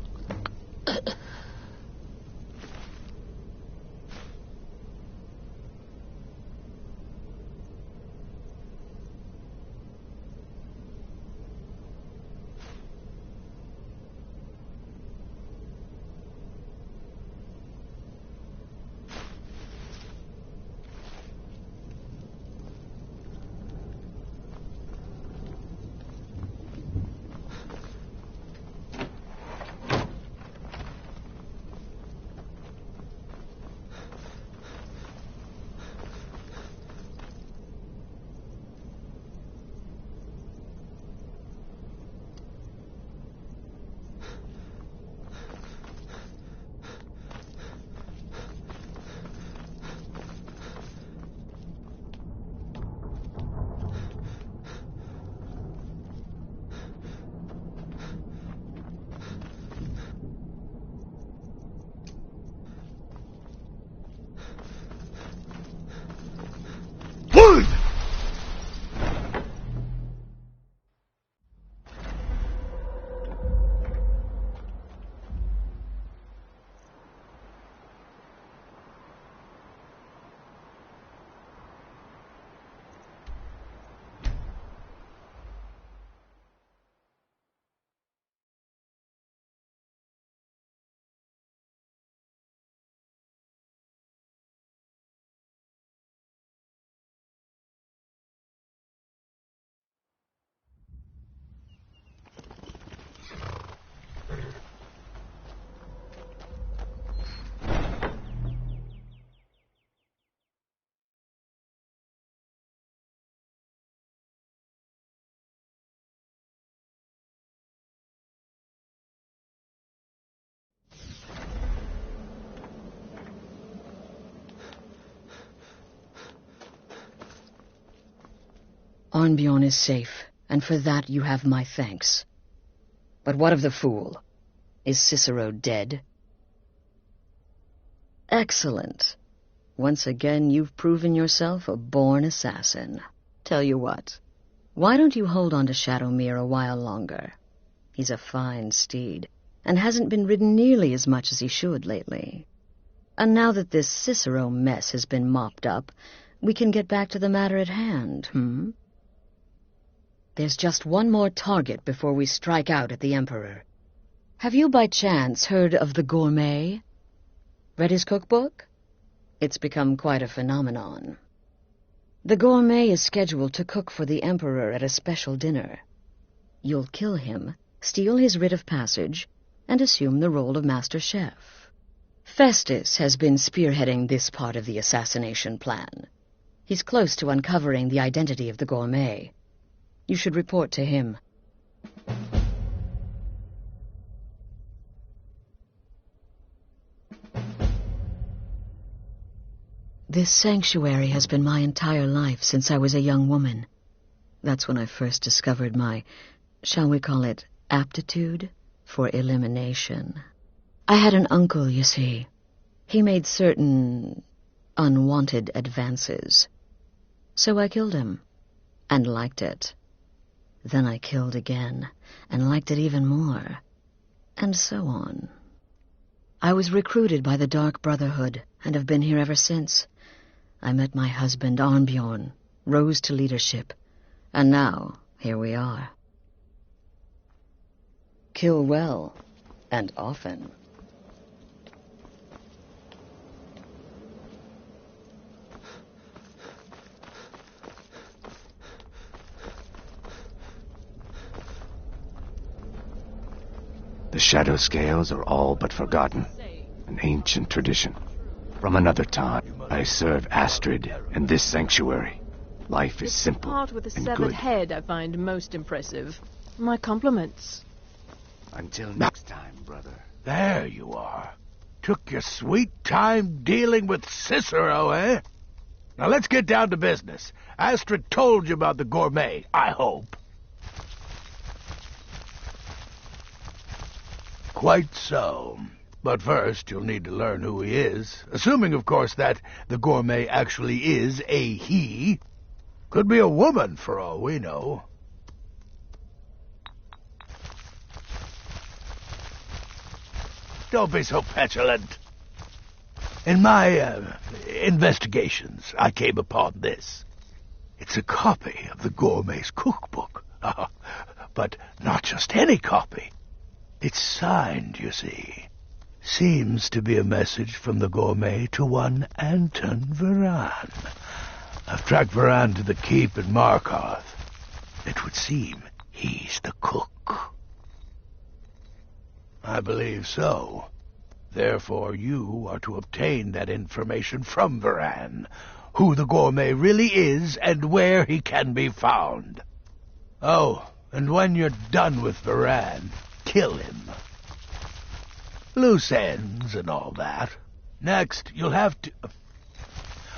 Arnbjorn is safe, and for that you have my thanks. But what of the fool? Is Cicero dead? Excellent. Once again you've proven yourself a born assassin. Tell you what, why don't you hold on to Shadowmere a while longer? He's a fine steed, and hasn't been ridden nearly as much as he should lately. And now that this Cicero mess has been mopped up, we can get back to the matter at hand, There's just one more target before we strike out at the Emperor. Have you by chance heard of the Gourmet? Read his cookbook? It's become quite a phenomenon. The Gourmet is scheduled to cook for the Emperor at a special dinner. You'll kill him, steal his writ of passage, and assume the role of Master Chef. Festus has been spearheading this part of the assassination plan. He's close to uncovering the identity of the Gourmet. You should report to him. This sanctuary has been my entire life since I was a young woman. That's when I first discovered my, shall we call it, aptitude for elimination. I had an uncle, you see. He made certain unwanted advances. So I killed him, and liked it. Then I killed again, and liked it even more, and so on. I was recruited by the Dark Brotherhood, and have been here ever since. I met my husband, Arnbjorn, rose to leadership, and now, here we are. Kill well, and often. The shadow scales are all but forgotten, an ancient tradition. From another time, I serve Astrid in this sanctuary. Life is simple The part with the and severed good. head I find most impressive. My compliments. Until next time, brother. There you are. Took your sweet time dealing with Cicero, eh? Now let's get down to business. Astrid told you about the Gourmet, I hope. Quite so. But first, you'll need to learn who he is. Assuming, of course, that the gourmet actually is a he. Could be a woman, for all we know. Don't be so petulant. In my investigations, I came upon this. It's a copy of the gourmet's cookbook. But not just any copy. It's signed, you see. Seems to be a message from the gourmet to one Anton Varan. I've tracked Varan to the keep in Markarth. It would seem he's the cook. I believe so. Therefore, you are to obtain that information from Varan, who the gourmet really is and where he can be found. Oh, and when you're done with Varan, kill him. Loose ends and all that. Next, you'll have to...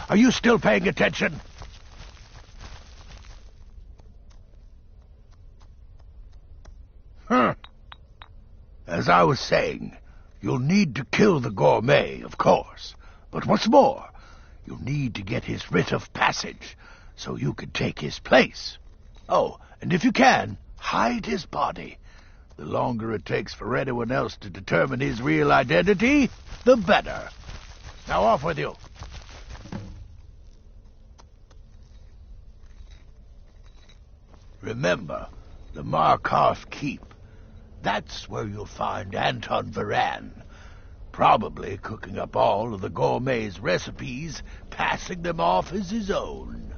Are you still paying attention? As I was saying, you'll need to kill the gourmet, of course. But what's more, you'll need to get his writ of passage, so you can take his place. Oh, and if you can, hide his body. The longer it takes for anyone else to determine his real identity, the better. Now off with you. Remember, the Markarth Keep. That's where you'll find Anton Varan. Probably cooking up all of the gourmet's recipes, passing them off as his own.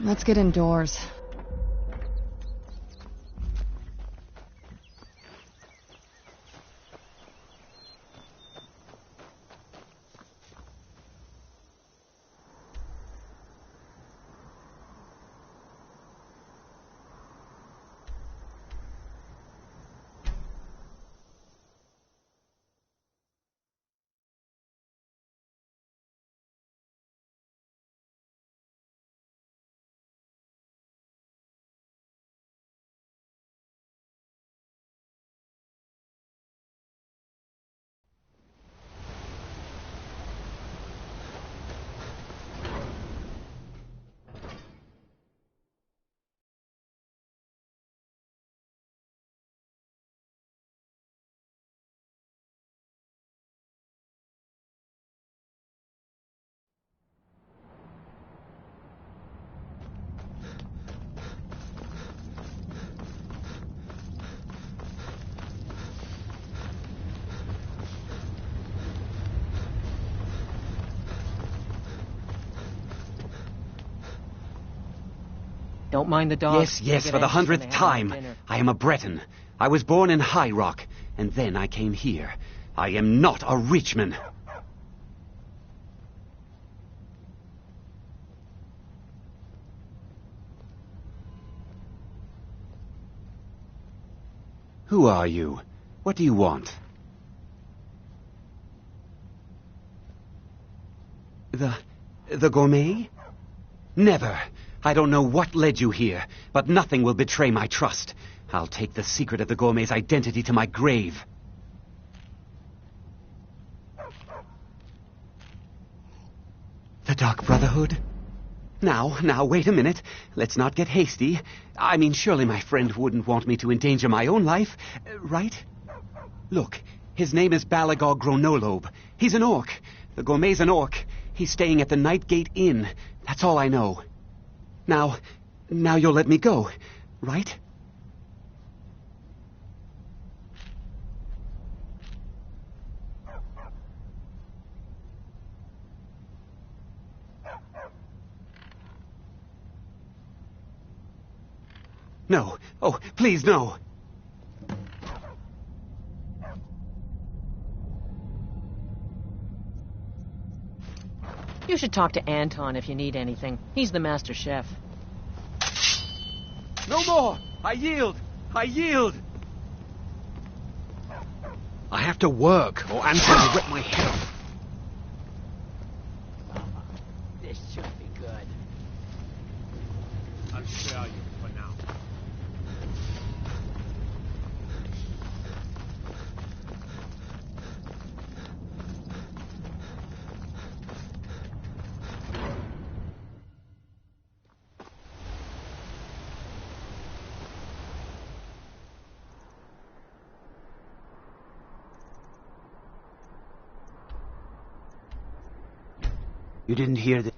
Let's get indoors. Don't mind the dog. Yes, for the 100th time. I am a Breton. I was born in High Rock, and then I came here. I am not a Richman. Who are you? What do you want? The gourmet? Never. I don't know what led you here, but nothing will betray my trust. I'll take the secret of the gourmet's identity to my grave. The Dark Brotherhood? Now, wait a minute. Let's not get hasty. I mean, surely my friend wouldn't want me to endanger my own life, right? Look, his name is Balagog Gronolobe. He's an orc. The gourmet's an orc. He's staying at the Nightgate Inn. That's all I know. Now you'll let me go, right? No. Oh, please, no. You should talk to Anton if you need anything. He's the master chef. No more! I yield! I have to work, or Anton will rip my head off. spare you for now. You didn't hear the...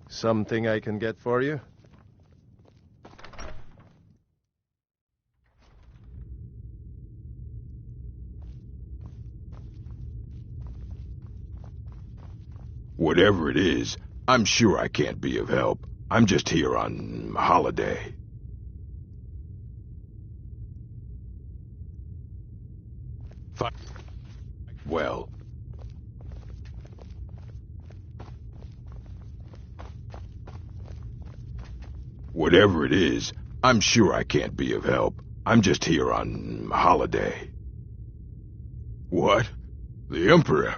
Something I can get for you? Whatever it is, I'm sure I can't be of help. I'm just here on holiday. Well... Whatever it is, I'm sure I can't be of help. I'm just here on holiday. What? The Emperor?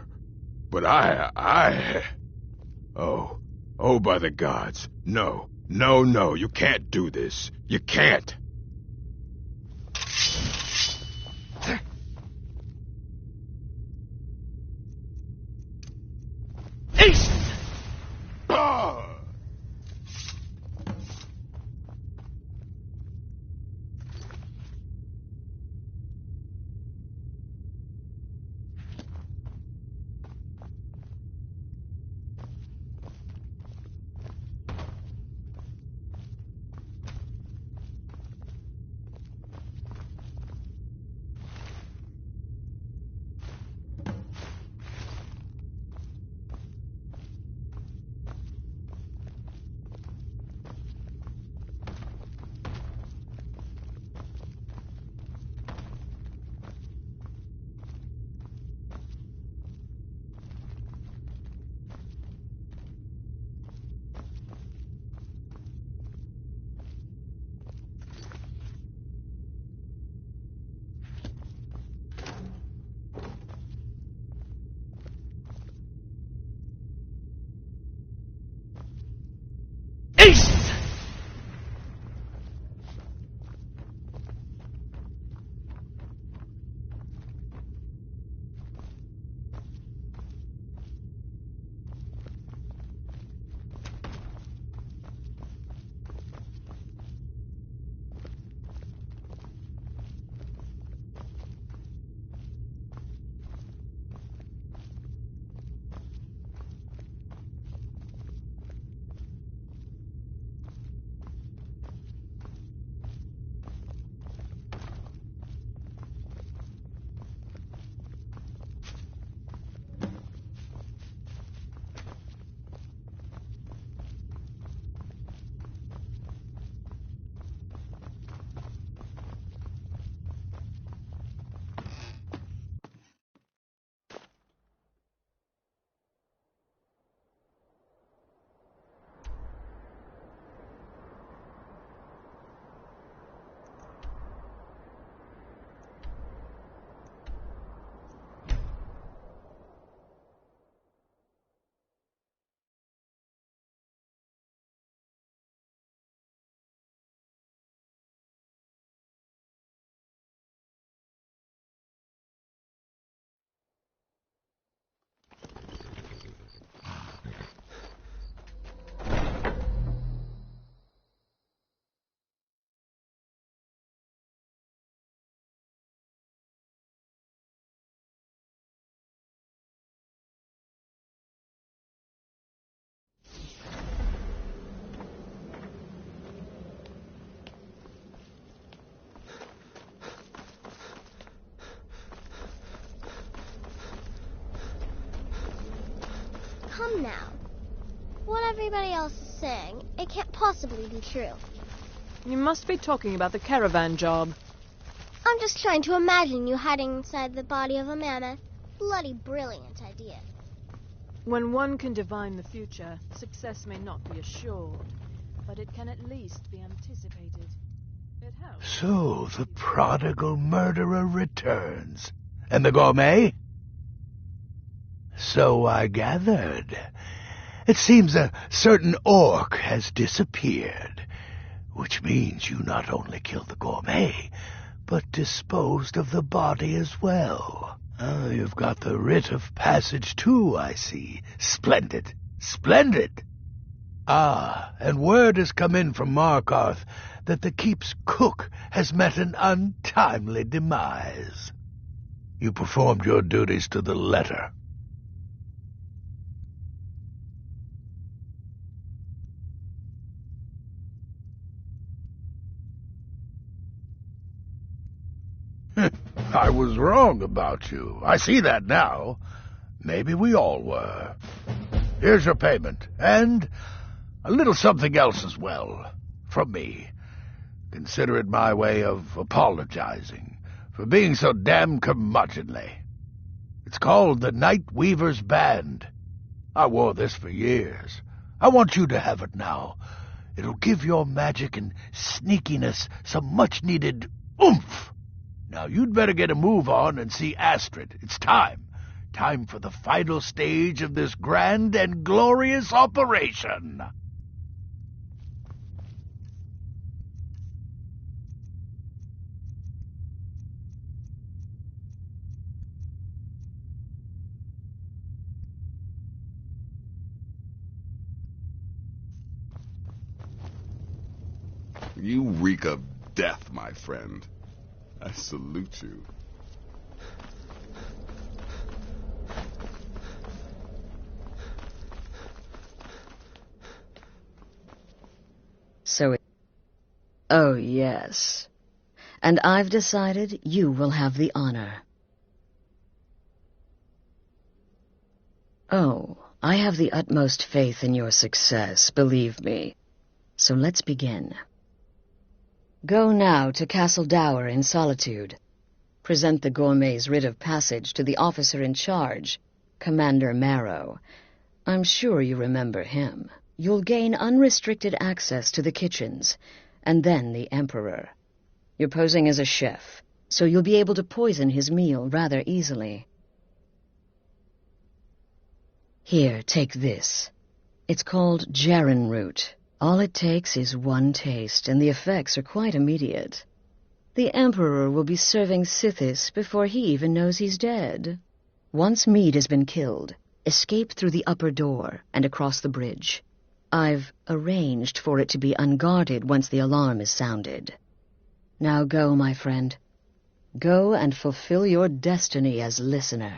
But Oh, by the gods. No, you can't do this. You can't. Ace! Come now. What everybody else is saying, it can't possibly be true. You must be talking about the caravan job. I'm just trying to imagine you hiding inside the body of a mammoth. Bloody brilliant idea. When one can divine the future, success may not be assured, but it can at least be anticipated. It helps. So the prodigal murderer returns. And the gourmet? So I gathered. It seems a certain orc has disappeared, which means you not only killed the gourmet, but disposed of the body as well. You've got the writ of passage too, I see. Splendid. Splendid! Ah, and word has come in from Markarth that the keep's cook has met an untimely demise. You performed your duties to the letter. I was wrong about you. I see that now. Maybe we all were. Here's your payment, and a little something else as well, from me. Consider it my way of apologizing for being so damn curmudgeonly. It's called the Night Weaver's Band. I wore this for years. I want you to have it now. It'll give your magic and sneakiness some much-needed oomph. Now, you'd better get a move on and see Astrid. It's time. Time for the final stage of this grand and glorious operation. You reek of death, my friend. I salute you. Oh, yes. And I've decided you will have the honor. Oh, I have the utmost faith in your success, believe me. So let's begin. Go now to Castle Dower in Solitude. Present the gourmet's writ of passage to the officer in charge, Commander Marrow. I'm sure you remember him. You'll gain unrestricted access to the kitchens, and then the Emperor. You're posing as a chef, so you'll be able to poison his meal rather easily. Here, take this. It's called Jarren root. All it takes is one taste, and the effects are quite immediate. The Emperor will be serving Sithis before he even knows he's dead. Once Mead has been killed, escape through the upper door and across the bridge. I've arranged for it to be unguarded once the alarm is sounded. Now go, my friend. Go and fulfill your destiny as listener.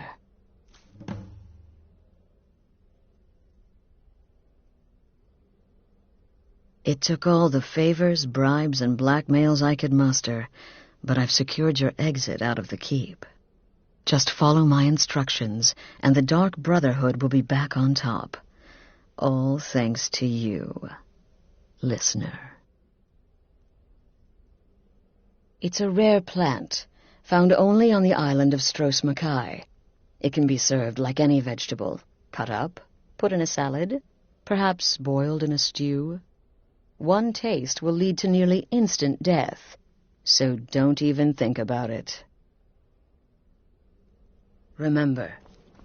It took all the favors, bribes, and blackmails I could muster, but I've secured your exit out of the keep. Just follow my instructions, and the Dark Brotherhood will be back on top. All thanks to you, listener. It's a rare plant, found only on the island of Stros Mackay. It can be served like any vegetable, cut up, put in a salad, perhaps boiled in a stew. One taste will lead to nearly instant death, so don't even think about it. Remember,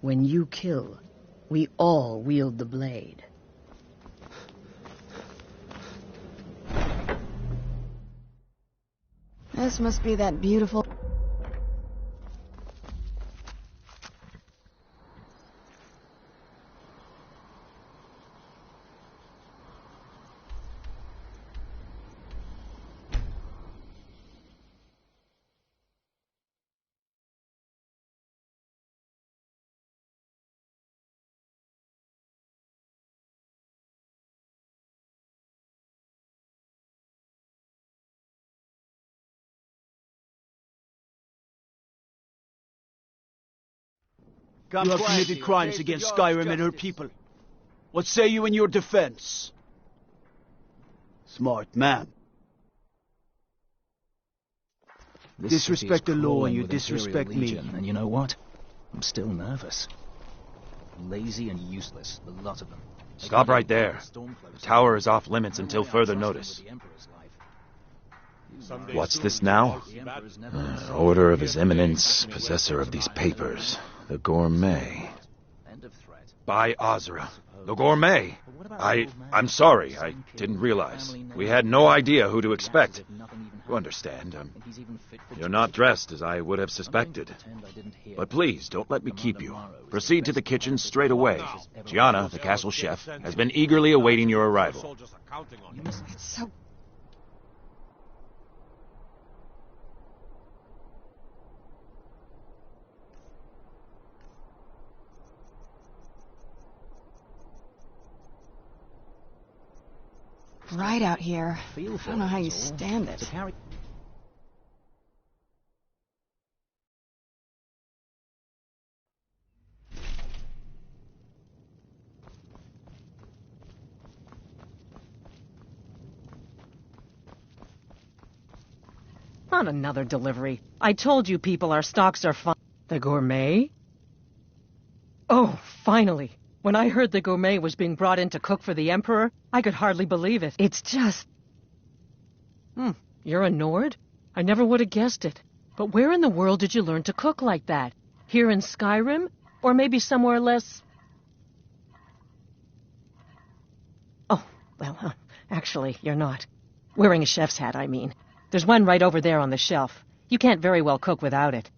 when you kill, we all wield the blade. This must be that beautiful... You have committed crimes against Skyrim and her people. What say you in your defense? Smart man. This Disrespect city is the law crawling and you with disrespect Imperial me. Legion, and you know what? I'm still nervous. Lazy and useless, the lot of them. Stop right there. The tower is off limits until further notice. What's this now? Order of His Eminence, possessor of these papers, the Gourmet. By Azra, the Gourmet. I'm sorry, I didn't realize. We had no idea who to expect. You understand, you're not dressed as I would have suspected. But please, don't let me keep you. Proceed to the kitchen straight away. Gianna, the castle chef, has been eagerly awaiting your arrival. It's so... bright out here. I don't know how you stand it. Not another delivery. I told you people, our stocks are fine. The Gourmet? Oh, finally. When I heard the Gourmet was being brought in to cook for the Emperor, I could hardly believe it. It's just... You're a Nord? I never would have guessed it. But where in the world did you learn to cook like that? Here in Skyrim? Or maybe somewhere less... Oh, well, actually, you're not. Wearing a chef's hat, I mean. There's one right over there on the shelf. You can't very well cook without it.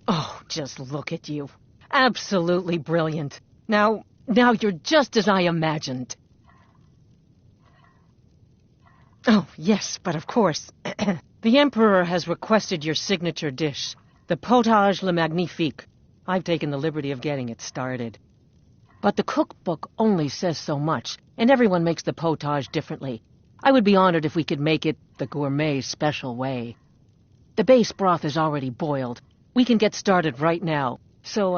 Oh, just look at you. Absolutely brilliant. Now you're just as I imagined. Oh, yes, but of course. The Emperor has requested your signature dish, the potage le magnifique. I've taken the liberty of getting it started. But the cookbook only says so much, and everyone makes the potage differently. I would be honored if we could make it the Gourmet special way. The base broth is already boiled. We can get started right now. So,